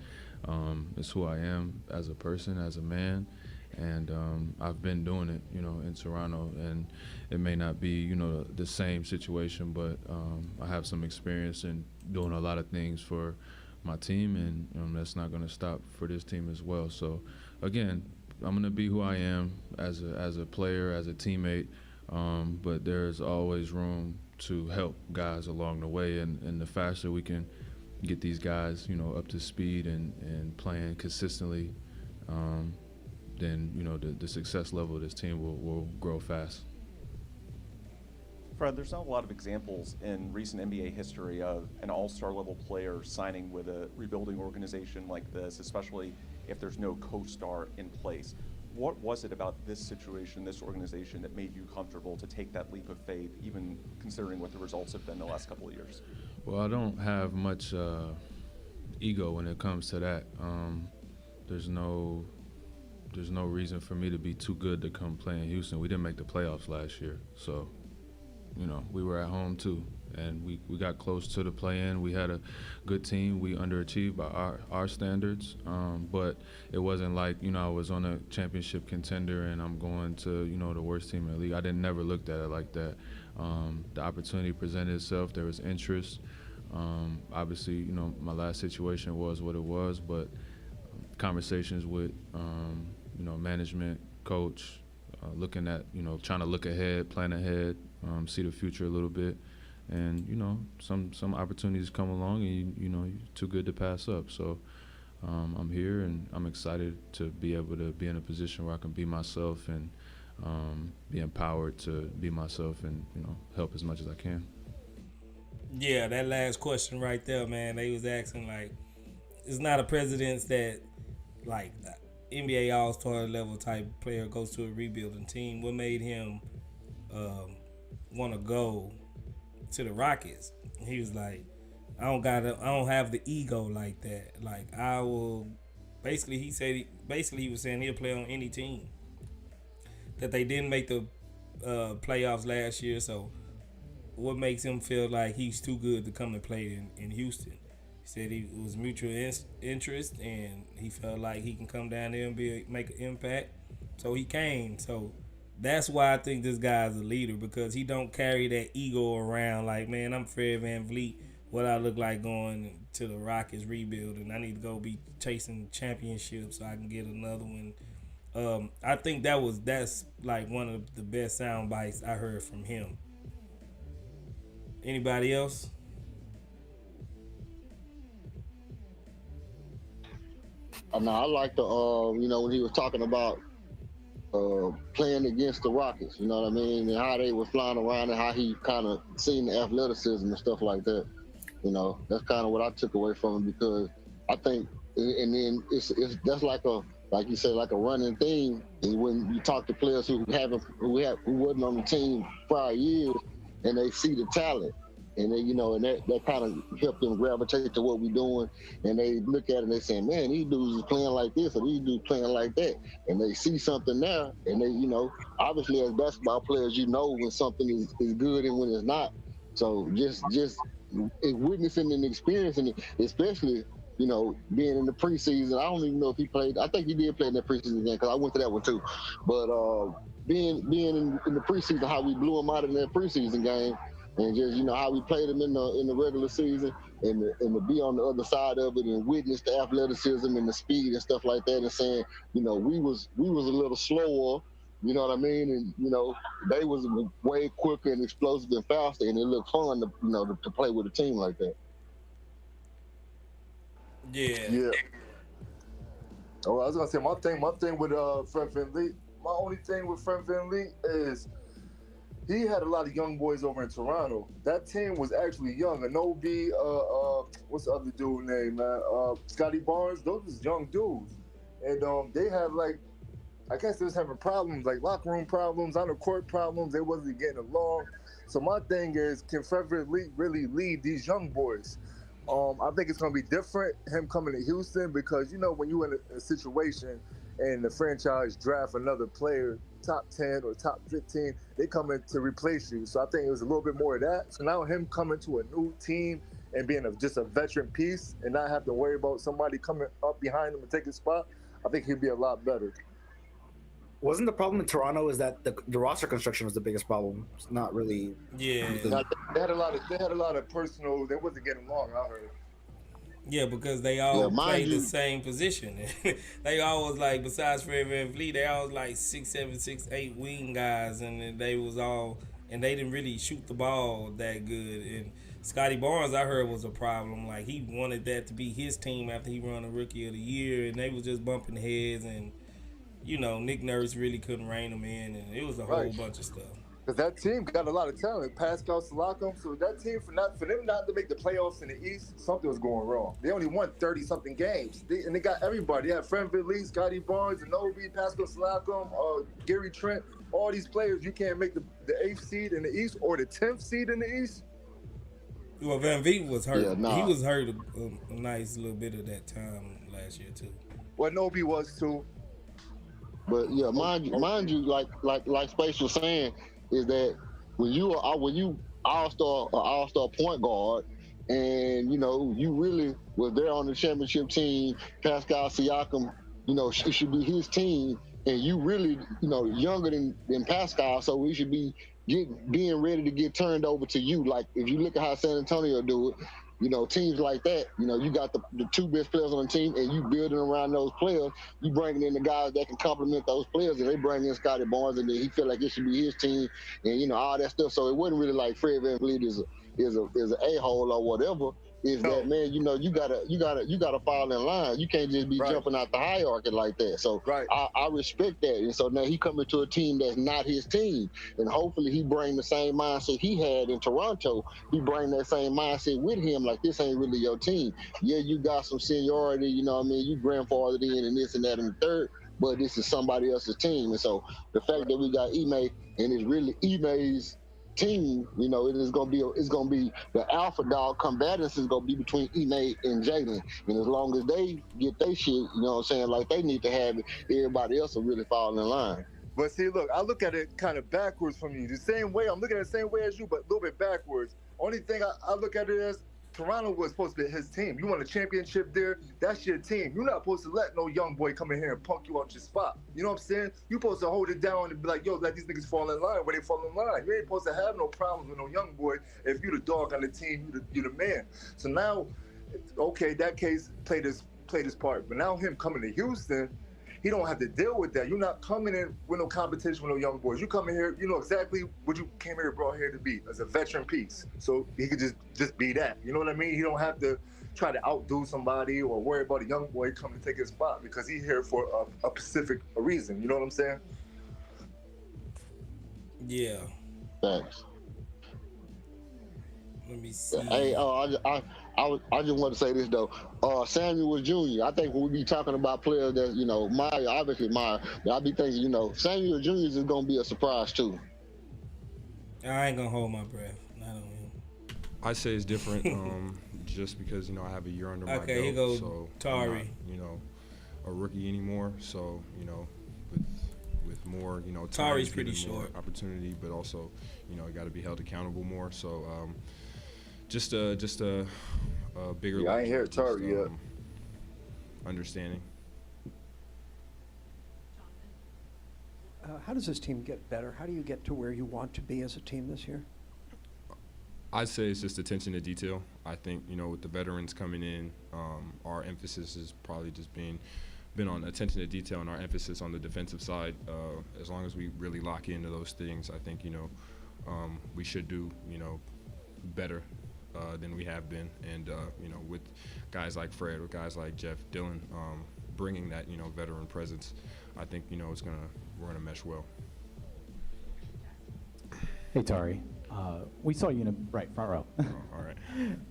It's who I am as a person, as a man. And I've been doing it, you know, in Toronto, and it may not be, you know, the same situation, but I have some experience in doing a lot of things for my team, and that's not going to stop for this team as well. So, again, I'm going to be who I am as a player, as a teammate, but there's always room to help guys along the way, and the faster we can get these guys, you know, up to speed and playing consistently, then, you know, the success level of this team will grow fast. Fred, there's not a lot of examples in recent NBA history of an all-star level player signing with a rebuilding organization like this, especially if there's no co-star in place. What was it about this situation, this organization, that made you comfortable to take that leap of faith, even considering what the results have been the last couple of years? Well, I don't have much ego when it comes to that. There's no reason for me to be too good to come play in Houston. We didn't make the playoffs last year, so, you know, we were at home too, and we got close to the play-in. We had a good team. We underachieved by our standards, but it wasn't like, you know, I was on a championship contender and I'm going to, you know, the worst team in the league. I never looked at it like that. The opportunity presented itself. There was interest. Obviously, you know, my last situation was what it was, but conversations with, you know, management, coach, looking at, you know, trying to look ahead, plan ahead, see the future a little bit. And, you know, some opportunities come along and, you know, you're too good to pass up. So I'm here, and I'm excited to be able to be in a position where I can be myself and be empowered to be myself and, you know, help as much as I can. Yeah, that last question right there, man, they was asking, like, it's not a precedence that, like, NBA All-Star level type player goes to a rebuilding team. What made him want to go to the Rockets? He was like, I don't have the ego like that. Like, I will. Basically, he was saying he'll play on any team. That they didn't make the playoffs last year, so what makes him feel like he's too good to come and play in Houston? He said it was mutual interest, and he felt like he can come down there and make an impact. So he came. So that's why I think this guy's a leader, because he don't carry that ego around like, man, I'm Fred VanVleet. What I look like going to the Rockets rebuilding. I need to go be chasing championships so I can get another one. I think that's like one of the best sound bites I heard from him. Anybody else? No, I like the you know, when he was talking about playing against the Rockets, you know what I mean, and how they were flying around and how he kind of seen the athleticism and stuff like that. You know, that's kind of what I took away from him, because I think, and then it's that's like you said, like a running theme. And when you talk to players who wasn't on the team prior years, and they see the talent, and they, you know, and that kind of helped them gravitate to what we're doing, and they look at it and they say, man, these dudes is playing like this, or these dudes playing like that, and they see something there, and they, you know, obviously as basketball players, you know when something is good and when it's not. So just witnessing and experiencing it, especially, you know, being in the preseason. I don't even know if he played. I think he did play in that preseason game, because I went to that one too. But being in the preseason, how we blew him out in that preseason game, and just, you know, how we played him in the regular season, and to be on the other side of it and witness the athleticism and the speed and stuff like that, and saying, you know, we was a little slower, you know what I mean, and, you know, they was way quicker and explosive and faster, and it looked fun to, you know, to play with a team like that. Yeah. Oh, I was gonna say my thing with Fred VanVleet. My only thing with Fred VanVleet is he had a lot of young boys over in Toronto. That team was actually young. Anobi, what's the other dude name, man? Scotty Barnes. Those was young dudes, and they had like, I guess they was having problems, like locker room problems, on the court problems. They wasn't getting along. So my thing is, can Frederick really lead these young boys? I think it's going to be different, him coming to Houston, because, you know, when you're in a situation and the franchise draft another player, top 10 or top 15, they come in to replace you. So I think it was a little bit more of that. So now him coming to a new team and being just a veteran piece and not have to worry about somebody coming up behind him and take his spot, I think he'd be a lot better. Wasn't the problem in Toronto is that the roster construction was the biggest problem? It's not really. Yeah. They had a lot of personal. They wasn't getting along, I heard. Yeah, because they all played the same position. They always like, besides Fred VanVleet, they always like 6'7", 6'8" wing guys, and they was all, and they didn't really shoot the ball that good. And Scotty Barnes, I heard, was a problem. Like, he wanted that to be his team after he won the Rookie of the Year, and they was just bumping heads, and you know, Nick Nurse really couldn't rein them in, and it was a whole bunch of stuff. Because that team got a lot of talent. Pascal Siakam. So that team, for them not to make the playoffs in the East, something was going wrong. They only won 30-something games. And they got everybody. They had Fred VanVleet, Scotty Barnes, Anobi, Pascal Siakam, Gary Trent. All these players, you can't make the 8th seed in the East or the 10th seed in the East. Well, VanVleet was hurt. He was hurt a nice little bit of that time last year, too. Well, Anobi was, too. But yeah, mind you, like Space was saying, is that when you all-star point guard, and you know you really was there on the championship team, Pascal Siakam, you know, it should be his team, and you really, you know, younger than Pascal, so we should be being ready to get turned over to you. Like if you look at how San Antonio do it. You know, teams like that, you know, you got the two best players on the team and you building around those players. You bringing in the guys that can complement those players, and they bring in Scotty Barnes, and then he feel like it should be his team, and you know all that stuff. So it wasn't really like Fred VanVleet is an a-hole or whatever. Is that, man, you know, you gotta fall in line. You can't just be jumping out the hierarchy like that. So I respect that. And so now he coming to a team that's not his team, and hopefully he bring the same mindset he had in Toronto. He bring that same mindset with him. Like, this ain't really your team. Yeah, you got some seniority. You know what I mean? You grandfathered in and this and that and the third. But this is somebody else's team. And so the fact that we got Ime and it's really Ime's team, you know, it's gonna be the alpha dog combatants is gonna be between Ime and Jalen, and as long as they get their shit, you know what I'm saying, like they need to have it, everybody else will really fall in line. But see, look, I look at it kind of backwards from you. The same way, I'm looking at it the same way as you, but a little bit backwards. Only thing I look at it as, Toronto was supposed to be his team. You won a championship there, that's your team. You're not supposed to let no young boy come in here and punk you out your spot. You know what I'm saying? You're supposed to hold it down and be like, yo, let these niggas fall in line when they fall in line. You ain't supposed to have no problems with no young boy. If you the dog on the team, you the man. So now, okay, that case played his part. But now him coming to Houston, he don't have to deal with that. You're not coming in with no competition with no young boys. You come in here, you know exactly what you came here brought here to be, as a veteran piece. So he could just be that. You know what I mean? He don't have to try to outdo somebody or worry about a young boy coming to take his spot, because he's here for a specific reason. You know what I'm saying? Yeah. Thanks. Let me see. Hey, I just want to say this though. Samuel Jr. I think when we be talking about players that, you know, obviously Meyer, I be thinking, you know, Samuel Jr. is gonna be a surprise too. I ain't gonna hold my breath. Not on him. I say it's different, just because, you know, I have a year under my belt. Okay, here goes so Tari. I'm not, you know, a rookie anymore. So, you know, with more, you know, time, Tari's pretty short. Opportunity, but also, you know, you got to be held accountable more. So, just a bigger. Yeah, I ain't heard Tari yet. Understanding. How does this team get better? How do you get to where you want to be as a team this year? I'd say it's just attention to detail. I think, you know, with the veterans coming in, our emphasis is probably just been on attention to detail and our emphasis on the defensive side. As long as we really lock into those things, I think, you know, we should do, you know, better than we have been. And, you know, with guys like Fred, with guys like Jeff, Dylan, bringing that, you know, veteran presence, I think, you know, we're gonna mesh well. Hey, Tari. We saw you in a front row. All right.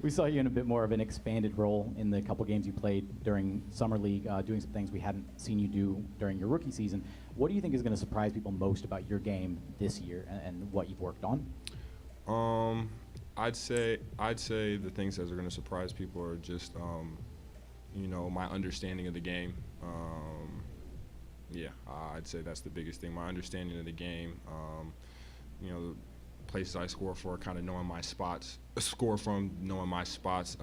We saw you in a bit more of an expanded role in the couple games you played during summer league, doing some things we hadn't seen you do during your rookie season. What do you think is going to surprise people most about your game this year and what you've worked on? I'd say the things that are going to surprise people are just my understanding of the game. I'd say that's the biggest thing. My understanding of the game. The places I score for, kind of knowing my spots, knowing my spots,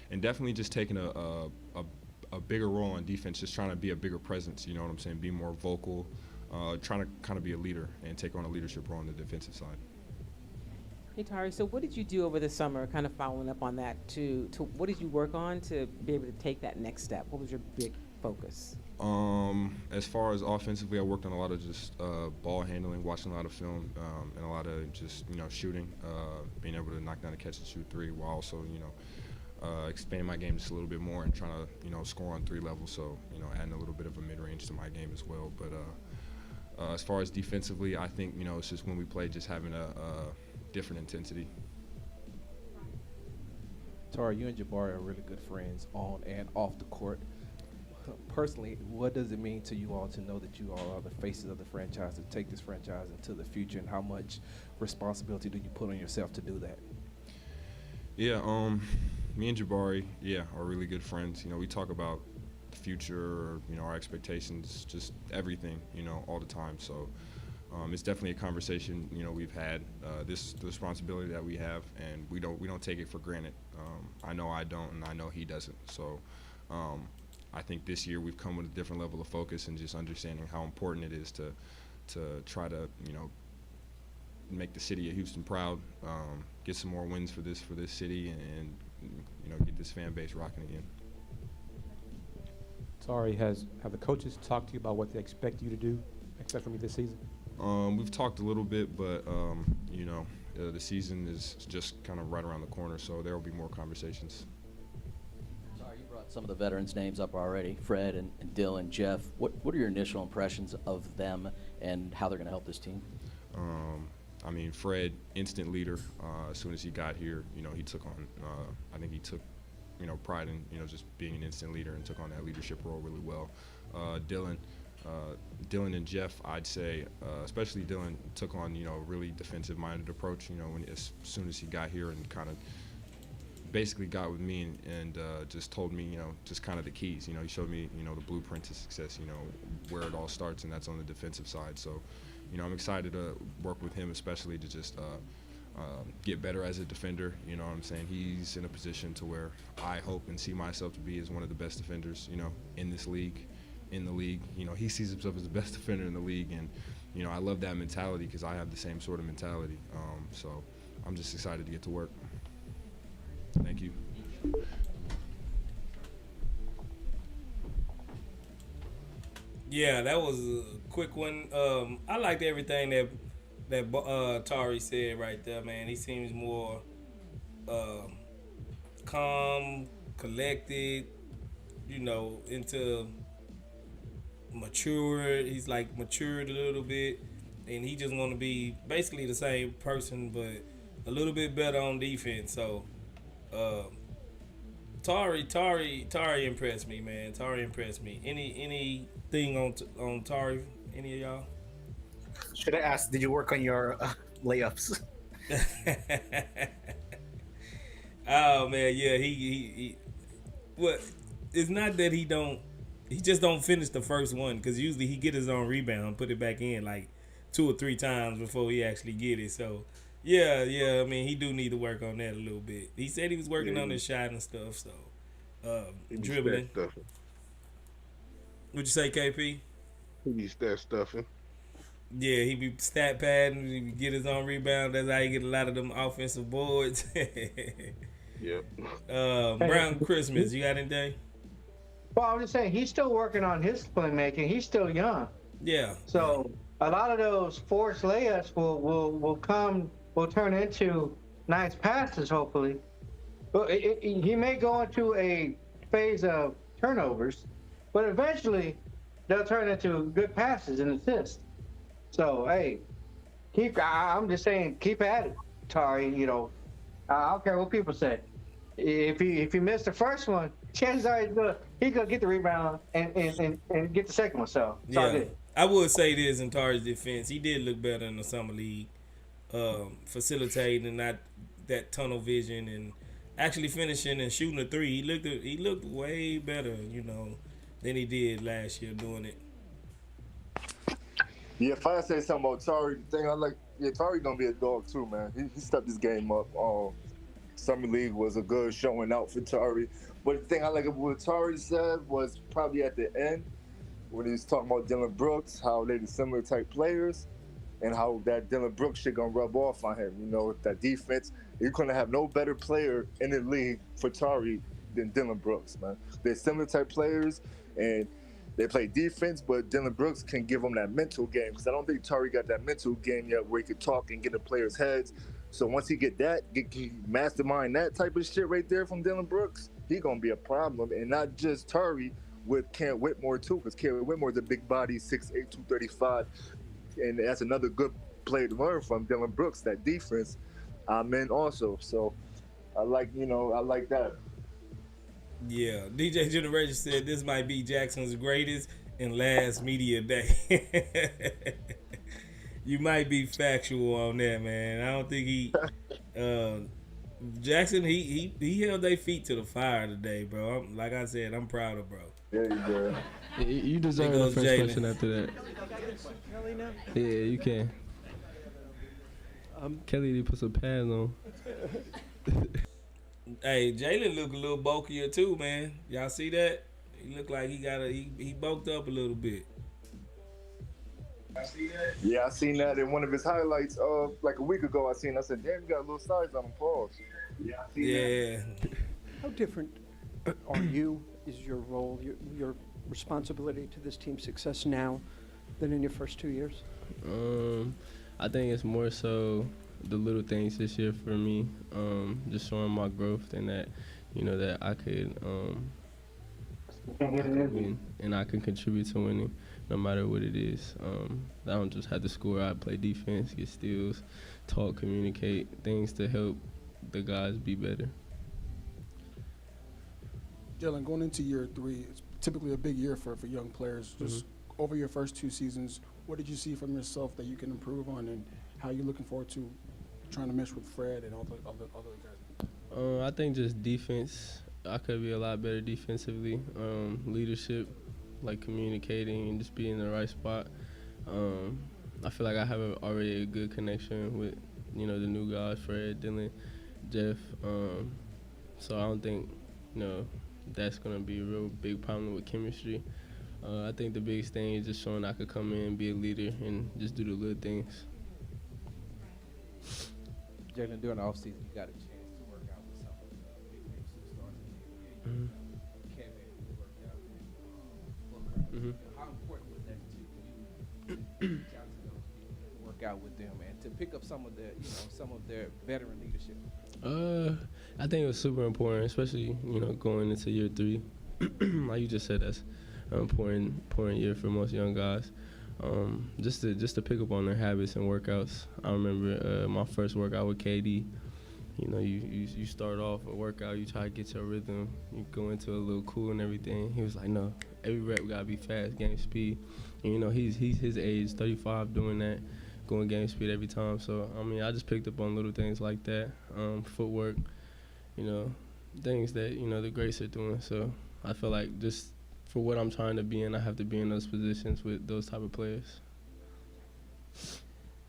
and definitely just taking a bigger role on defense, just trying to be a bigger presence. You know what I'm saying? Be more vocal, trying to kind of be a leader and take on a leadership role on the defensive side. Hey, Tari, so what did you do over the summer, kind of following up on that, to what did you work on to be able to take that next step? What was your big focus? As far as offensively, I worked on a lot of just ball handling, watching a lot of film, and a lot of just shooting, being able to knock down a catch and shoot three, while also expanding my game just a little bit more and trying to score on three levels. So adding a little bit of a mid range to my game as well. But as far as defensively, I think it's just when we play, just having a different intensity. Tari, you and Jabari are really good friends on and off the court. Personally, what does it mean to you all to know that you all are the faces of the franchise, to take this franchise into the future, and how much responsibility do you put on yourself to do that? Yeah, me and Jabari, are really good friends. We talk about the future, our expectations, just everything, all the time. So it's definitely a conversation, we've had, the responsibility that we have, and we don't take it for granted. I know I don't, and I know he doesn't. So I think this year we've come with a different level of focus and just understanding how important it is to try to make the city of Houston proud, get some more wins for this city, and get this fan base rocking again. Tari, have the coaches talked to you about what they expect you to do, except for me this season? We've talked a little bit, but the season is just kind of right around the corner, so there will be more conversations. Some of the veterans' names up already, Fred and Dylan, Jeff. What are your initial impressions of them and how they're going to help this team? Fred, instant leader. As soon as he got here, he took on. I think he took, pride in just being an instant leader and took on that leadership role really well. Dylan and Jeff, I'd say, especially Dylan, took on a really defensive-minded approach. As soon as he got here and kind of basically got with me and just told me, just kind of the keys. He showed me, the blueprint to success, where it all starts, and that's on the defensive side. So, I'm excited to work with him, especially to just get better as a defender. You know what I'm saying? He's in a position to where I hope and see myself to be as one of the best defenders, in this league, in the league. He sees himself as the best defender in the league, and, I love that mentality because I have the same sort of mentality. So I'm just excited to get to work. Thank you. Yeah, that was a quick one. I liked everything that Tari said right there, man. He seems more calm, collected, into matured. He's like matured a little bit, and he just want to be basically the same person, but a little bit better on defense. So. Tari impressed me, man. Tari impressed me. Anything on Tari? Any of y'all? Should I ask? Did you work on your layups? Oh man, yeah. He well, it's not that he just don't finish the first one, because usually he get his own rebound, put it back in like 2 or 3 times before he actually get it. So. Yeah. He do need to work on that a little bit. He said he was working on his shot and stuff. So, dribbling. What'd you say, KP? He be stat stuffing. Yeah, he be stat padding. He get his own rebound. That's how he get a lot of them offensive boards. Yep. Brown Christmas. You got anything? Well, I was just saying he's still working on his playmaking. He's still young. Yeah. So a lot of those forced layups will turn into nice passes, hopefully. But he may go into a phase of turnovers, but eventually they'll turn into good passes and assists. So, hey, I'm just saying, keep at it, Tari. You know, I don't care what people say. If he missed the first one, chances are he's gonna get the rebound and get the second one. So it's all Yeah, good. I would say this in Tari's defense. He did look better in the summer league, facilitating and not that tunnel vision and actually finishing and shooting a three. He looked way better, than he did last year doing it. Yeah, if I say something about Tari, the thing I like, Tari gonna be a dog too, man. He stepped his game up. Summer League was a good showing out for Tari. But the thing I like about what Tari said was probably at the end when he was talking about Dylan Brooks, how they're the similar type players, and how that Dylan Brooks shit gonna rub off on him. You know, that defense. You're gonna have no better player in the league for Tari than Dylan Brooks, man. They're similar type players, and they play defense, but Dylan Brooks can give them that mental game because I don't think Tari got that mental game yet where he could talk and get in players' heads. So once he get mastermind that type of shit right there from Dylan Brooks, he gonna be a problem. And not just Tari, with Kent Whitmore too, because Kent Whitmore's a big body, 6'8", 235, and that's another good player to learn from Dylan Brooks. That defense, and also, so I like that. Yeah, DJ Generation said this might be Jackson's greatest and last media day. You might be factual on that, man. I don't think he Jackson. He held their feet to the fire today, bro. Like I said, I'm proud of bro. Yeah, you did. You deserve the first Jalen. question after that. Kelly now? Yeah, you can. Kelly, you put some pads on. Hey, Jalen look a little bulkier too, man. Y'all see that? He look like he bulked up a little bit. Yeah, I seen that in one of his highlights like a week ago. I said, damn, you got a little size on him, pause. Yeah, I seen that. How different are you, is your role, your responsibility to this team's success now than in your first 2 years? I think it's more so the little things this year for me, just showing my growth and that, that I could win and I can contribute to winning no matter what it is. I don't just have to score. I play defense, get steals, talk, communicate, things to help the guys be better. Jalen, going into year 3, it's typically a big year for young players. Just over your first 2 seasons, what did you see from yourself that you can improve on, and how are you looking forward to trying to mesh with Fred and all the other guys? I think just defense. I could be a lot better defensively. Leadership, like communicating and just being in the right spot. I feel like I have already a good connection with, the new guys, Fred, Dylan, Jeff. So I don't think, that's going to be a real big problem with chemistry. I think the biggest thing is just showing I could come in, be a leader, and just do the little things. Jalen, during the offseason, you got a chance to work out with some of the big name superstars in the NBA. Kevin, you worked out with Booker. How important was that to you to reach out to those people, to work out with them, and to pick up some of their veteran leadership? I think it was super important, especially going into year 3. Like you just said, that's an important year for most young guys. Just to pick up on their habits and workouts. I remember my first workout with KD. You start off a workout, you try to get your rhythm, you go into a little cool and everything. He was like, no, every rep gotta be fast, game speed. And, he's his age, 35, doing that, going game speed every time. So I just picked up on little things like that, footwork, things that the greats are doing. So I feel like just for what I'm trying to be in, I have to be in those positions with those type of players.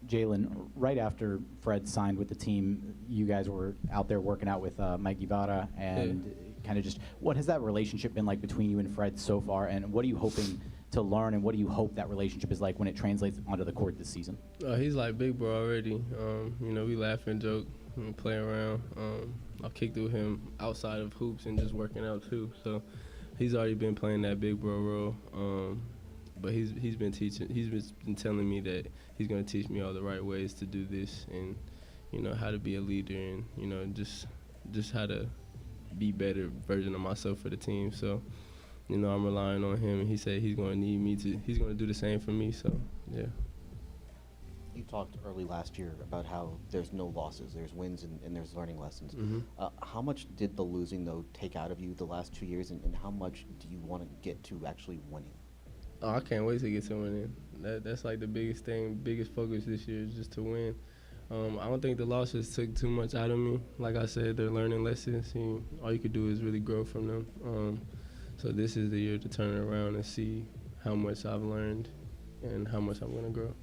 Jalen, right after Fred signed with the team, you guys were out there working out with Mike Guevara, and kind of just what has that relationship been like between you and Fred so far, and what are you hoping to learn, and what do you hope that relationship is like when it translates onto the court this season? He's like big bro already. We laugh and joke and play around. I've kicked with him outside of hoops and just working out too. So he's already been playing that big bro role. But he's been telling me that he's gonna teach me all the right ways to do this, and how to be a leader, and just how to be better version of myself for the team. So I'm relying on him, and he said he's gonna need me to. He's gonna do the same for me. So yeah. you talked early last year about how there's no losses, there's wins and there's learning lessons. How much did the losing, though, take out of you the last 2 years, and how much do you want to get to actually winning? Oh, I can't wait to get to winning. That's like the biggest thing, biggest focus this year is just to win. I don't think the losses took too much out of me. Like I said, they're learning lessons, and all you could do is really grow from them. So this is the year to turn it around and see how much I've learned and how much I'm going to grow.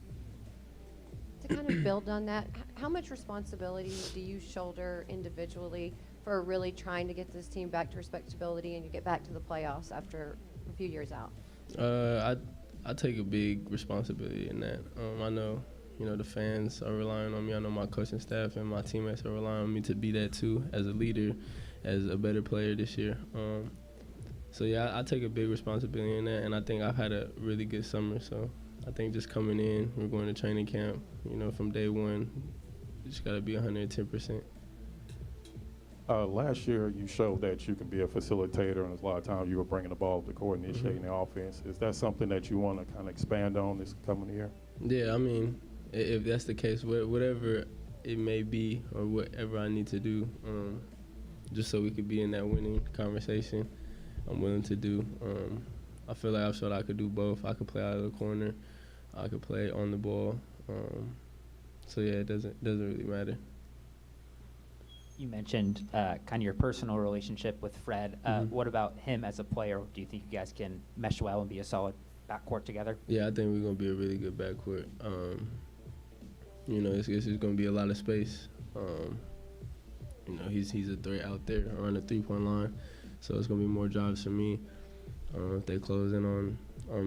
To kind of build on that, how much responsibility do you shoulder individually for really trying to get this team back to respectability and you get back to the playoffs after a few years out? I take a big responsibility in that. I know, the fans are relying on me. I know my coaching staff and my teammates are relying on me to be that too, as a leader, as a better player this year. So yeah, I take a big responsibility in that, and I think I've had a really good summer. So I think just coming in, we're going to training camp. From day one, you just got to be 110%. Last year, you showed that you can be a facilitator, and a lot of times you were bringing the ball up the court, initiating the offense. Is that something that you want to kind of expand on this coming year? Yeah, I mean, if that's the case, whatever it may be or whatever I need to do, just so we could be in that winning conversation, I'm willing to do. I feel like I've showed I could do both. I could play out of the corner. I could play on the ball. So yeah, it doesn't really matter. You mentioned kind of your personal relationship with Fred. What about him as a player? Do you think you guys can mesh well and be a solid backcourt together? Yeah, I think we're going to be a really good backcourt. It's just going to be a lot of space. He's a threat out there around the three-point line, so it's going to be more drives for me. If they close in on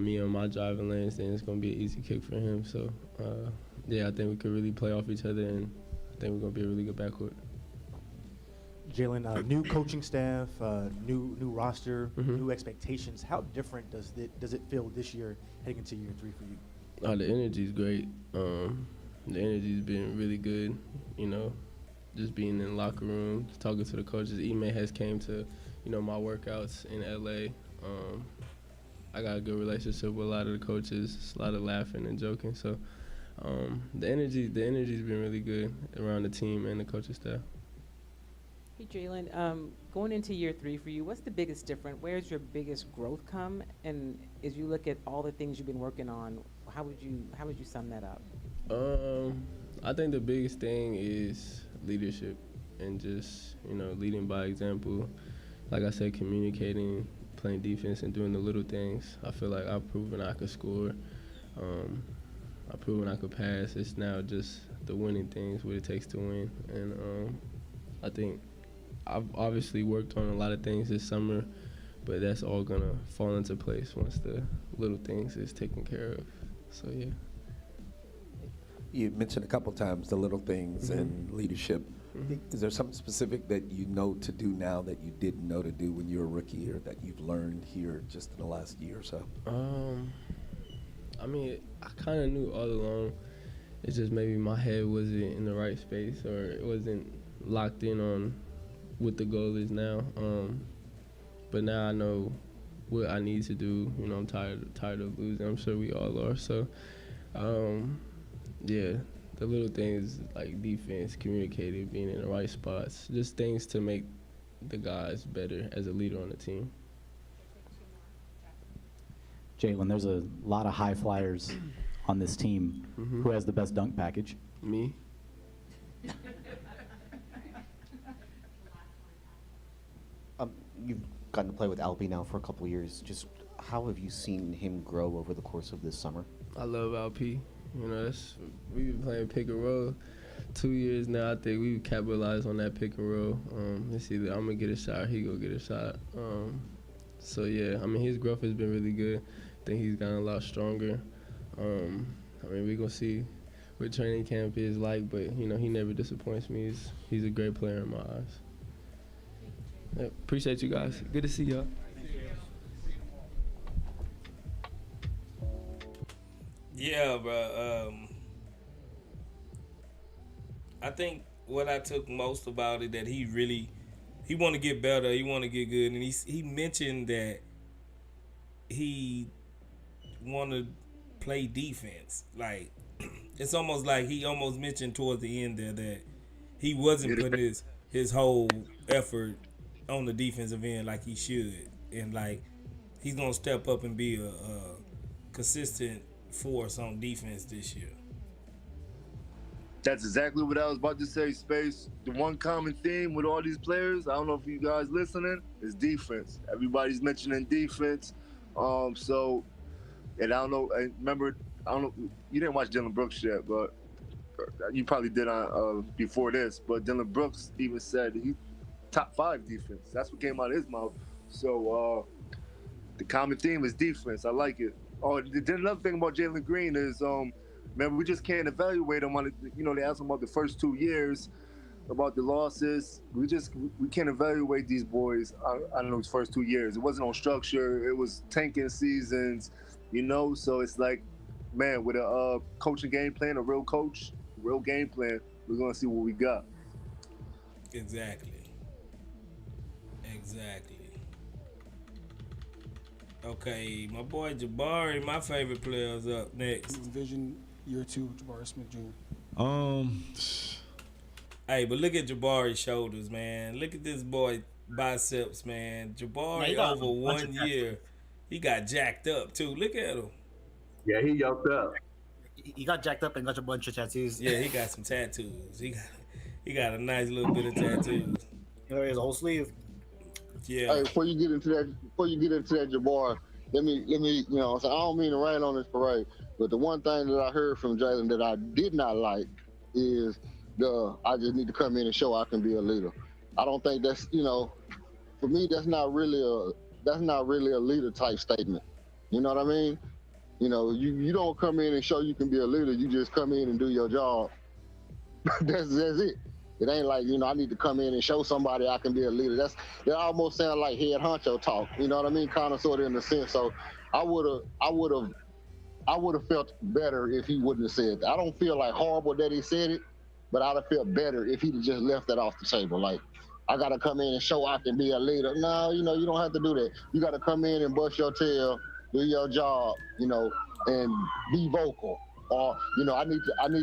me on my driving lanes, then it's going to be an easy kick for him. So, yeah, I think we could really play off each other, and I think we're going to be a really good backcourt. Jalen, new coaching staff, new roster, new expectations. How different does it feel this year heading into year 3 for you? The energy's great. The energy's been really good. Just being in the locker room, talking to the coaches. Ime has came to, my workouts in LA. I got a good relationship with a lot of the coaches. It's a lot of laughing and joking. So the energy's been really good around the team and the coaching staff. Hey, Jalen, going into year 3 for you, what's the biggest difference? Where's your biggest growth come? And as you look at all the things you've been working on, how would you sum that up? I think the biggest thing is leadership and just, leading by example. Like I said, communicating, playing defense, and doing the little things. I feel like I've proven I could score. I've proven I could pass. It's now just the winning things, what it takes to win. And I think I've obviously worked on a lot of things this summer, but that's all going to fall into place once the little things is taken care of. So, yeah. You mentioned a couple times the little things and leadership. Is there something specific that you know to do now that you didn't know to do when you were a rookie, or that you've learned here just in the last year or so? I mean, I kind of knew all along. It's just maybe my head wasn't in the right space, or it wasn't locked in on what the goal is now. But now I know what I need to do. I'm tired of losing. I'm sure we all are. So, yeah, the little things like defense, communicating, being in the right spots, just things to make the guys better as a leader on the team. Jalen, there's a lot of high flyers on this team. Who has the best dunk package? Me. You've gotten to play with Albie now for a couple of years. Just how have you seen him grow over the course of this summer? I love LP. We've been playing pick and roll 2 years now. I think we capitalized on that pick and roll. It's either I'm going to get a shot or he going to get a shot. So, yeah, I mean, his growth has been really good. I think he's gotten a lot stronger. We're going to see what training camp is like, but, he never disappoints me. He's a great player in my eyes. Yeah, appreciate you guys. Good to see y'all. Yeah, bro. I think what I took most about it, that he want to get better, he want to get good, and he mentioned that he want to play defense. Like, it's almost like he almost mentioned towards the end there that he wasn't putting his whole effort on the defensive end like he should, and like he's gonna step up and be a consistent force on defense this year. That's exactly what I was about to say, Space. The one common theme with all these players, I don't know if you guys listening, is defense. Everybody's mentioning defense. So, and I don't know, I don't know, you didn't watch Dylan Brooks yet, but you probably did before this, but Dylan Brooks even said he top 5 defense. That's what came out of his mouth. So, the common theme is defense. I like it. Oh, another thing about Jalen Green is, man, we just can't evaluate him on it. You know, they asked him about the first 2 years, about the losses. We can't evaluate these boys on those first 2 years. It wasn't on structure. It was tanking seasons, you know. So it's like, man, with a coaching game plan, a real coach, real game plan, we're gonna see what we got. Exactly. Okay, my boy Jabari, my favorite player, is up next. Envision year 2, Jabari Smith Jr. Hey, but look at Jabari's shoulders, man. Look at this boy biceps, man. Jabari over 1 year, he got jacked up too. Look at him. Yeah, he yoked up. He got jacked up and got a bunch of tattoos. Yeah, he got some tattoos. He got a nice little bit of tattoos. You know, his whole sleeve. Yeah. Hey, before you get into that, Jabari, let me, you know, so I don't mean to rain on this parade, but the one thing that I heard from Jalen that I did not like is I just need to come in and show I can be a leader. I don't think that's, you know, for me that's not really a leader type statement. You know what I mean? You know, you don't come in and show you can be a leader. You just come in and do your job. that's it. It ain't like, you know, I need to come in and show somebody I can be a leader. That almost sounds like head honcho talk. You know what I mean? Kind of, sort of, in a sense. So I would have felt better if he wouldn't have said that. I don't feel like horrible that he said it, but I'd have felt better if he'd just left that off the table. Like, I got to come in and show I can be a leader. No, you know, you don't have to do that. You got to come in and bust your tail, do your job, you know, and be vocal. Or, you know, I need to be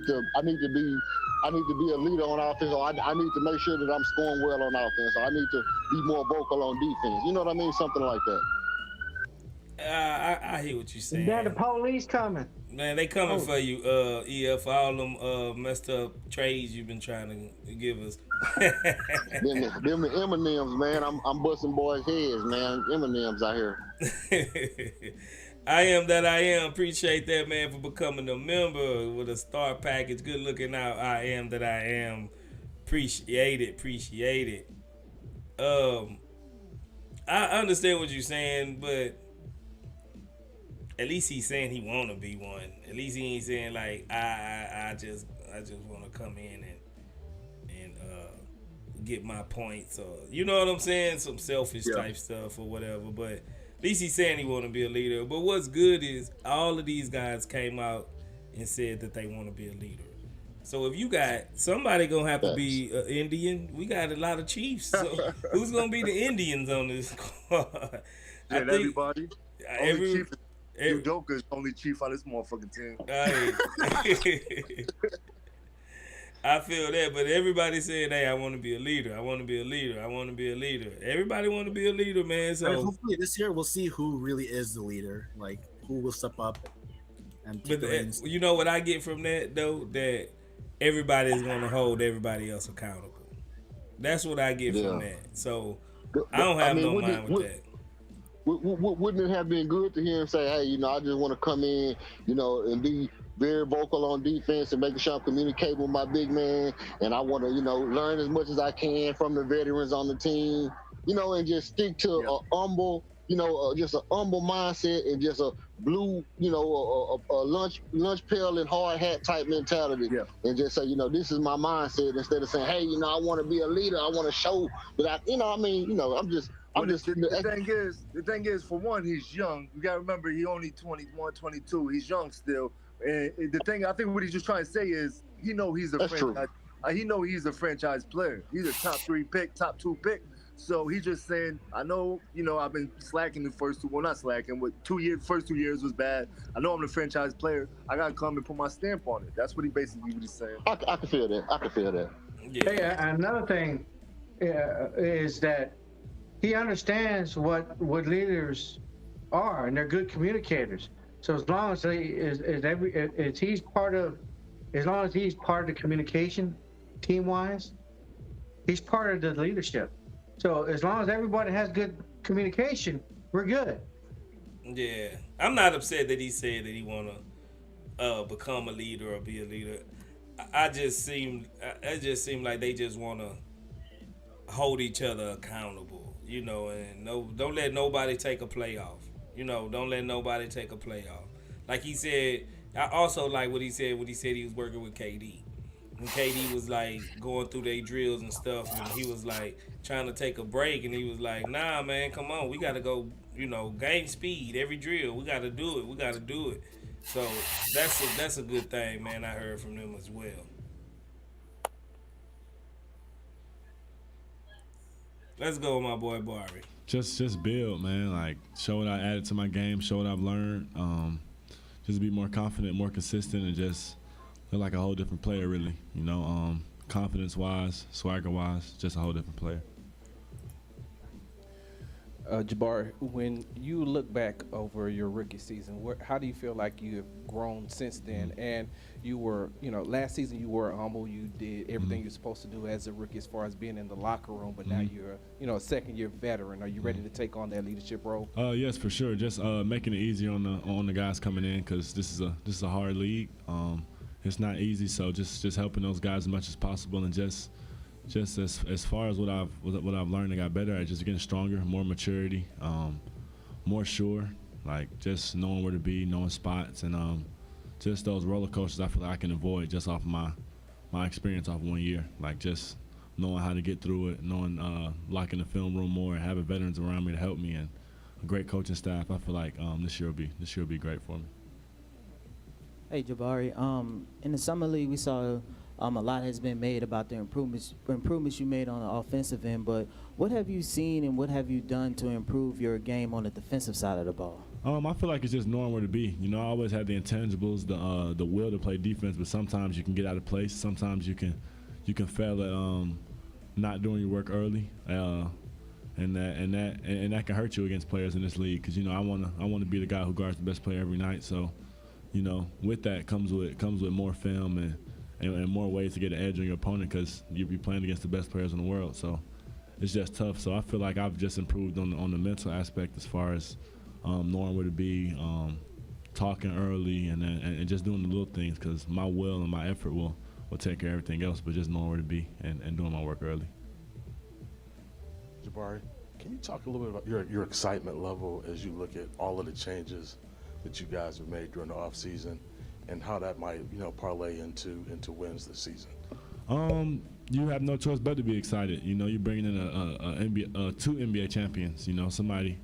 a leader on offense, or I need to make sure that I'm scoring well on offense, or I need to be more vocal on defense. You know what I mean? Something like that. I hear what you're saying. Now the police coming. Man, they coming for you, EF, all them messed up trades you've been trying to give us. them the M&Ms, man. I'm busting boys' heads, man. M&Ms out here. I am that I am. Appreciate that, man, for becoming a member with a star package. Good looking out. I am that I am. Appreciate it. I understand what you're saying, but at least he's saying he want to be one. At least he ain't saying like I just want to come in and get my points, or you know what I'm saying, some selfish type stuff or whatever. But at least he's saying he want to be a leader. But what's good is all of these guys came out and said that they want to be a leader. So if you got somebody gonna have to be an Indian, we got a lot of Chiefs. So who's gonna be the Indians on this squad? I think everybody. Udoka is only chief on this motherfucking team. I feel that, but everybody said, "Hey, I want to be a leader. I want to be a leader. I want to be a leader." Everybody want to be a leader, man. So hopefully this year we'll see who really is the leader, like who will step up. And you know what I get from that though, that everybody is going to hold everybody else accountable. That's what I get from that. So I don't have no mind with that. Wouldn't it have been good to hear him say, "Hey, you know, I just want to come in, you know, and be very vocal on defense and making sure I'm communicating with my big man, and I want to, you know, learn as much as I can from the veterans on the team, you know, and just stick to a humble, you know, just a humble mindset and just a blue, you know, a lunch pail and hard hat type mentality, and just say, you know, this is my mindset, instead of saying, hey, you know, I want to be a leader, I want to show that I, you know, I mean, you know, the thing is, for one, he's young. You got to remember, he only 21, 22. He's young still. And the thing, I think what he's just trying to say is, he know he's a franchise. He know he's a franchise player. He's a top 3 pick, top 2 pick. So he's just saying, I know, I've been slacking the first two. Well, not slacking. But first 2 years was bad. I know I'm the franchise player. I gotta come and put my stamp on it. That's what he's saying. I can feel that. I can feel that. Yeah. Hey, another thing is that he understands what leaders are, and they're good communicators. So as long as he's part of the communication team-wise, he's part of the leadership. So as long as everybody has good communication, we're good. Yeah, I'm not upset that he said that he want to become a leader or be a leader. It just seemed like they just want to hold each other accountable, and don't let nobody take a playoff. Don't let nobody take a playoff. Like he said, I also like what he said when he said he was working with KD. When KD was like going through their drills and stuff, and he was like trying to take a break, and he was like, "Nah, man, come on, we got to go, gain speed every drill. We got to do it. We got to do it." So that's a good thing, man. I heard from them as well. Let's go, my boy Bari. Just build, man. Like, show what I added to my game, show what I've learned. Just be more confident, more consistent, and just look like a whole different player, really. Confidence-wise, swagger-wise, just a whole different player. Jabari, when you look back over your rookie season, how do you feel like you have grown since then? And you were, last season you were humble. You did everything you're supposed to do as a rookie as far as being in the locker room, but now you're, a second-year veteran. Are you ready to take on that leadership role? Yes, for sure. Just making it easier on the guys coming in, because this is a hard league. It's not easy, so just helping those guys as much as possible, and just as far as what I've learned, I got better at just getting stronger, more maturity, more sure, like just knowing where to be, knowing spots, and just those roller coasters I feel like I can avoid just off my experience off 1 year, like just knowing how to get through it, knowing locking the film room more, and having veterans around me to help me, and a great coaching staff. I feel like this year will be great for me. Hey Jabari, in the summer league we saw a lot has been made about the improvements you made on the offensive end, but what have you seen and what have you done to improve your game on the defensive side of the ball? I feel like it's just knowing where to be. I always had the intangibles, the will to play defense, but sometimes you can get out of place. Sometimes you can fail at not doing your work early, and that can hurt you against players in this league. Because I want to be the guy who guards the best player every night. So, with that comes with more film and more ways to get an edge on your opponent, because you'll be playing against the best players in the world. So it's just tough. So I feel like I've just improved on the mental aspect as far as knowing where to be, talking early, and just doing the little things, because my will and my effort will take care of everything else, but just knowing where to be and doing my work early. Jabari, can you talk a little bit about your excitement level as you look at all of the changes that you guys have made during the offseason, and how that might, parlay into wins this season? You have no choice but to be excited. You're bringing in two NBA champions. Somebody.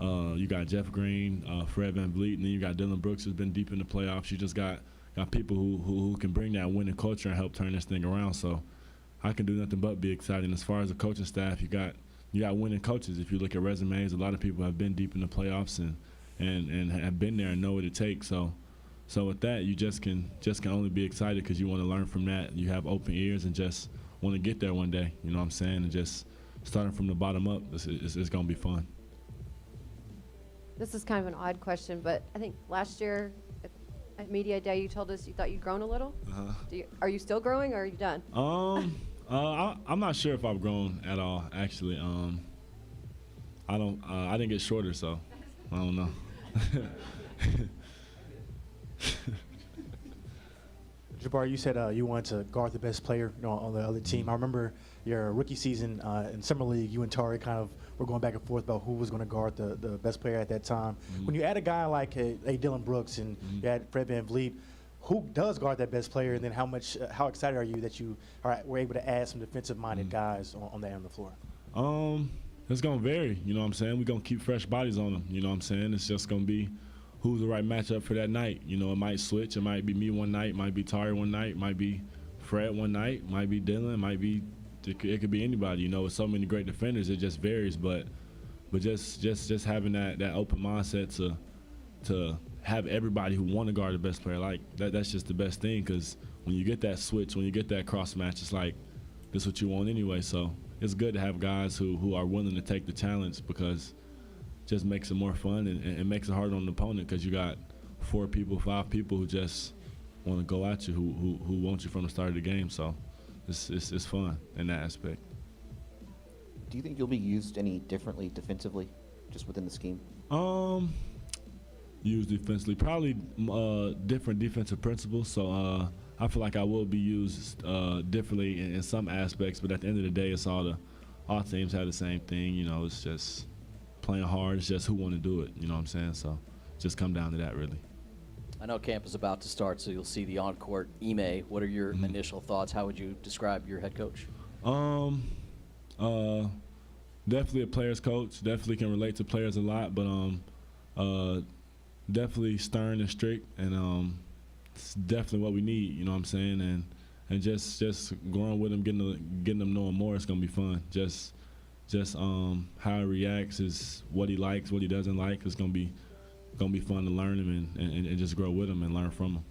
You got Jeff Green, Fred VanVleet, and then you got Dylan Brooks, who's been deep in the playoffs. You just got people who can bring that winning culture and help turn this thing around. So I can do nothing but be excited. And as far as the coaching staff, you got winning coaches. If you look at resumes, a lot of people have been deep in the playoffs and have been there and know what it takes. So with that, you just can only be excited, because you want to learn from that. You have open ears and just want to get there one day. You know what I'm saying? And just starting from the bottom up, it's going to be fun. This is kind of an odd question, but I think last year at Media Day you told us you thought you'd grown a little. Are you still growing, or are you done? I'm not sure if I've grown at all, actually. I didn't get shorter, so I don't know. Jabari, you said you wanted to guard the best player on the other team. I remember your rookie season in Summer League, you and Tari kind of were going back and forth about who was going to guard the best player at that time. When you add a guy like a Dylan Brooks and you add Fred VanVleet, who does guard that best player, and then how excited are you that you were able to add some defensive-minded guys on the end of the floor? It's going to vary, you know what I'm saying? We're going to keep fresh bodies on them, you know what I'm saying? It's just going to be who's the right matchup for that night. It might switch. It might be me one night, might be Tari one night, might be Fred one night, might be Dylan, might be it could be anybody. You know, with so many great defenders, it just varies. But just having that open mindset to have everybody who want to guard the best player, like that's just the best thing. Because when you get that switch, when you get that cross match, it's like this is what you want anyway. So it's good to have guys who are willing to take the challenge, because it just makes it more fun and makes it harder on the opponent, because you got 4 people, 5 people who just want to go at you, who want you from the start of the game. So it's fun in that aspect. Do you think you'll be used any differently defensively, just within the scheme? Used defensively, probably different defensive principles. So I feel like I will be used differently in some aspects, but at the end of the day, it's all teams have the same thing. You know, it's just playing hard. It's just who want to do it. You know what I'm saying? So just come down to that, really. I know camp is about to start, so you'll see the on-court Ime. What are your initial thoughts? How would you describe your head coach? Definitely a player's coach. Definitely can relate to players a lot, but definitely stern and strict, and it's definitely what we need. You know what I'm saying? And just growing with him, getting them knowing more. It's gonna be fun. Just how he reacts is what he likes, what he doesn't like. It's gonna be fun to learn him and just grow with him and learn from him.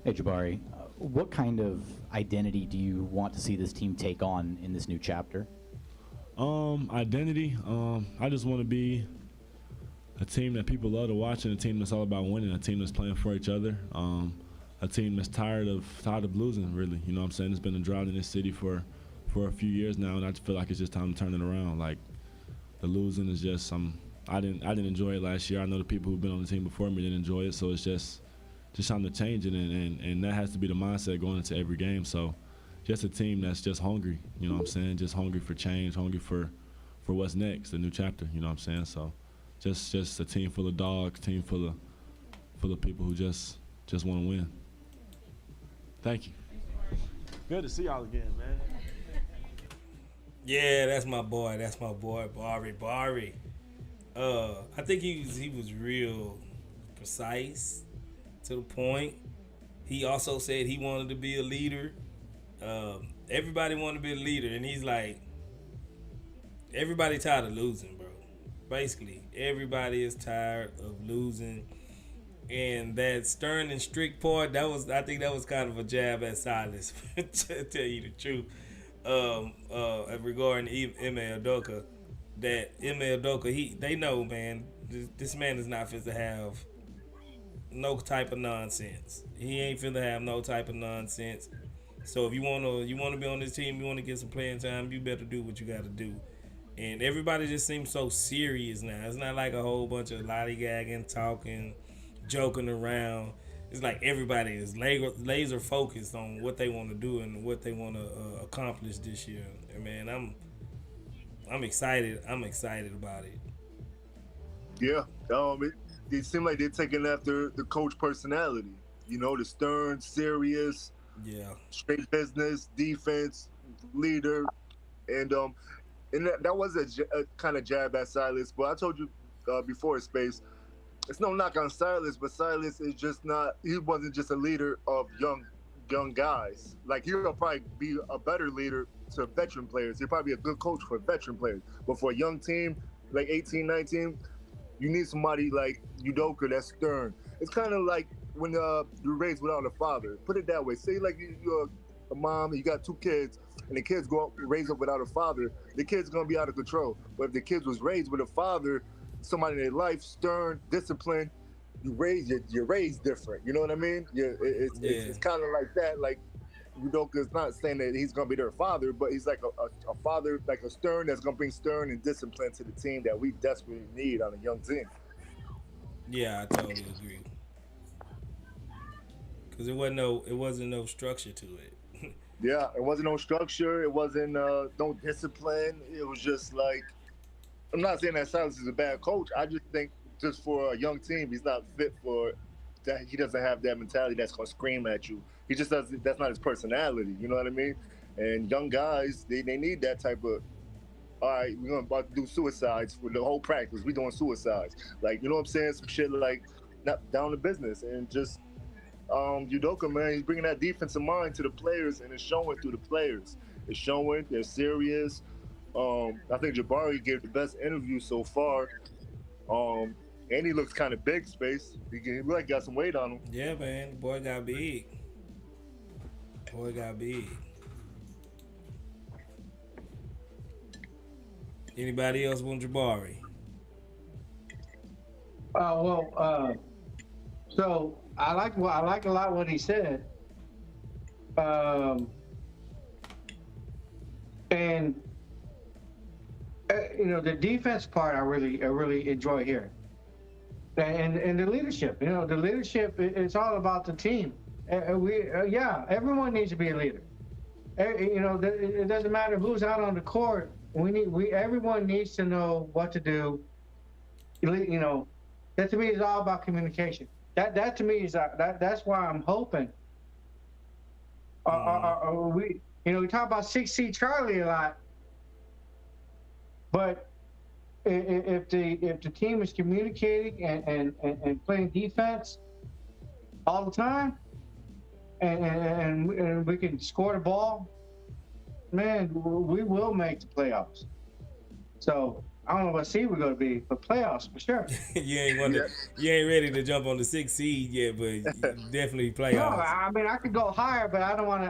Hey, Jabari, what kind of identity do you want to see this team take on in this new chapter? Identity. I just want to be a team that people love to watch, and a team that's all about winning, a team that's playing for each other, a team that's tired of losing, really. You know what I'm saying? It's been a drought in this city for a few years now, and I just feel like it's just time to turn it around. Like, the losing is just I didn't enjoy it last year. I know the people who've been on the team before me didn't enjoy it, so it's just time to change it, and that has to be the mindset going into every game. So just a team that's just hungry, you know what I'm saying? Just hungry for change, hungry for what's next, the new chapter, you know what I'm saying? So just a team full of dogs, team full of people who just want to win. Thank you. Good to see y'all again, man. Yeah, that's my boy, Bari. I think he was real precise, to the point. He also said he wanted to be a leader. Everybody wanted to be a leader, and he's like, everybody tired of losing, bro. Basically, everybody is tired of losing. And that stern and strict part, I think that was kind of a jab at Silas, to tell you the truth. Regarding Ime Udoka, that Ime Udoka, they know, man, this man is not fit to have no type of nonsense. He ain't finna have no type of nonsense. So if you wanna be on this team, you wanna get some playing time, you better do what you gotta do. And everybody just seems so serious now. It's not like a whole bunch of lollygagging, talking, joking around. It's like everybody is laser focused on what they want to do and what they want to accomplish this year. And man, I'm excited. I'm excited about it. Yeah, it seemed like they're taking after the coach personality. You know, the stern, serious, straight business, defense, leader, and that was a kind of jab at Silas. But I told you before, Space, it's no knock on Silas, but Silas is just not. He wasn't just a leader of young guys. Like, he'll probably be a better leader to veteran players. He'll probably be a good coach for veteran players. But for a young team, like 18, 19, you need somebody like Udoka that's stern. It's kind of like when you're raised without a father. Put it that way. Say like you're a mom and you got 2 kids, and the kids raised up without a father, the kid's gonna be out of control. But if the kids was raised with a father, somebody in their life, stern, disciplined, you're raised different. You know what I mean? It's kind of like that. Like, Udoka's not saying that he's gonna be their father, but he's like a father, like a stern that's gonna bring stern and discipline to the team that we desperately need on a young team. Yeah, I totally agree. Because it wasn't no structure to it. Yeah, it wasn't no structure. It wasn't no discipline. It was just like, I'm not saying that Silas is a bad coach. I just think just for a young team, he's not fit for that. He doesn't have that mentality that's going to scream at you. He just doesn't. That's not his personality. You know what I mean? And young guys, they need that type of, all right, we're about to do suicides for the whole practice. We're doing suicides. Like, you know what I'm saying? Some shit like, not down to business. And just Udoka, man, he's bringing that defensive mind to the players, and it's showing through the players. It's showing they're serious. I think Jabari gave the best interview so far. And he looks kind of big, Space. He like got some weight on him. Yeah, man, the boy got big. Boy got big. Anybody else want Jabari? So I like a lot what he said. And the defense part I really enjoy hearing. And the leadership, the leadership it's all about the team. Everyone needs to be a leader. It doesn't matter who's out on the court. Everyone needs to know what to do. That to me is all about communication. That to me is that's why I'm hoping. We talk about 6C Charlie a lot, but if the team is communicating and playing defense all the time, and we can score the ball, man, we will make the playoffs. So I don't know what seed we're gonna be, but playoffs for sure. You ain't ready to jump on the 6th seed yet, but definitely playoffs. No, I mean I could go higher, but I don't want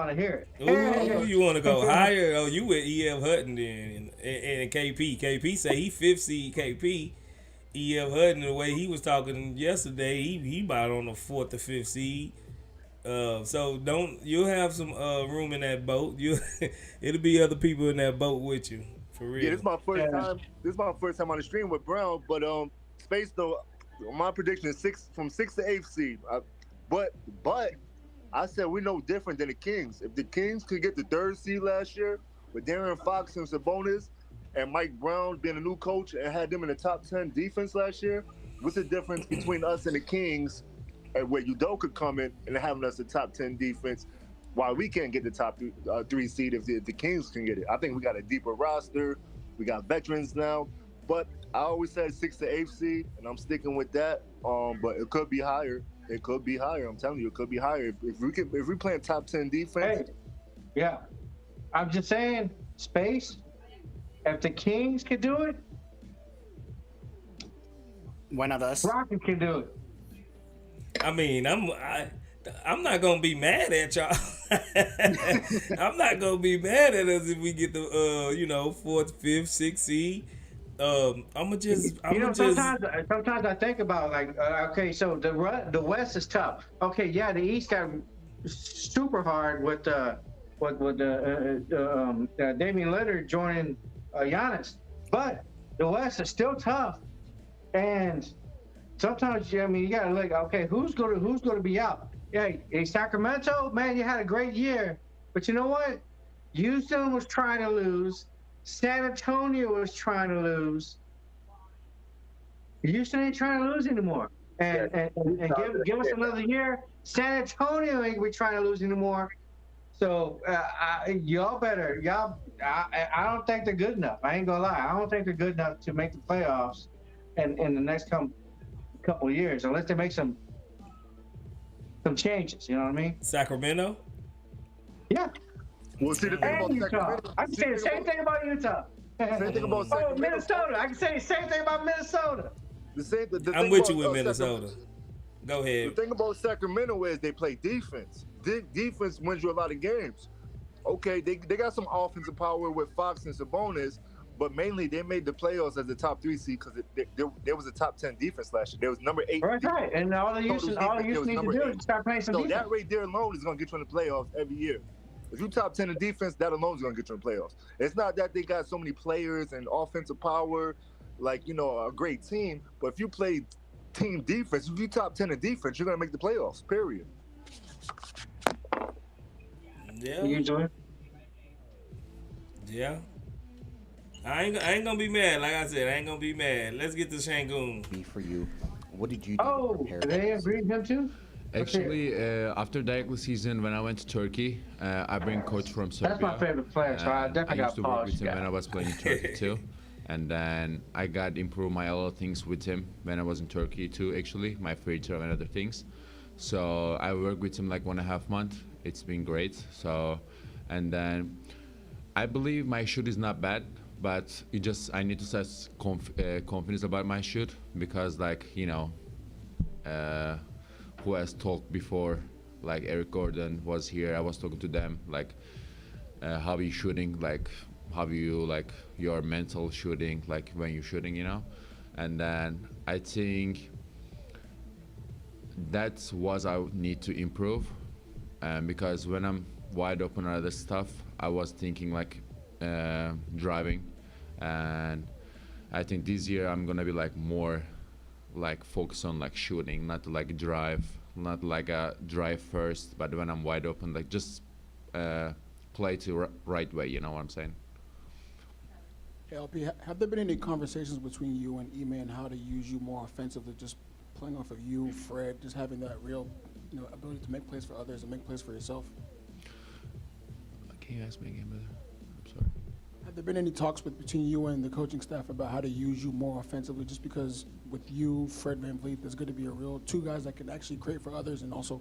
to hear it. Ooh, you want to go higher? Oh, you with E.F. Hutton then and KP. KP say he 5th seed. KP, E.F. Hutton, the way he was talking yesterday, he about on the 4th or 5th seed. So you'll have some room in that boat. It'll be other people in that boat with you. For real. Yeah, this is my first time. This is my first time on the stream with Brown. But Space though, my prediction is from 6th to 8th seed. But I said we're no different than the Kings. If the Kings could get the 3rd seed last year with De'Aaron Fox and Sabonis, and Mike Brown being a new coach and had them in the top 10 defense last year, what's the difference between us and the Kings? And where Udoka come in and having us a top 10 defense, while we can't get the top 3 seed if the Kings can get it. I think we got a deeper roster. We got veterans now. But I always said 6th to 8th seed, and I'm sticking with that. But it could be higher. It could be higher. I'm telling you, it could be higher. If we playing top 10 defense. Hey, yeah. I'm just saying, Space, if the Kings can do it, why not us? Rockets can do it. I mean, I'm not gonna be mad at y'all. I'm not gonna be mad at us if we get the 4th, 5th, 6th seed. Sometimes I think about okay, so the West is tough. Okay, yeah, the East got super hard with Damian Lillard joining Giannis, but the West is still tough, and sometimes you gotta look. Okay, who's gonna be out? Yeah, Sacramento, man, you had a great year, but you know what? Houston was trying to lose. San Antonio was trying to lose. Houston ain't trying to lose anymore. And give us another year. San Antonio ain't we trying to lose anymore. So y'all better. I don't think they're good enough. I ain't gonna lie. I don't think they're good enough to make the playoffs in the next couple of years, unless they make some changes. You know what I mean? Sacramento. Yeah. Well, see the thing about Sacramento. I can say the same thing about Utah. Same thing about Sacramento. Oh, Minnesota. I can say the same thing about Minnesota. I'm with you with Minnesota. Go ahead. The thing about Sacramento is they play defense. Defense wins you a lot of games. Okay, they got some offensive power with Fox and Sabonis, but mainly they made the playoffs as the top 3 seed because there was a top 10 defense last year. There was number 8. Right. And all the Houston need to do is start playing some defense. That right there alone is going to get you in the playoffs every year. If you top 10 in defense, that alone is going to get you in the playoffs. It's not that they got so many players and offensive power, a great team. But if you play team defense, if you top 10 in defense, you're going to make the playoffs, period. Yeah. You enjoy it? Yeah. I ain't gonna be mad. Like I said, I ain't gonna be mad. Let's get to Shangoon. Be for you. What did you do to prepare? They agreed him too? Actually, after the Eagle season, when I went to Turkey, I bring coach from Serbia. That's my favorite player, so I definitely got used to work with him when I was playing in Turkey too. And then I got improve my other things with him when I was in Turkey too, actually, my free throw and other things. So I worked with him like 1.5 months. It's been great. So, and then I believe my shoot is not bad, but I need to set confidence about my shoot, because like, you know, who has talked before, like Eric Gordon was here, I was talking to them, like how you shooting, like how you like your mental shooting, like when you're shooting, you know. And then I think that's what I need to improve, because when I'm wide open and other stuff, I was thinking like driving, and I think this year I'm gonna be like more like focus on like shooting, not like drive, not like a drive first, but when I'm wide open, like just play to right way, you know what I'm saying? Hey, LP, have there been any conversations between you and Ime and how to use you more offensively, just playing off of you, Fred, just having that real, you know, ability to make plays for others and make plays for yourself? Can you ask me again, brother? I'm sorry. Have there been any talks between you and the coaching staff about how to use you more offensively, just because with you, Fred VanVleet, there's going to be a real two guys that can actually create for others and also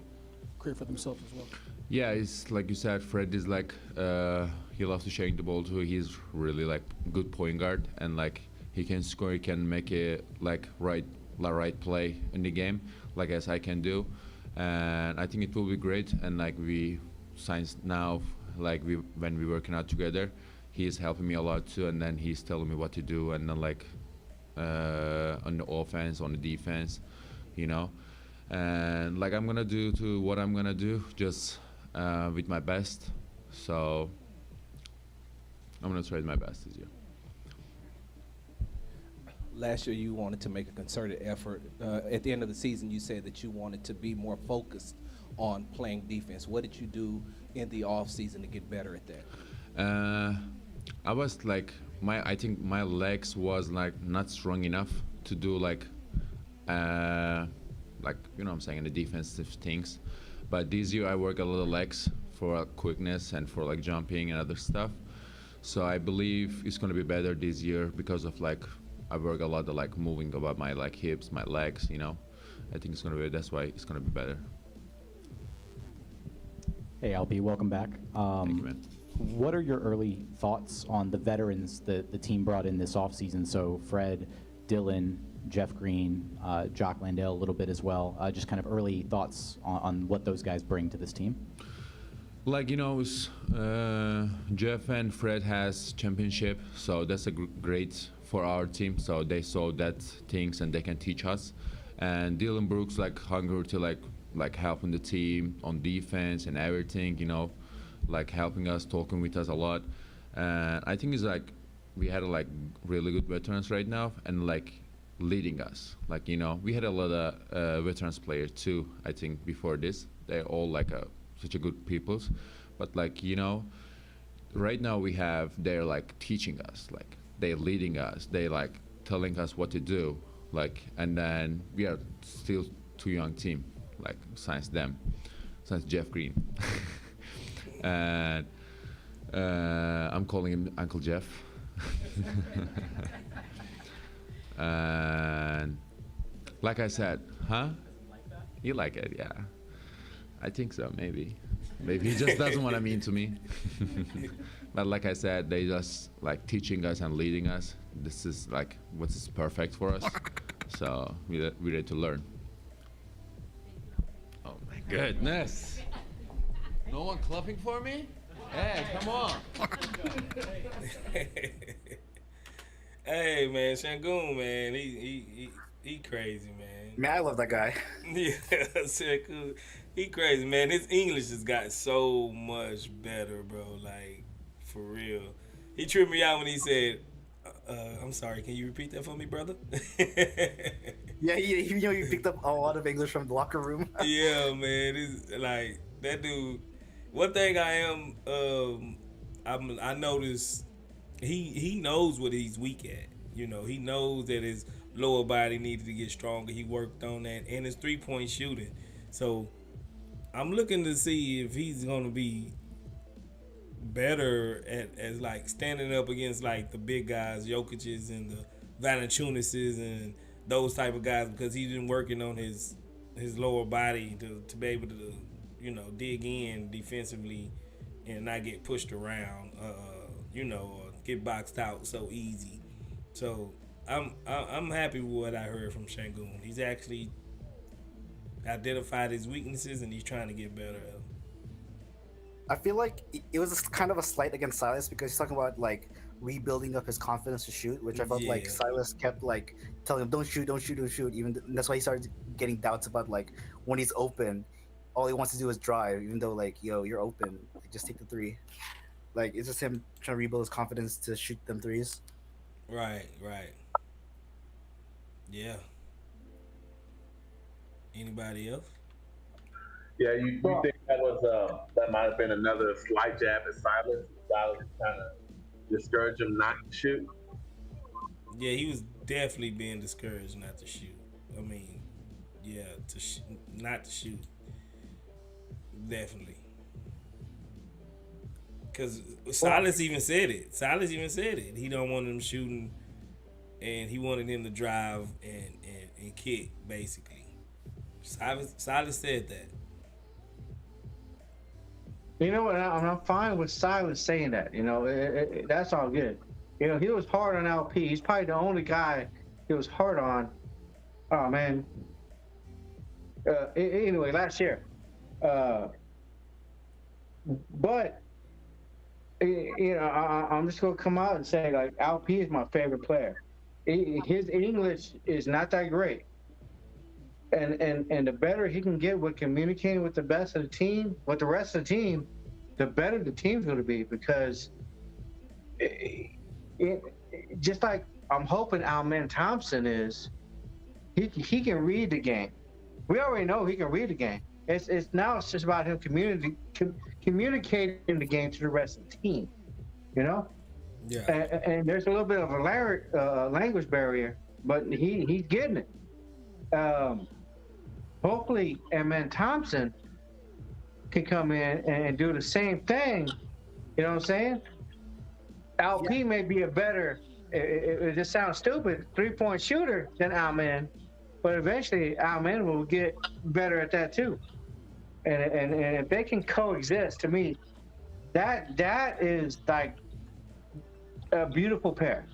create for themselves as well? Yeah, it's like you said, Fred is like, he loves to sharing the ball too. He's really like good point guard, and like he can score, he can make it like right play in the game, like as I can do. And I think it will be great. And like we signs now, like when we're working out together, he is helping me a lot too, and then he's telling me what to do, and then like on the offense, on the defense, you know. And like I'm gonna do to what I'm gonna do, just with my best. So I'm gonna try my best this year. Last year you wanted to make a concerted effort. At the end of the season, you said that you wanted to be more focused on playing defense. What did you do in the off season to get better at that? I was like, I think my legs was like not strong enough to do like you know what I'm saying, the defensive things. But this year I work a lot of legs for quickness and for like jumping and other stuff. So I believe it's gonna be better this year because of like I work a lot of like moving about my like hips, my legs, you know. I think it's gonna be, that's why it's gonna be better. Hey, LP, welcome back. Thank you, man. What are your early thoughts on the veterans that the team brought in this offseason? So Fred, Dylan, Jeff Green, Jock Landale a little bit as well. Just kind of early thoughts on what those guys bring to this team. Like, you know, Jeff and Fred has championship, so that's a great for our team. So they saw that things and they can teach us. And Dylan Brooks like hungry to like helping the team on defense and everything, you know, like helping us, talking with us a lot. And I think it's like we had like really good veterans right now and like leading us. Like, you know, we had a lot of veterans players too, I think, before this. They're all like such a good peoples. But like, you know, right now they're like teaching us, like they're leading us, they like telling us what to do. Like, and then we are still too young team, like since Jeff Green. And I'm calling him Uncle Jeff. And like I said, huh? You like it, yeah. I think so, maybe. Maybe he just doesn't want to mean to me. But like I said, they just like teaching us and leading us. This is like what is perfect for us. So we're ready to learn. Oh my goodness. No one clapping for me? Hey, come on. Hey man, Shangoon, man, he crazy, man. Man, I love that guy. Yeah, Shangoon, he crazy, man. His English has got so much better, bro. Like, for real. He tripped me out when he said, I'm sorry, can you repeat that for me, brother? Yeah, you know, you picked up a lot of English from the locker room. Yeah, man. It's like that dude. One thing I noticed he knows what he's weak at. You know, he knows that his lower body needed to get stronger. He worked on that, and his 3-point shooting. So I'm looking to see if he's gonna be better at like standing up against like the big guys, Jokic's and the Valanciunases and those type of guys, because he's been working on his his lower body to be able to, dig in defensively and not get pushed around, or get boxed out so easy. So I'm happy with what I heard from Şengün. He's actually identified his weaknesses and he's trying to get better at them. I feel like it was kind of a slight against Silas because he's talking about like rebuilding up his confidence to shoot, which I felt like Silas kept like telling him, don't shoot. Even and that's why he started getting doubts about like when he's open, all he wants to do is drive, even though like, yo, you're open, just take the three. Like, it's just him trying to rebuild his confidence to shoot them threes. Right. Yeah. Anybody else? Yeah, you think that might have been another slight jab at Silas? Silas kind of discouraged him not to shoot? Yeah, he was definitely being discouraged not to shoot. I mean, yeah, not to shoot. Definitely. Because Silas even said it. He don't want him shooting, and he wanted him to drive and kick, basically. Silas said that. You know what? I'm fine with Silas saying that. That's all good. He was hard on LP. He's probably the only guy he was hard on. Oh man. Anyway, last year. But I'm just gonna come out and say like LP is my favorite player. His English is not that great. And the better he can get with communicating with the rest of the team, the better the team's going to be, because just like I'm hoping Amen Thompson is, he can read the game. We already know he can read the game. It's just about him communicating the game to the rest of the team. Yeah. And there's a little bit of a language barrier, but he's getting it. Hopefully, Amen Thompson can come in and do the same thing. You know what I'm saying? LP may be a better, it just sounds stupid, 3-point shooter than Amen, but eventually Amen will get better at that too. And if they can coexist, to me, that is like a beautiful pair.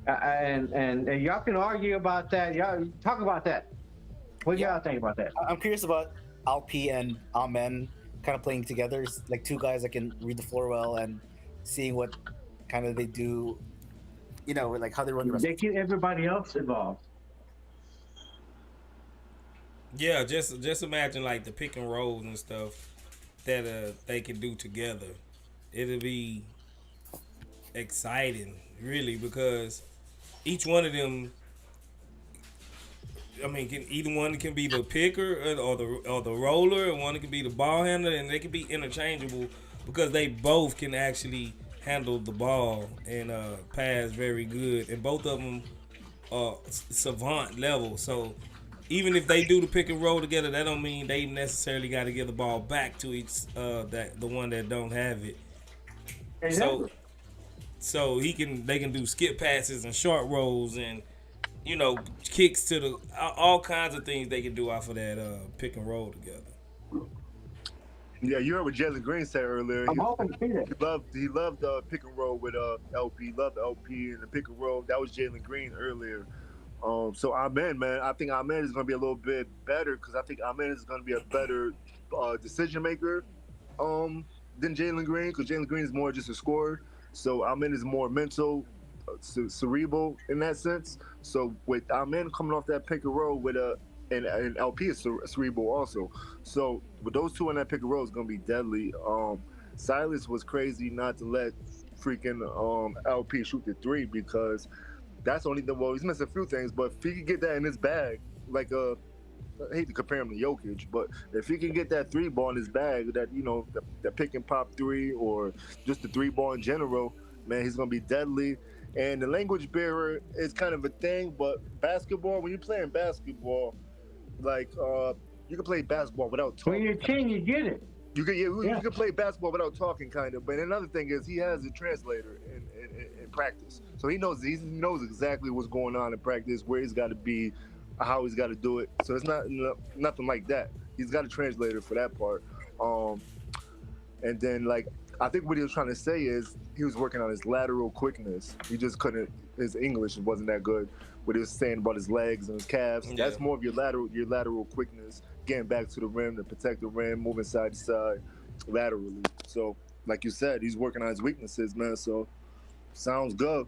And y'all can argue about that. Y'all talk about that. What do y'all think about that? I'm curious about Alpi and Amen kind of playing together, like two guys that can read the floor well, and seeing what kind of they do, like how they run the rest. They get everybody else involved. Yeah, just imagine like the pick and rolls and stuff that they can do together. It'll be exciting, really, because each one of them, either one can be the picker or the roller, and one can be the ball handler, and they can be interchangeable because they both can actually handle the ball and pass very good, and both of them are savant level. So even if they do the pick and roll together, that don't mean they necessarily got to give the ball back to the one that don't have it. Exactly. So they can do skip passes and short rolls and kicks to all kinds of things they can do off of that pick and roll together. Yeah, you heard what Jalen Green said earlier. I'm hoping to see that. He loved pick and roll with LP. He loved the LP and the pick and roll. That was Jalen Green earlier. So Amen, man, I think Amen is going to be a little bit better, because I think Amen is going to be a better decision maker than Jalen Green, because Jalen Green is more just a scorer. So Amen is more mental, cerebral in that sense. So with Amen coming off that pick and roll with and LP is cerebral also. So with those two in that pick and roll, is going to be deadly. Silas was crazy not to let freaking LP shoot the three, because that's only he's missing a few things, but if he could get that in his bag, like I hate to compare him to Jokic, but if he can get that three ball in his bag, that that pick and pop three, or just the three ball in general, man, he's gonna be deadly. And the language barrier is kind of a thing, but basketball, when you're playing basketball, like you can play basketball without talking. When you're king, you get it. You can play basketball without talking, kind of. But another thing is he has a translator in practice, so he knows exactly what's going on in practice, where he's got to be, how he's got to do it. So it's nothing like that. He's got a translator for that part. And then, like, I think what he was trying to say is he was working on his lateral quickness. He just couldn't. His English wasn't that good. What he was saying about his legs and his calves. Yeah. That's more of your lateral quickness, getting back to the rim to protect the rim, moving side to side, laterally. So, like you said, he's working on his weaknesses, man. So, sounds good.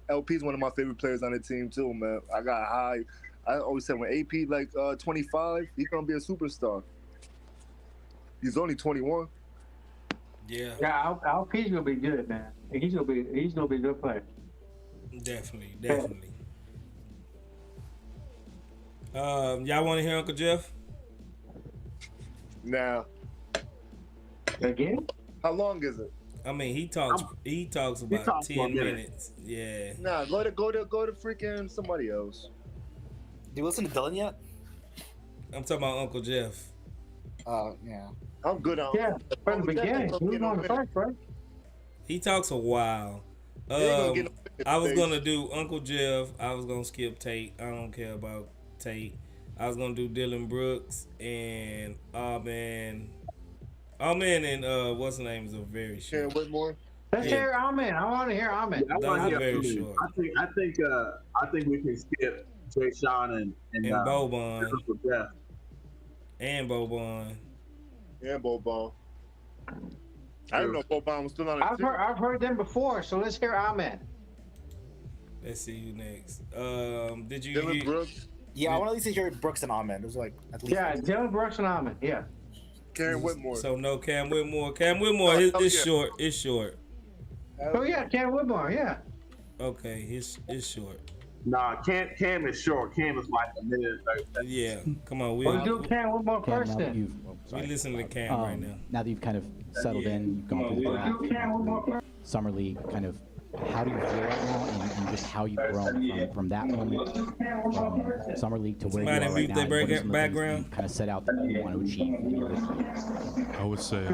LP is one of my favorite players on the team too, man. I got high. I always said when AP 25, he's gonna be a superstar. He's only 21. Yeah. Yeah, LP's gonna be good, man. He's gonna be a good player. Definitely. Y'all want to hear Uncle Jeff? Now. Again? How long is it? I mean, he talks about 10 minutes. Yeah. Nah, go to freaking somebody else. Do you listen to Dylan yet? I'm talking about Uncle Jeff. Yeah. I'm good on. Yeah, from the beginning. He was on the first, right? He talks a while. I was gonna do Uncle Jeff. I was gonna skip Tate. I don't care about Tate. I was gonna do Dylan Brooks and Amen and what's the name is a very short. Yeah, Whitmore. Let's hear Amen. I want to hear Amen. I want to hear very Amen. short. I think we can skip Jay Sean and Boban. Uncle Jeff. And Boban. And Boban. I didn't know Boban was still on the team. I've heard them before, so let's hear Amen. Let's see who next. Did you Dylan hear Brooks? Yeah, I want to at least hear Brooks and Ahmed. It was like at least. Yeah, Dylan Brooks and Amen. Yeah. Cam Whitmore. So no Cam Whitmore. Cam Whitmore is short. It's short. Oh yeah, Cam Whitmore. Yeah. Okay, it's short. Nah, Cam is short. Cam is like a minute and 30 seconds. Yeah, come on. We'll do Cam Whitmore Cam, first now that then. you've We listen to Cam right now. Now that you've kind of settled in, you've gone through the draft, summer league, kind of, how do you feel right now, and just how you've grown from that moment, from summer league to where you are Somebody right mute now? their and what are some of the things background? you kind of set out that you want to achieve in your rookie? I would say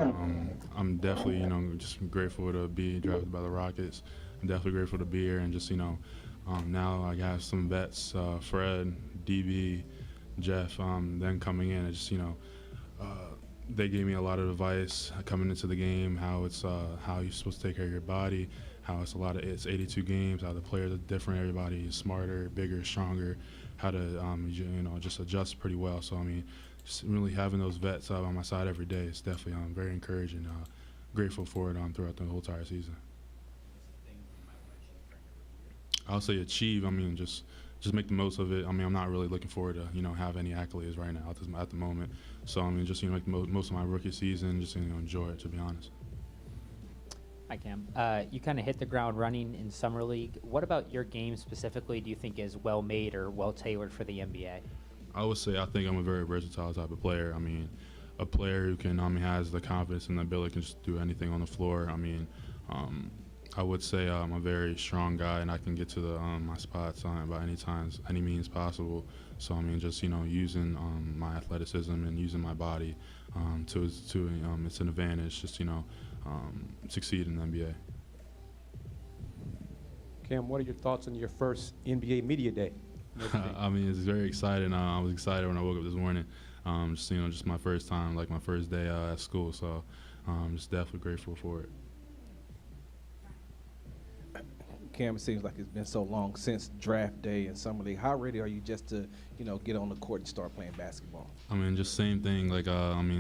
I'm definitely, just grateful to be drafted by the Rockets. I'm definitely grateful to be here and just, now I got some vets, Fred, DB, Jeff, then coming in, it's just, they gave me a lot of advice coming into the game, how it's how you're supposed to take care of your body, how it's 82 games, how the players are different, everybody is smarter, bigger, stronger, how to just adjust pretty well. So I mean, just really having those vets by my side every day is definitely very encouraging. Grateful for it throughout the whole entire season. I'll say achieve. I mean, just make the most of it. I mean, I'm not really looking forward to have any accolades right now at the moment. So I mean, just make the most of my rookie season. Just enjoy it. To be honest. Hi Cam. You kind of hit the ground running in summer league. What about your game specifically? Do you think is well made or well tailored for the NBA? I would say I think I'm a very versatile type of player. I mean, a player who can has the confidence and the ability to just do anything on the floor. I mean. I would say I'm a very strong guy, and I can get to my spots by any means possible. So I mean, just using my athleticism and using my body to it's an advantage. Just succeed in the NBA. Cam, what are your thoughts on your first NBA media day? I mean, it's very exciting. I was excited when I woke up this morning. Just my first time, like my first day at school. So just definitely grateful for it. Cam, it seems like it's been so long since draft day and summer league. How ready are you just to, get on the court and start playing basketball? I mean, just same thing. Like,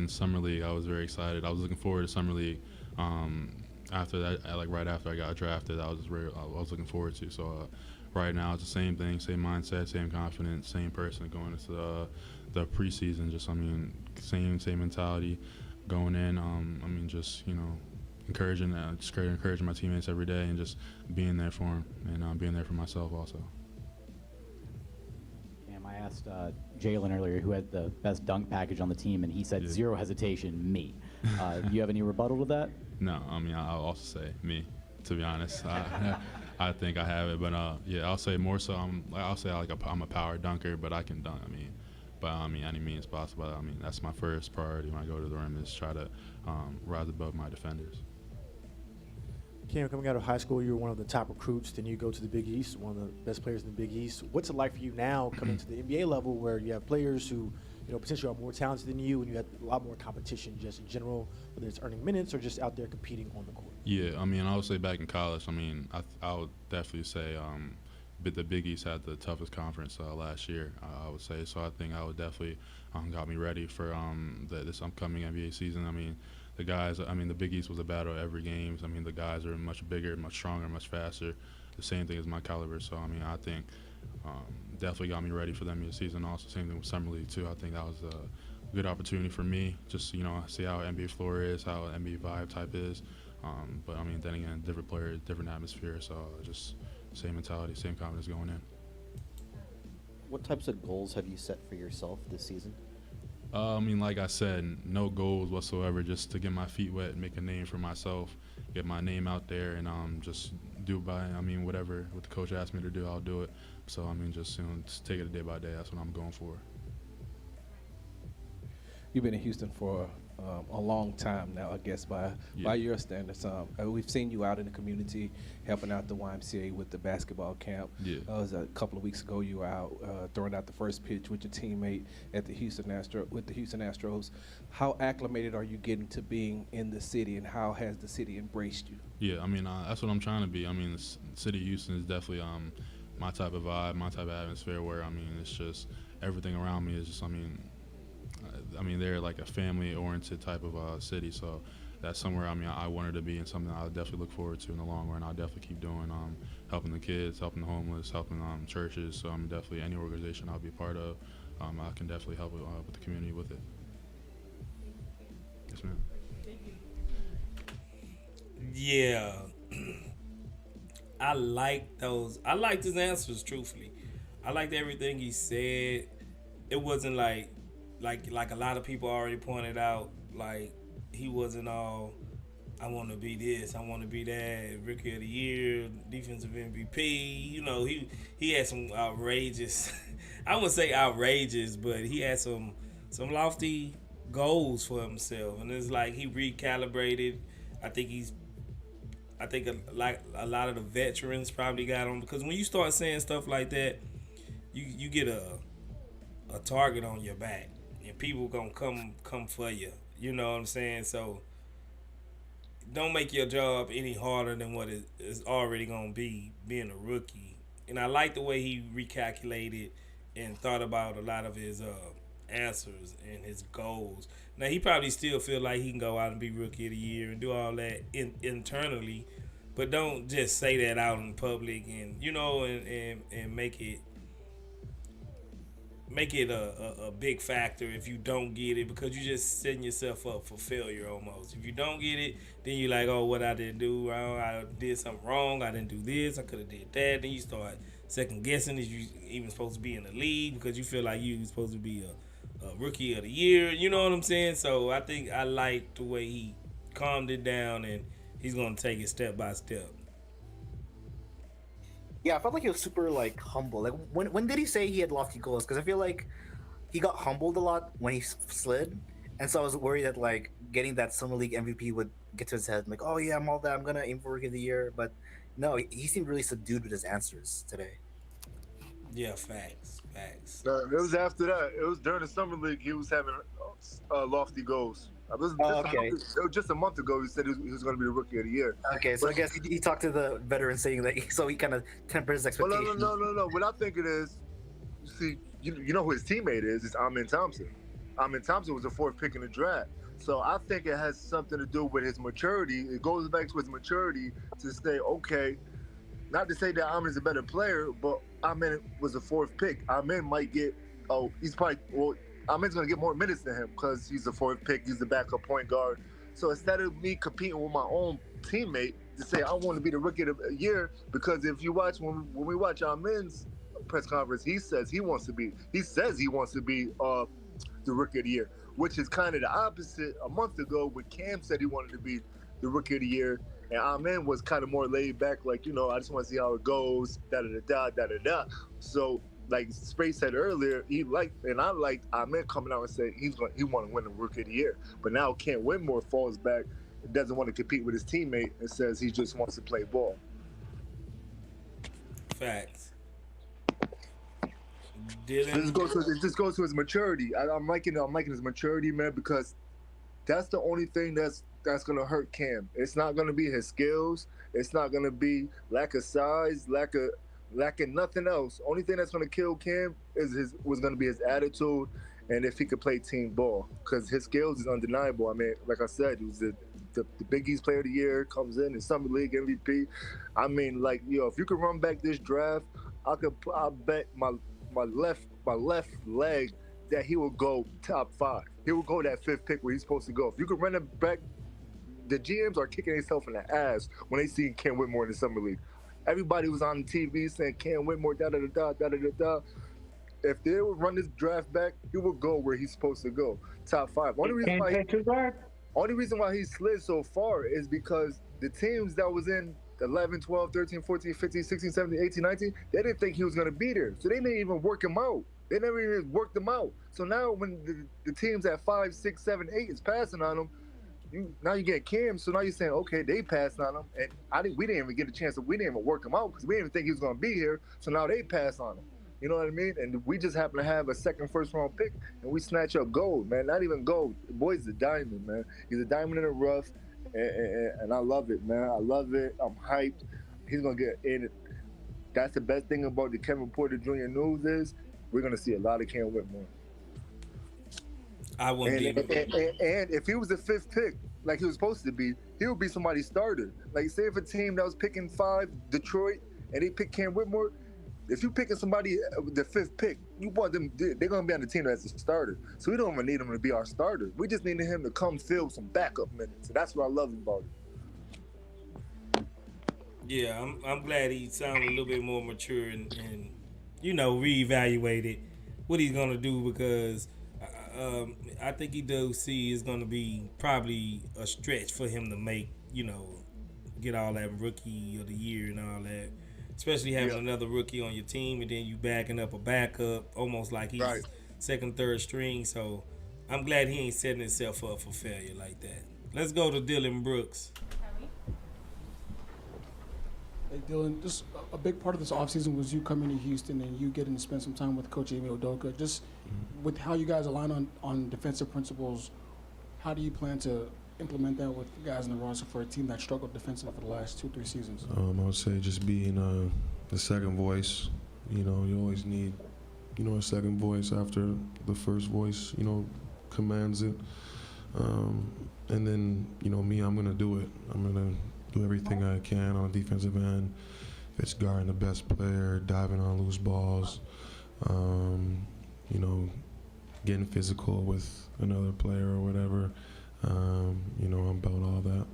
summer league, I was very excited. I was looking forward to summer league. After that, right after I got drafted, I was looking forward to. So right now, it's the same thing, same mindset, same confidence, same person going into the preseason. Just, same mentality going in. Just, encouraging my teammates every day and just being there for them and being there for myself also. I asked Jalen earlier who had the best dunk package on the team, and he said zero hesitation, me. Do you have any rebuttal to that? No, I'll also say me, to be honest. I think I have it, but I'll say more so. I'll say I'm a power dunker, but I can dunk. Any means possible. That's my first priority when I go to the rim is try to rise above my defenders. Cam, coming out of high school, you were one of the top recruits. Then you go to the Big East, one of the best players in the Big East. What's it like for you now coming to the NBA level where you have players who, potentially are more talented than you, and you have a lot more competition just in general, whether it's earning minutes or just out there competing on the court? Yeah, I mean, I would say back in college, I mean, I would definitely say the Big East had the toughest conference last year, I would say. So I think I would definitely got me ready for this upcoming NBA season. I mean, the guys, I mean, the Big East was a battle every game. I mean, the guys are much bigger, much stronger, much faster. The same thing as my caliber. So, I mean, I think definitely got me ready for the NBA season. Also, same thing with Summer League, too. I think that was a good opportunity for me. Just, see how NBA floor is, how NBA vibe type is. But, I mean, then again, different player, different atmosphere. So, just same mentality, same confidence going in. What types of goals have you set for yourself this season? I mean, like I said, no goals whatsoever, just to get my feet wet, make a name for myself, get my name out there, and just do whatever what the coach asked me to do, I'll do it. So, I mean, just take it day by day. That's what I'm going for. You've been in Houston for a long time now, I guess, by your standards. We've seen you out in the community helping out the YMCA with the basketball camp. Yeah. It was a couple of weeks ago. You were out throwing out the first pitch with your teammate at the Houston Astros. How acclimated are you getting to being in the city, and how has the city embraced you? Yeah, I mean, that's what I'm trying to be. I mean, the city of Houston is definitely my type of vibe, my type of atmosphere where, I mean, it's just everything around me is just, I mean, they're like a family-oriented type of city, so that's somewhere, I mean, I wanted to be, and something I'll definitely look forward to in the long run. I'll definitely keep doing, helping the kids, helping the homeless, helping churches, so I'm definitely any organization I'll be a part of, I can definitely help with the community with it. Yes, ma'am. Yeah. I liked his answers, truthfully. I liked everything he said. It wasn't like a lot of people already pointed out, like he wasn't all, I want to be this, I want to be that, Rookie of the Year, defensive MVP. He had some outrageous, I wouldn't say outrageous, but he had some lofty goals for himself, and it's like he recalibrated. I think a lot of the veterans probably got on, because when you start saying stuff like that, you get a target on your back, and people gonna come for you. You know what I'm saying? So don't make your job any harder than what it is already gonna be, being a rookie. And I like the way he recalculated and thought about a lot of his answers and his goals. Now he probably still feel like he can go out and be Rookie of the Year and do all that internally, but don't just say that out in public and and make it a big factor if you don't get it, because you're just setting yourself up for failure almost. If you don't get it, then you're like, oh, what I didn't do, I did something wrong, I didn't do this, I could have did that. Then you start second guessing, is you even supposed to be in the league, because you feel like you're supposed to be a Rookie of the Year. You know what I'm saying? So I think I like the way he calmed it down, and he's going to take it step by step. Yeah, I felt like he was super humble. Like when did he say he had lofty goals? Because I feel like he got humbled a lot when he slid, and so I was worried that getting that Summer League MVP would get to his head. Like, oh yeah, I'm all that. I'm gonna aim for Rookie of the Year. But no, he seemed really subdued with his answers today. Yeah, facts. It was after that. It was during the Summer League. He was having lofty goals. Just a month ago, he said he was going to be the Rookie of the Year. Okay, so I guess he talked to the veteran saying that, so he kind of tempered his expectations. Well, no. What I think it is, see, you know who his teammate is? It's Amin Thompson. Amin Thompson was the 4th pick in the draft. So I think it has something to do with his maturity. It goes back to his maturity to say, okay, not to say that Amin is a better player, but Amin was the 4th pick. Amin might get, Amin's going to get more minutes than him because he's the 4th pick. He's the backup point guard. So instead of me competing with my own teammate to say I want to be the Rookie of the Year, because if you watch, when we watch Amin's press conference, he says he wants to be the Rookie of the Year, which is kind of the opposite. A month ago when Cam said he wanted to be the Rookie of the Year, and Amin was kind of more laid back, I just want to see how it goes, da-da-da-da. So, like Spray said earlier, I liked Amin coming out and saying he want to win the Rookie of the Year. But now Kent Whitmore falls back doesn't want to compete with his teammate and says he just wants to play ball. Facts. It just goes to his maturity. I'm liking his maturity, man, because that's the only thing that's gonna hurt Cam. It's not gonna be his skills. It's not gonna be lack of size, lacking nothing else. Only thing that's gonna kill Cam was gonna be his attitude, and if he could play team ball, because his skills is undeniable. I mean, like I said, he was the Big East Player of the Year, comes in Summer League MVP. I mean, like, if you could run back this draft, I'll bet my left leg that he will go top 5. He will go that 5th pick where he's supposed to go. If you could run it back, the GMs are kicking themselves in the ass when they see Cam Whitmore in the Summer League. Everybody was on TV saying Cam Whitmore, da-da-da-da. If they would run this draft back, he would go where he's supposed to go, top 5. Only reason why he slid so far is because the teams that was in 11, 12, 13, 14, 15, 16, 17, 18, 19, they didn't think he was going to be there. So they didn't even work him out. They never even worked him out. So now when the teams at 5, 6, 7, 8 is passing on him, now you get Cam. So now you're saying, okay, they passed on him. And we didn't even get a chance. We didn't even work him out because we didn't even think he was going to be here. So now they pass on him. You know what I mean? And we just happen to have a second, first-round pick, and we snatch up gold, man. Not even gold. The boy's a diamond, man. He's a diamond in the rough, and I love it, man. I love it. I'm hyped. He's going to get in it. That's the best thing about the Kevin Porter Jr. news is we're going to see a lot of Cam Whitmore. I wouldn't and if he was the 5th pick, like he was supposed to be, he would be somebody's starter. Like, say if a team that was picking 5, Detroit, and they pick Cam Whitmore, if you're picking somebody the 5th pick, you want them, they're going to be on the team as a starter. So we don't even need him to be our starter. We just needed him to come fill some backup minutes. So that's what I love about it. Yeah, I'm glad he sounded a little bit more mature and reevaluated what he's going to do, because I think he does see it's going to be probably a stretch for him to make, get all that rookie of the year and all that. Especially having another rookie on your team, and then you backing up a backup, almost like he's second, third string. So I'm glad he ain't setting himself up for failure like that. Let's go to Dylan Brooks. Hey, Dylan, just a big part of this offseason was you coming to Houston and you getting to spend some time with Coach Amy Udoka. Just with how you guys align on defensive principles, how do you plan to implement that with guys in the roster for a team that struggled defensively for the last 2-3 seasons? I would say just being the second voice. You always need, a second voice after the first voice, commands it. And then, me, I'm going to do it. I'm going to do everything I can on the defensive end. If it's guarding the best player, diving on loose balls, getting physical with another player or whatever. I'm about all that.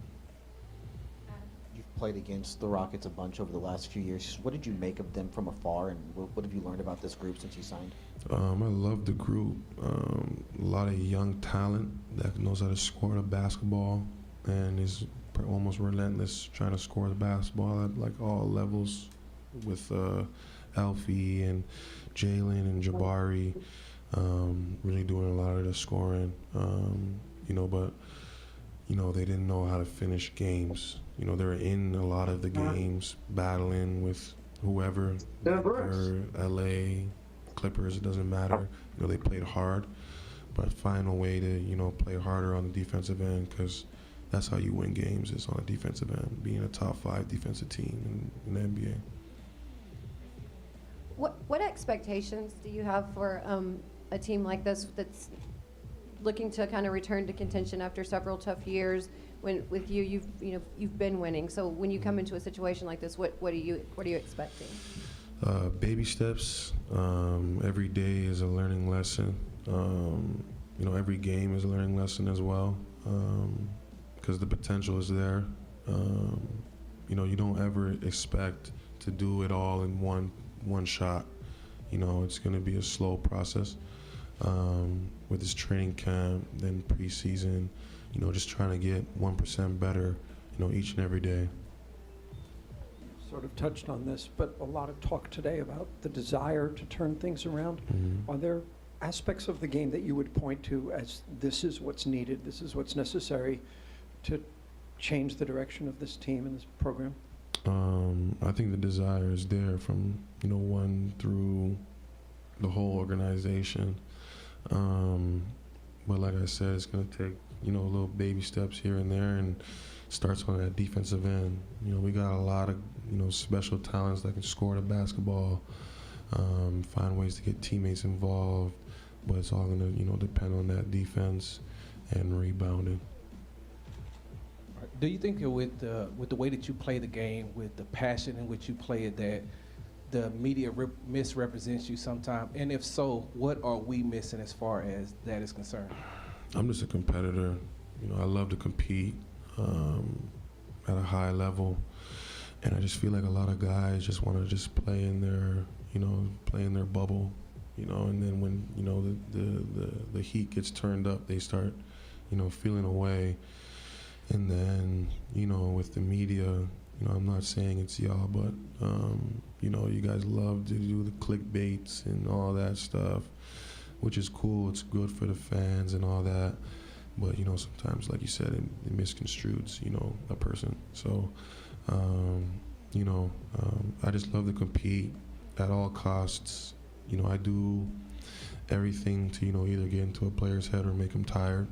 You've played against the Rockets a bunch over the last few years. What did you make of them from afar, and what have you learned about this group since you signed? I love the group. A lot of young talent that knows how to score the basketball and is almost relentless trying to score the basketball at like all levels with Alfie and Jalen and Jabari really doing a lot of the scoring. But they didn't know how to finish games. They were in a lot of the games, battling with whoever, or LA, Clippers, it doesn't matter. They played hard, but find a way to, play harder on the defensive end, because that's how you win games, is on the defensive end, being a top 5 defensive team in the NBA. What expectations do you have for a team like this that's looking to kind of return to contention after several tough years? When with you've been winning. So when you come into a situation like this, what are you expecting? Baby steps. Every day is a learning lesson. Every game is a learning lesson as well, because the potential is there. You don't ever expect to do it all in one shot. It's going to be a slow process. With this training camp, then preseason, just trying to get 1% better, each and every day. Sort of touched on this, but a lot of talk today about the desire to turn things around. Mm-hmm. Are there aspects of the game that you would point to as this is what's needed, this is what's necessary to change the direction of this team and this program? I think the desire is there from, one through the whole organization. But like I said, it's going to take, little baby steps here and there, and starts on that defensive end. We got a lot of, special talents that can score the basketball, find ways to get teammates involved, but it's all going to, depend on that defense and rebounding. Do you think that with the way that you play the game, with the passion in which you play it, that the media misrepresents you sometimes? And if so, what are we missing as far as that is concerned? I'm just a competitor. I love to compete at a high level, and I just feel like a lot of guys just want to just play in their bubble, and then when the heat gets turned up, they start feeling away. And then, with the media, I'm not saying it's y'all, but, you guys love to do the clickbaits and all that stuff, which is cool. It's good for the fans and all that. But, sometimes, like you said, it misconstrues, a person. So, I just love to compete at all costs. I do everything to, either get into a player's head or make them tired.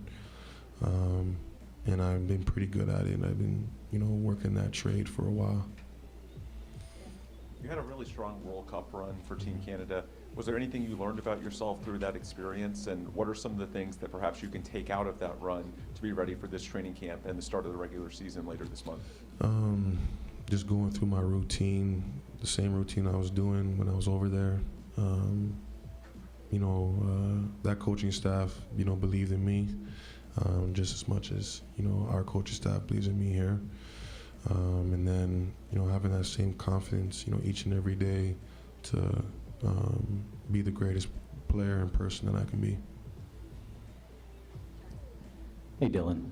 And I've been pretty good at it. I've been, working that trade for a while. You had a really strong World Cup run for Team Canada. Was there anything you learned about yourself through that experience? And what are some of the things that perhaps you can take out of that run to be ready for this training camp and the start of the regular season later this month? Just going through my routine, the same routine I was doing when I was over there. That coaching staff, believed in me. Just as much as our coaching staff believes in me here, and then having that same confidence each and every day to be the greatest player and person that I can be. Hey Dylan,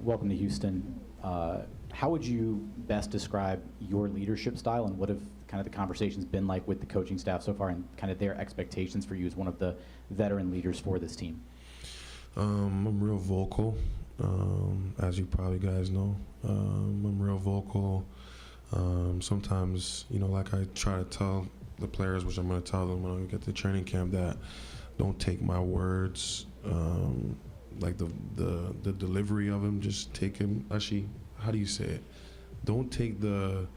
welcome to Houston. How would you best describe your leadership style, and what have kind of the conversations been like with the coaching staff so far, and kind of their expectations for you as one of the veteran leaders for this team? I'm real vocal, as you probably guys know. I'm real vocal. Sometimes, like I try to tell the players, which I'm going to tell them when I get to training camp, that don't take my words, like the delivery of them, just take them. Actually, how do you say it? Don't take the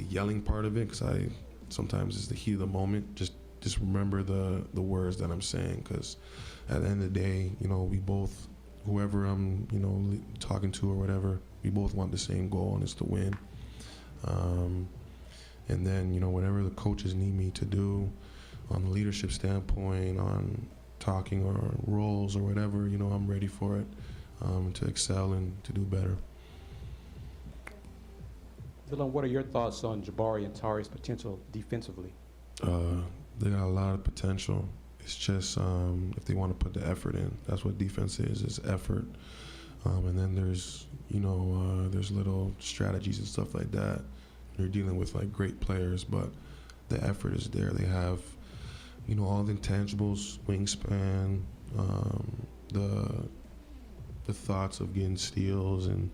yelling part of it, because sometimes it's the heat of the moment. Just remember the words that I'm saying, because at the end of the day, we both, whoever I'm, talking to or whatever, we both want the same goal, and it's to win. And then, whatever the coaches need me to do on the leadership standpoint, on talking or roles or whatever, I'm ready for it, to excel and to do better. Dylan, what are your thoughts on Jabari and Tari's potential defensively? They got a lot of potential. It's just if they want to put the effort in. That's what defense is effort. And then there's, there's little strategies and stuff like that. You're dealing with great players, but the effort is there. They have, all the intangibles, wingspan, the thoughts of getting steals, and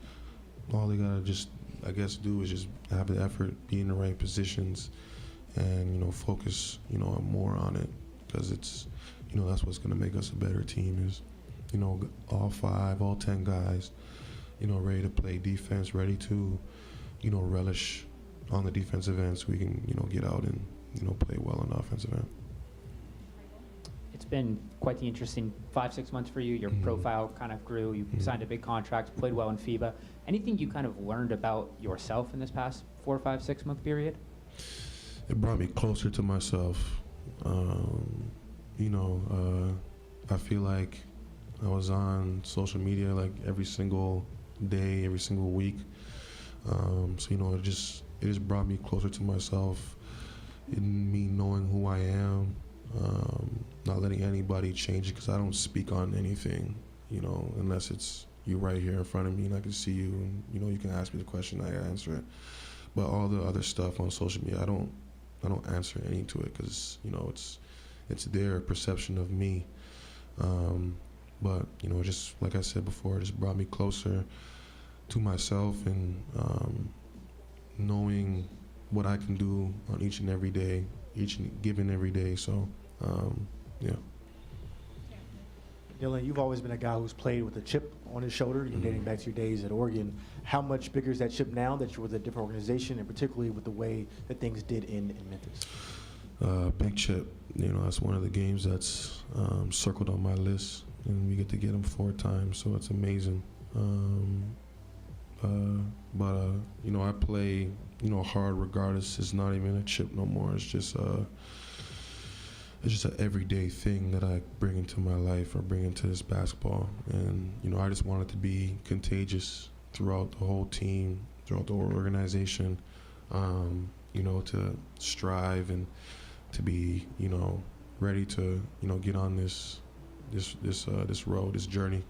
all they gotta just, I guess, do is just have the effort, be in the right positions, and focus more on it, because it's that's what's going to make us a better team, is all 10 guys ready to play defense, ready to relish on the defensive end, so we can get out and play well on the offensive end. It's been quite the interesting 5-6 months for you. Your profile kind of grew. You signed a big contract, played well in FIBA. Anything you kind of learned about yourself in this past 4, 5, 6 month period? It brought me closer to myself. I feel like I was on social media every single day, every single week. So it just brought me closer to myself, in me knowing who I am, not letting anybody change it, because I don't speak on anything, unless it's you right here in front of me and I can see you, and you can ask me the question, I answer it. But all the other stuff on social media, I don't answer any to it, because it's their perception of me. But just like I said before, it just brought me closer. to myself and knowing what I can do on each and every day, each and given every day. So, yeah. Dylan, you've always been a guy who's played with a chip on his shoulder, dating back to your days at Oregon. How much bigger is that chip now that you're with a different organization, and particularly with the way that things did in Memphis? Big chip. That's one of the games that's circled on my list, and we get to get them 4 times, so it's amazing. But I play, hard regardless. It's not even a chip no more. It's just an everyday thing that I bring into my life or bring into this basketball. And, I just want it to be contagious throughout the whole team, throughout the whole organization, to strive and to be, ready to, get on this road, this journey.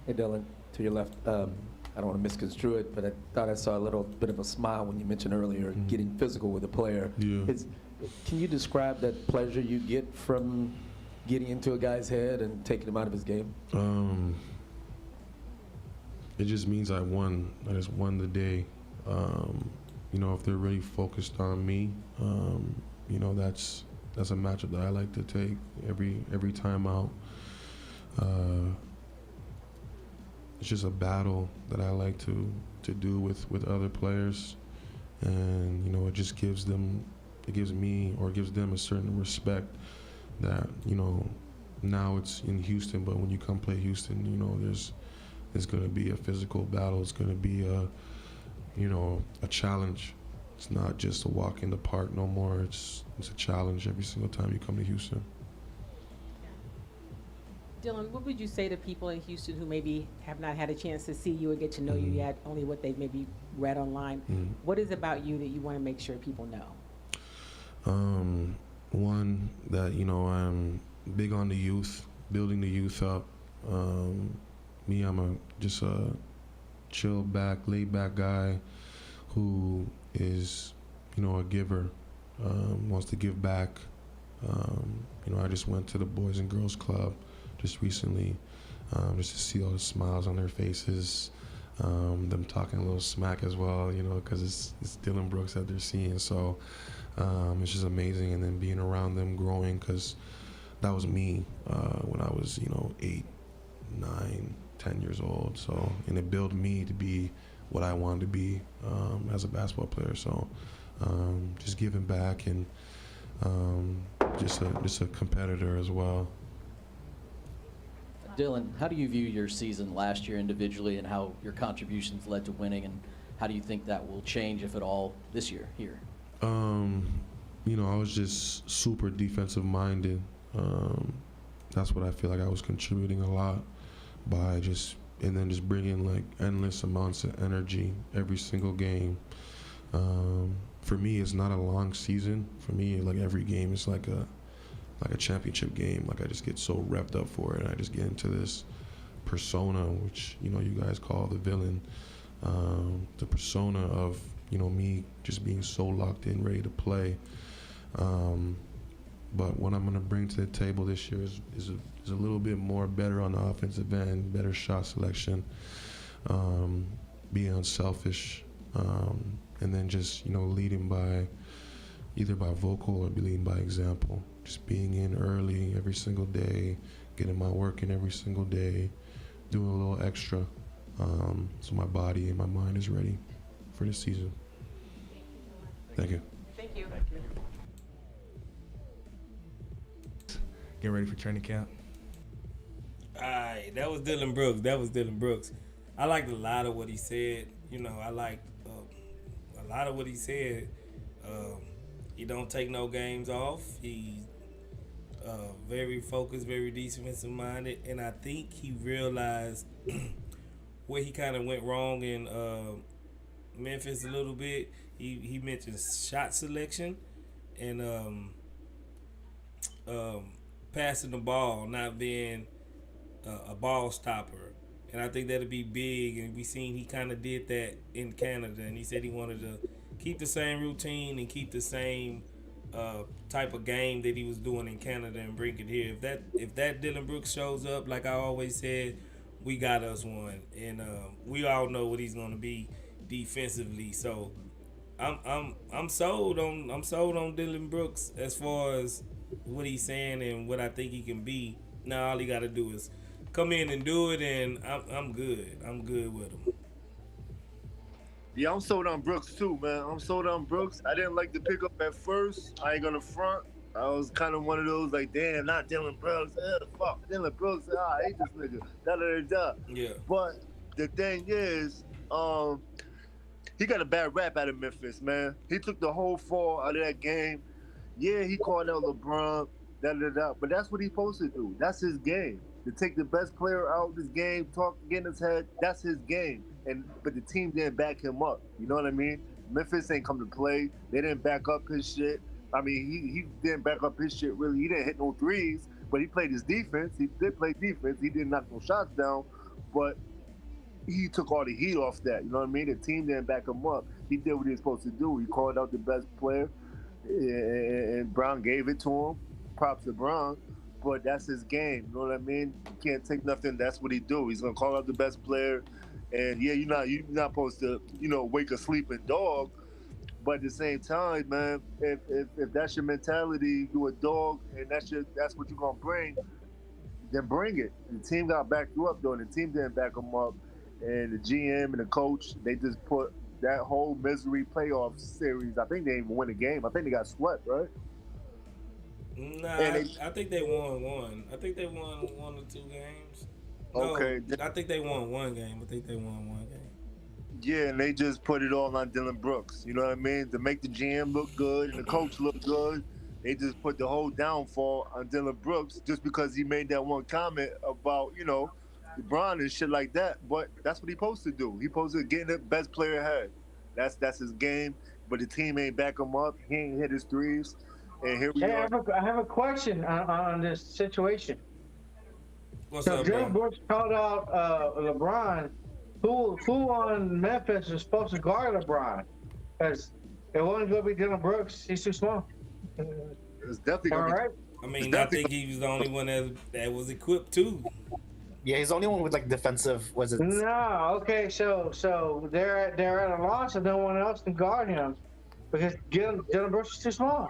Hey, Dylan, to your left. I don't want to misconstrue it, but I thought I saw a little bit of a smile when you mentioned earlier getting physical with a player. Yeah. Can you describe that pleasure you get from getting into a guy's head and taking him out of his game? It just means I just won the day. If they're really focused on me, that's a matchup that I like to take every time out. It's just a battle that I like to do with other players, and it just gives them a certain respect that now it's in Houston, but when you come play Houston, there's going to be a physical battle. It's going to be a challenge. It's not just a walk in the park no more. It's a challenge every single time you come to Houston. Dylan, what would you say to people in Houston who maybe have not had a chance to see you or get to know you yet, only what they've maybe read online? What is it about you that you want to make sure people know? One, that, I'm big on the youth, building the youth up. Me, I'm just a chill back, laid back guy who is, a giver, wants to give back. I just went to the Boys and Girls Club just recently, just to see all the smiles on their faces, them talking a little smack as well, because it's Dylan Brooks that they're seeing. So it's just amazing, and then being around them, growing, because that was me when I was 8, 9, 10 years old. So, and it built me to be what I wanted to be as a basketball player. So just giving back, and just a competitor as well. Dylan, how do you view your season last year individually, and how your contributions led to winning, and how do you think that will change, if at all, this year here? I was just super defensive minded. That's what I feel like I was contributing a lot by just bringing like endless amounts of energy every single game. For me, it's not a long season. For me, like every game is like a championship game. Like I just get so revved up for it, and I just get into this persona, which you guys call the villain. The persona of me just being so locked in, ready to play. But what I'm going to bring to the table this year is a little bit more better on the offensive end, better shot selection, being unselfish, and then just leading by either by vocal or leading by example. Just being in early every single day, getting my work in every single day, doing a little extra, so my body and my mind is ready for the season. Thank you. Thank you. Get ready for training camp. All right, that was Dylan Brooks. I liked a lot of what he said. I liked a lot of what he said. He don't take no games off. He's very focused, very defensive minded, and I think he realized where he kind of went wrong in Memphis a little bit. He mentioned shot selection and passing the ball, not being a ball stopper. And I think that'll be big, and we seen he kind of did that in Canada, and he said he wanted to keep the same routine and keep the same type of game that he was doing in Canada and bring it here. If that Dylan Brooks shows up, like I always said, we got us one, and we all know what he's gonna be defensively. So I'm sold on Dylan Brooks as far as what he's saying and what I think he can be. Now all he got to do is come in and do it, and I'm good. I'm good with him. Yeah, I'm sold on Brooks too, man. I'm sold on Brooks. I didn't like the pickup at first. I ain't gonna front. I was kind of one of those like, damn, not Dylan Brooks. Fuck Dylan Brooks. I hate this nigga. Da da da da. Yeah. But the thing is, he got a bad rap out of Memphis, man. He took the whole fall out of that game. Yeah, he called out LeBron. Da da da. But that's what he's supposed to do. That's his game. To take the best player out of this game, get in his head. That's his game. But the team didn't back him up. You know what I mean? Memphis ain't come to play. They didn't back up his shit. I mean, he didn't back up his shit really. He didn't hit no threes, but he played his defense. He did play defense. He didn't knock no shots down, but he took all the heat off that. You know what I mean? The team didn't back him up. He did what he was supposed to do. He called out the best player, and Brown gave it to him. Props to Brown. But that's his game. You know what I mean? You can't take nothing. That's what he do. He's gonna call out the best player. And yeah, you're not supposed to, wake a sleeping dog. But at the same time, man, if that's your mentality, you a dog, and that's what you're gonna bring, then bring it. The team got back you up though, and the team didn't back them up. And the GM and the coach, they just put that whole misery playoff series. I think they didn't even win a game. I think they got swept, right? Nah, I think they won one. I think they won 1 or 2 games. No, Okay. I think they won 1 game. I think they won 1 game. Yeah, and they just put it all on Dylan Brooks. You know what I mean? To make the GM look good and the coach look good, they just put the whole downfall on Dylan Brooks just because he made that one comment about, LeBron and shit like that. But that's what he's supposed to do. He's supposed to get the best player ahead. That's his game. But the team ain't back him up. He ain't hit his threes. And here we are. I have a question on this situation. What's so up, Dylan bro? Brooks called out LeBron. Who on Memphis is supposed to guard LeBron? Because it wasn't going to be Dylan Brooks. He's too small. It's definitely all gonna right. I mean, I think he was the only one that was equipped too. Yeah, he's the only one with like defensive. Was it? No, okay. So they're at a loss, and no one else can guard him because Dylan Brooks is too small.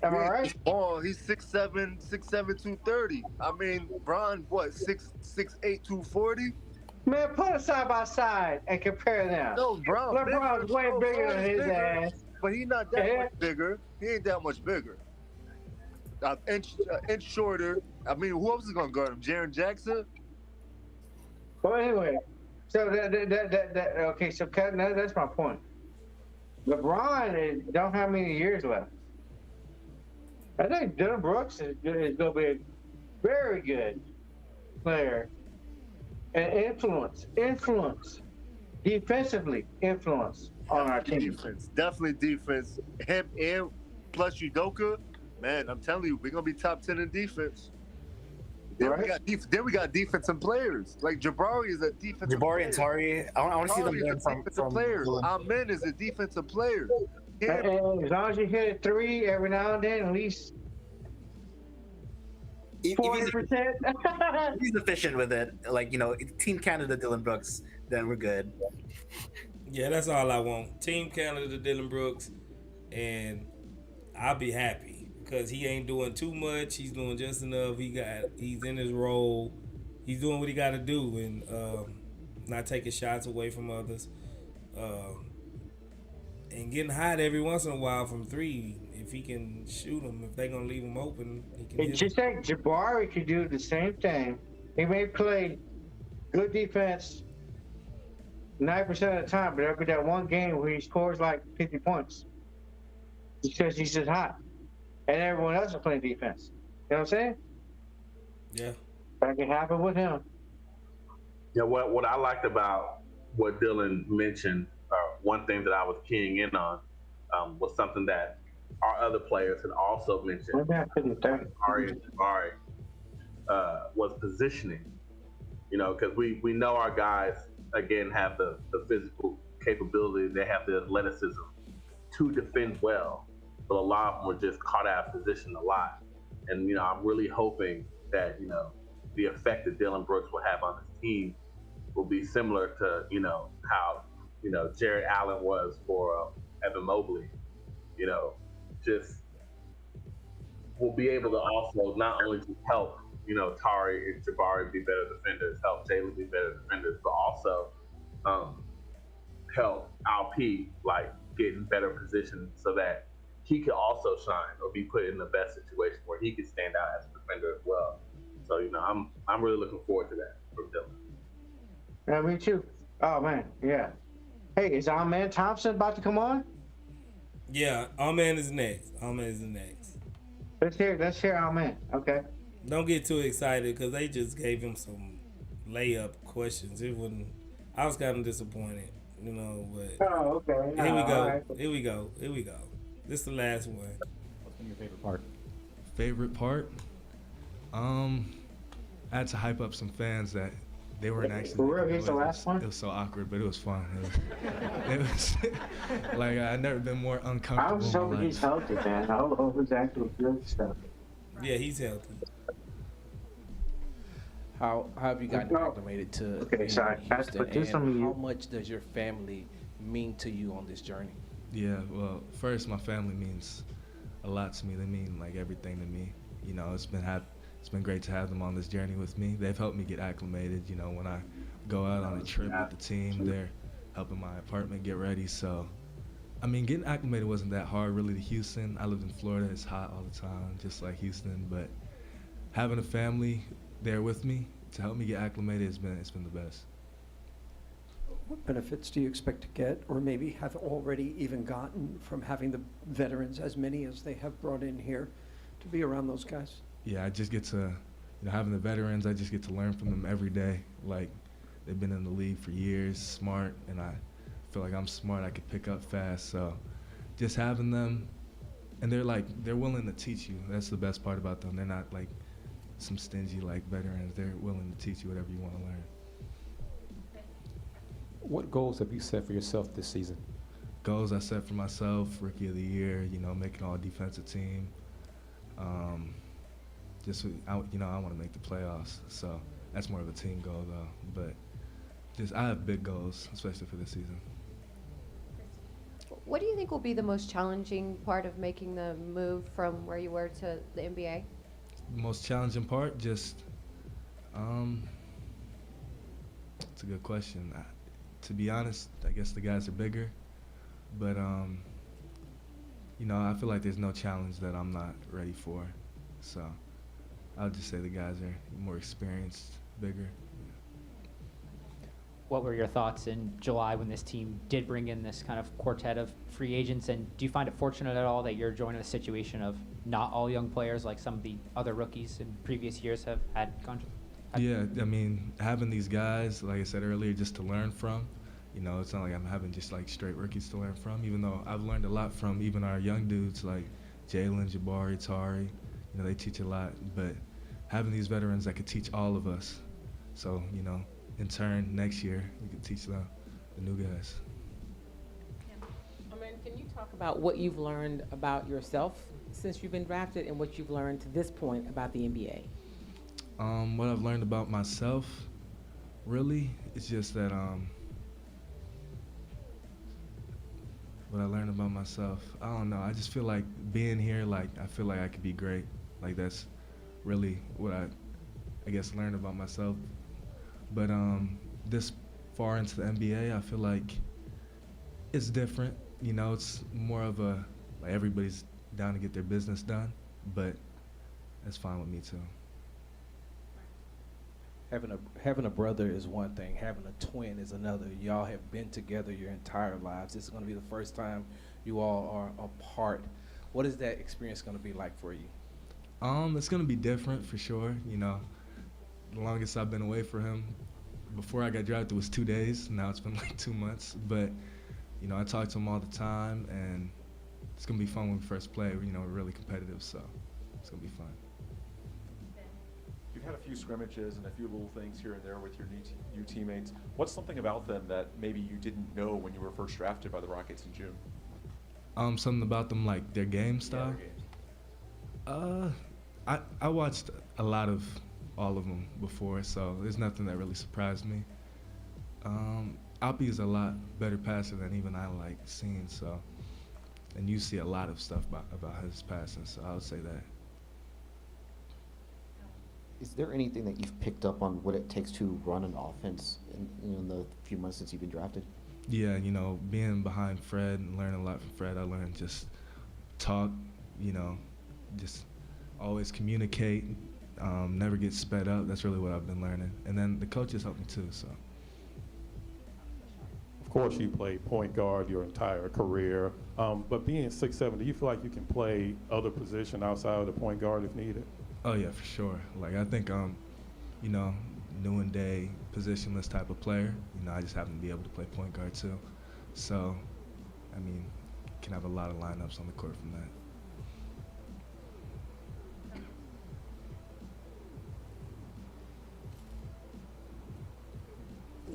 Am I right? Oh, he's 6'7", 230. I mean, Bron, what, 6'8", 240? Man, put it side by side and compare them. No, Bron. LeBron's way bigger than his ass. But he's not that much bigger. He ain't that much bigger. Inch shorter. I mean, who else is gonna guard him? Jaren Jackson? Well, anyway, so that okay. So that's my point. LeBron don't have many years left. I think Dylan Brooks is going to be a very good player and influence, defensively influence on our team. Defense, definitely defense. Him and plus Udoka, man, I'm telling you, we're gonna be top 10 in defense. Then we got defensive players like Jabari is a defensive. Jabari and Tari, I want to see them learn from players. Amen is a defensive player. And as long as you hit a 3 every now and then, at least 40%. He's efficient with it. Like, Team Canada, Dylan Brooks, then we're good. Yeah, that's all I want. Team Canada, Dylan Brooks, and I'll be happy because he ain't doing too much. He's doing just enough. He's in his role. He's doing what he got to do and not taking shots away from others. And getting hot every once in a while from 3. If he can shoot them, if they're going to leave him open, he can It's just like Jabari could do the same thing. He may play good defense 9% of the time, but there'll be that one game where he scores like 50 points because he's just hot. And everyone else is playing defense. You know what I'm saying? Yeah. That can happen with him. Yeah, what I liked about what Dylan mentioned, one thing that I was keying in on was something that our other players had also mentioned. Ari and Jabari was positioning. Because we know our guys again have the physical capability, they have the athleticism to defend well, but a lot of them were just caught out of position a lot. And I'm really hoping that the effect that Dylan Brooks will have on his team will be similar to, how, Jared Allen was for Evan Mobley. Just will be able to also not only just help, Tari and Jabari be better defenders, help Jalen be better defenders, but also help Alp like get in better position so that he could also shine or be put in the best situation where he could stand out as a defender as well. So, I'm really looking forward to that from Dylan. Yeah, me too. Oh man, yeah. Hey, is our man Thompson about to come on? Yeah, our man is next. Our man is next. Let's hear our man. Okay. Don't get too excited because they just gave him some layup questions. It wasn't. I was kind of disappointed, But oh, okay. Here we go. Right. Here we go. Here we go. This is the last one. What's been your favorite part? Favorite part? I had to hype up some fans that they weren't actually. For real, here's the last one. It was so awkward, but it was fun. It was like I'd never been more uncomfortable. I was just hoping he's healthy, man. I hope he's actually good stuff. Yeah, he's healthy. How have you gotten acclimated to Houston, and how much does your family mean to you on this journey? Yeah, well, first, my family means a lot to me. They mean like everything to me. It's been great to have them on this journey with me. They've helped me get acclimated. When I go out on a trip with the team, they're helping my apartment get ready. So, getting acclimated wasn't that hard really to Houston. I lived in Florida. It's hot all the time, just like Houston. But having a family there with me to help me get acclimated it's been the best. What benefits do you expect to get, or maybe have already even gotten, from having the veterans, as many as they have brought in here, to be around those guys? Yeah, I just get to, having the veterans, I just get to learn from them every day. Like, they've been in the league for years, smart, and I feel like I'm smart. I could pick up fast. So just having them, and they're willing to teach you. That's the best part about them. They're not like some stingy like veterans. They're willing to teach you whatever you want to learn. What goals have you set for yourself this season? Goals I set for myself: Rookie of the Year, making all defensive team. I want to make the playoffs, so that's more of a team goal though. But I have big goals, especially for this season. What do you think will be the most challenging part of making the move from where you were to the NBA? The most challenging part, it's a good question. To be honest, I guess the guys are bigger, but I feel like there's no challenge that I'm not ready for. So I'll just say the guys are more experienced, bigger. What were your thoughts in July when this team did bring in this kind of quartet of free agents? And do you find it fortunate at all that you're joining a situation of not all young players like some of the other rookies in previous years have had contracts? Yeah, having these guys, like I said earlier, just to learn from. It's not like I'm having just like straight rookies to learn from, even though I've learned a lot from even our young dudes like Jalen, Jabari, Tari. They teach a lot, but having these veterans that could teach all of us. So, in turn, next year, we can teach the new guys. Can you talk about what you've learned about yourself since you've been drafted and what you've learned to this point about the NBA? What I've learned about myself, really, it's just that what I learned about myself, I don't know. I just feel like being here, I feel like I could be great. That's really what I guess learned about myself. But this far into the NBA, I feel like it's different. It's more of a everybody's down to get their business done, but that's fine with me too. Having a brother is one thing. Having a twin is another. Y'all have been together your entire lives. This is going to be the first time you all are apart. What is that experience going to be like for you? It's gonna be different for sure. The longest I've been away from him, before I got drafted, was 2 days. Now it's been like 2 months. But I talk to him all the time, and it's gonna be fun when we first play. We're really competitive, so it's gonna be fun. You've had a few scrimmages and a few little things here and there with your new teammates. What's something about them that maybe you didn't know when you were first drafted by the Rockets in June? Something about them, like their game style. I watched a lot of all of them before, so there's nothing that really surprised me. Alpi is a lot better passer than even I like seeing. So, and you see a lot of stuff about his passing. So I would say that. Is there anything that you've picked up on what it takes to run an offense in the few months since you've been drafted? Yeah, being behind Fred and learning a lot from Fred, I learned just talk, just always communicate, never get sped up. That's really what I've been learning. And then the coaches helped me too, so. Of course, you played point guard your entire career, but being 6'7", do you feel like you can play other position outside of the point guard if needed? Oh yeah, for sure. Like I think, new and day positionless type of player. I just happen to be able to play point guard too. So, can have a lot of lineups on the court from that.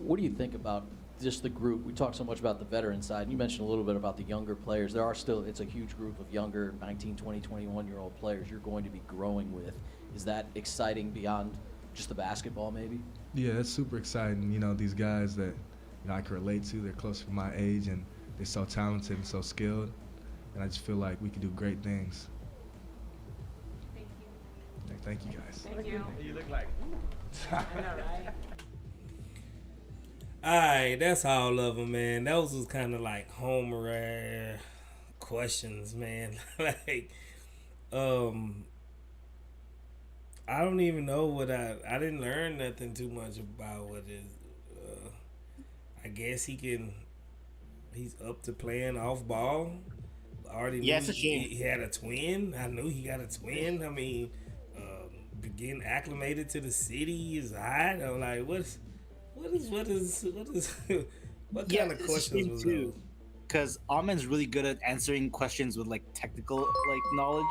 What do you think about just the group? We talked so much about the veteran side. You mentioned a little bit about the younger players. It's a huge group of younger 19, 20, 21-year-old players you're going to be growing with. Is that exciting beyond just the basketball maybe? Yeah, it's super exciting. These guys that I can relate to, they're close to my age and they're so talented and so skilled. And I just feel like we can do great things. Thank you. Thank you guys. Thank you. You look like, I know, right? All right, that's all of them, man. Those was kind of like Homer questions, man. I don't even know what I didn't learn nothing too much about what is. I guess he's up to playing off ball. Already knew it's a shame. He had a twin. I knew he got a twin. Getting acclimated to the city is hard. I'm like, what kind of questions was those? Because Amen's really good at answering questions with like technical knowledge.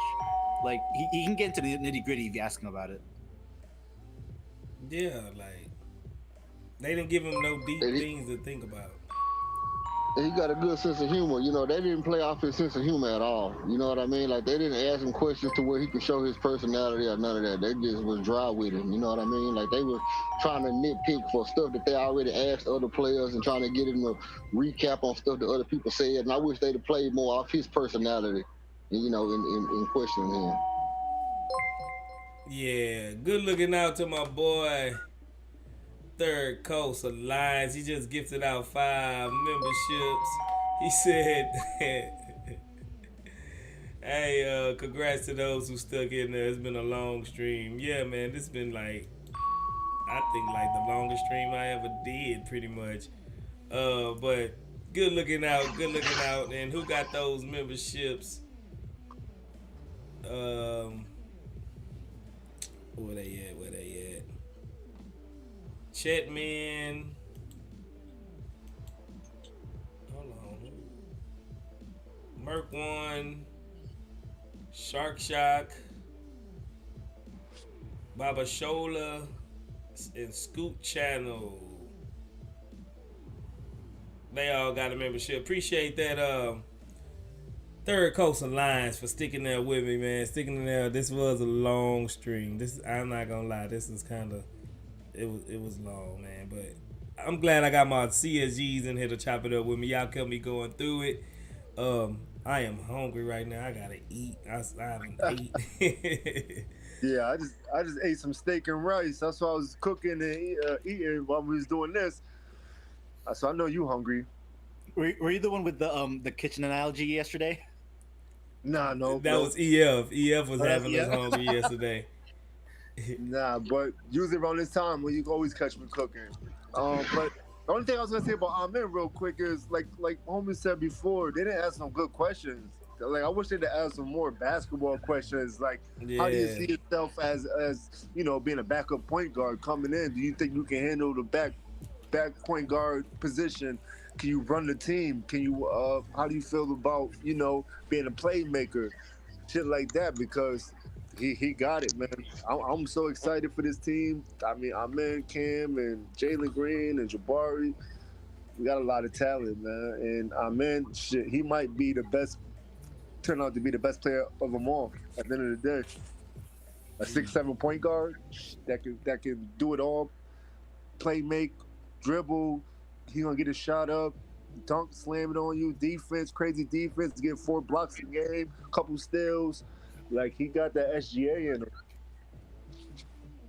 Like he can get into the nitty gritty if you ask him about it. Yeah, they didn't give him no deep things to think about. And he got a good sense of humor. They didn't play off his sense of humor at all. You know what I mean? Like, they didn't ask him questions to where he could show his personality or none of that. They just was dry with him. You know what I mean? Like, they were trying to nitpick for stuff that they already asked other players and trying to get him to recap on stuff that other people said. And I wish they'd have played more off his personality, in questioning him. Yeah, good looking out to my boy, Third Coast Alliance. He just gifted out 5 memberships. He said, hey, congrats to those who stuck in there. It's been a long stream. Yeah, man, this been I think the longest stream I ever did, pretty much. But good looking out. And who got those memberships? Where they at? Chetman. Hold on. Merc One. Shark Shock. Baba Shola. And Scoop Channel. They all got a membership. Appreciate that Third Coast Alliance for sticking there with me, man. Sticking there. This was a long stream. I'm not gonna lie. This is it was long, man. But I'm glad I got my CSGs in here to chop it up with me. Y'all kept me going through it. I am hungry right now. I gotta eat. I haven't eaten. Yeah, I just ate some steak and rice. That's why I was cooking and eating while we was doing this. So I know you hungry. Were you the one with the kitchen analogy yesterday? Nah, no. That was EF. EF was having us hungry yesterday. Nah, but usually around this time when you can always catch me cooking. But the only thing I was gonna say about Amen real quick is like homie said before, they didn't ask some good questions. Like I wish they'd ask some more basketball questions. Like, how do you see yourself as being a backup point guard coming in? Do you think you can handle the back point guard position? Can you run the team? Can you? How do you feel about being a playmaker, shit like that? Because he got it, man. I'm so excited for this team. I mean, Amen, Cam, and Jalen Green and Jabari. We got a lot of talent, man. And Amen, shit, he might be the best. Turn out to be the best player of them all. At the end of the day, a 6'7" point guard that can do it all, play, make, dribble, he gonna get his shot up, dunk, slam it on you, defense, crazy defense, get 4 blocks a game, couple steals. Like, he got that SGA in him.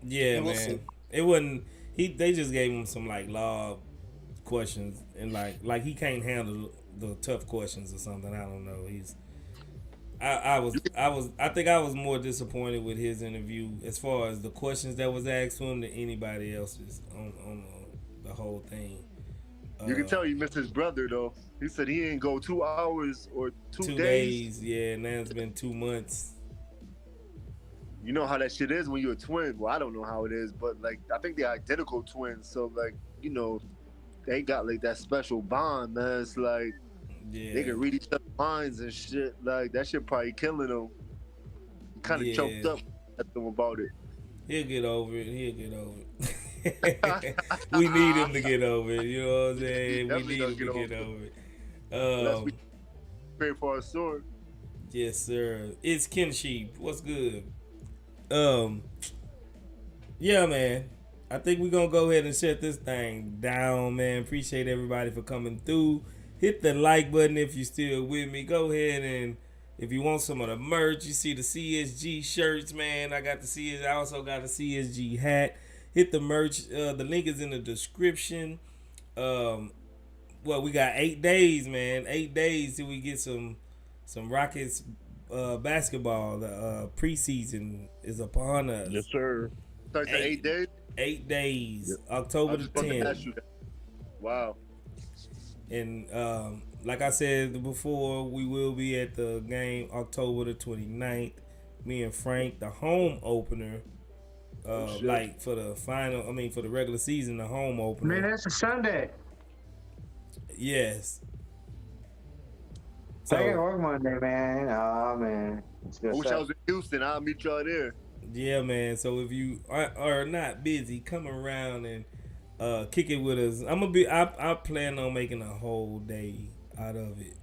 Yeah, man. It wasn't. They just gave him some like lob questions, and like he can't handle the tough questions or something. I don't know. I think I was more disappointed with his interview as far as the questions that was asked to him than anybody else's on the whole thing. You can tell he missed his brother though. He said he ain't go 2 hours or 2 days. Yeah, now it's been 2 months. You know how that shit is when you're a twin. Well, I don't know how it is, but like I think they're identical twins. So like, you know, they got like that special bond, man. It's like they can read each other's minds and shit. Like that shit probably killing them. Kind of choked up at them about it. He'll get over it. We need him to get over it. You know what I'm saying? We need him to get over it. Pray for our sword. Yes, sir. It's Ken Sheep. What's good? Yeah, man. I think we're gonna go ahead and shut this thing down, man. Appreciate everybody for coming through. Hit the like button if you're still with me. Go ahead and if you want some of the merch, you see the CSG shirts, man. I also got a CSG hat. Hit the merch. The link is in the description. We got 8 days, man. 8 days till we get some Rockets basketball. The preseason is upon us. Yes, sir. Starts in 8 days. 8 days. Yep. October the 10th. Wow. And like I said before, we will be at the game October the 29th. Me and Frank, the home opener. Like for the for the regular season, the home opener. Man, that's a Sunday. Yes. So, I gotta work Monday, man. Oh, man. I wish I was in Houston. I'll meet y'all there. Yeah, man. So if you are not busy, come around and kick it with us. I plan on making a whole day out of it.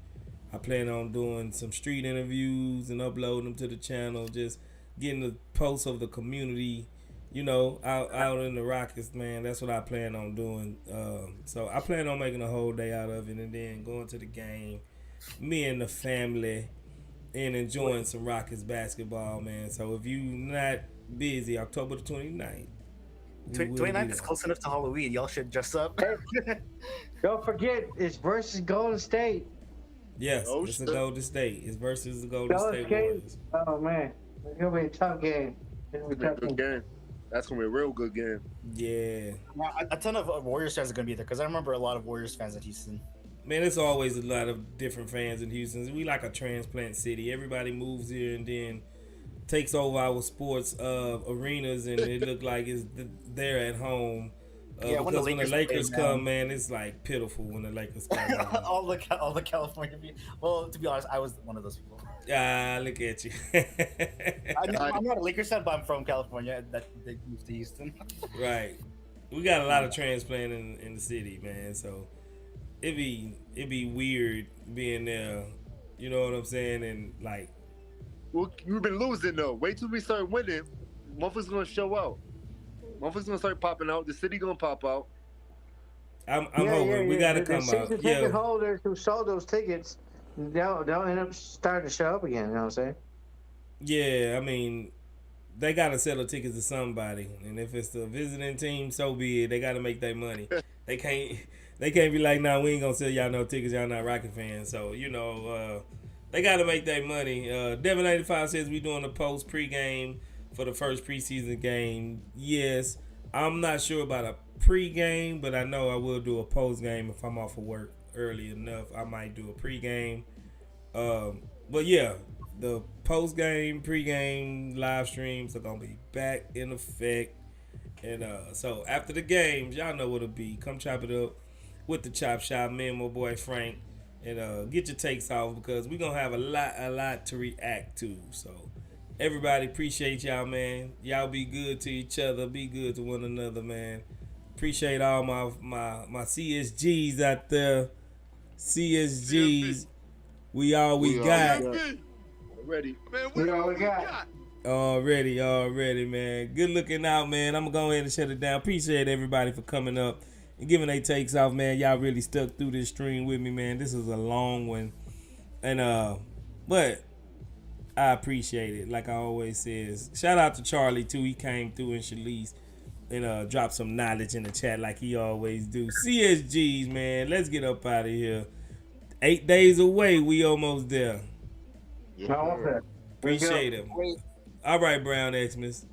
I plan on doing some street interviews and uploading them to the channel. Just getting the pulse of the community, you know, out in the Rockets, man. That's what I plan on doing. So I plan on making a whole day out of it and then going to the game, me and the family, and enjoying some Rockets basketball, man. So if you not busy, October the 29th. 29th is close enough to Halloween. Y'all should dress up. Don't forget, it's versus Golden State. Yes, it's the Golden State. It's versus the Golden State Warriors. Oh, man. It's going to be a tough game. It's going to be a good game. That's going to be a real good game. Yeah. A ton of Warriors fans are going to be there because I remember a lot of Warriors fans at Houston. Man, it's always a lot of different fans in Houston. We like a transplant city. Everybody moves here and then takes over our sports arenas, and it look like it's there at home. Because when the Lakers come, man, it's like pitiful when the Lakers come. all the California people. Well, to be honest, I was one of those people. Look at you. I'm not a Lakers fan, but I'm from California. That they moved to Houston. Right. We got a lot of transplant in the city, man. So it'd be weird being there. You know what I'm saying? And like, well, you've been losing though. Wait till we start winning. Motherfuckers gonna show out. Motherfuckers gonna start popping out. The city gonna pop out. I'm hoping we gotta come out. The ticket holders who sold those tickets, they'll end up starting to show up again. You know what I'm saying? Yeah, I mean, they gotta sell the tickets to somebody, and if it's the visiting team, so be it. They gotta make their money. They can't be like, nah, we ain't gonna sell y'all no tickets. Y'all not Rocket fans. So you know, they gotta make their money. Devin 85 says we doing a post pregame for the first preseason game. Yes, I'm not sure about a pregame, but I know I will do a postgame if I'm off of work early enough. I might do a pregame. But yeah, the postgame, pregame live streams are gonna be back in effect. And so after the games, y'all know what it'll be. Come chop it up with the Chop Shop, me and my boy Frank, and get your takes off because we're gonna have a lot to react to. So everybody, appreciate y'all, man. Y'all be good to each other, be good to one another, man. Appreciate all my CSGs out there. CSGs, we all we got. Ready. Man, we all we got. Already, man. Good looking out, man. I'm gonna go ahead and shut it down. Appreciate everybody for coming up and giving they takes off, man. Y'all really stuck through this stream with me, man. This is a long one. And but I appreciate it. Like I always says. Shout out to Charlie too. He came through in Shalice and dropped some knowledge in the chat like he always do. CSGs, man. Let's get up out of here. 8 days away. We almost there. Almost there. Appreciate it. All right, Brown Xmas.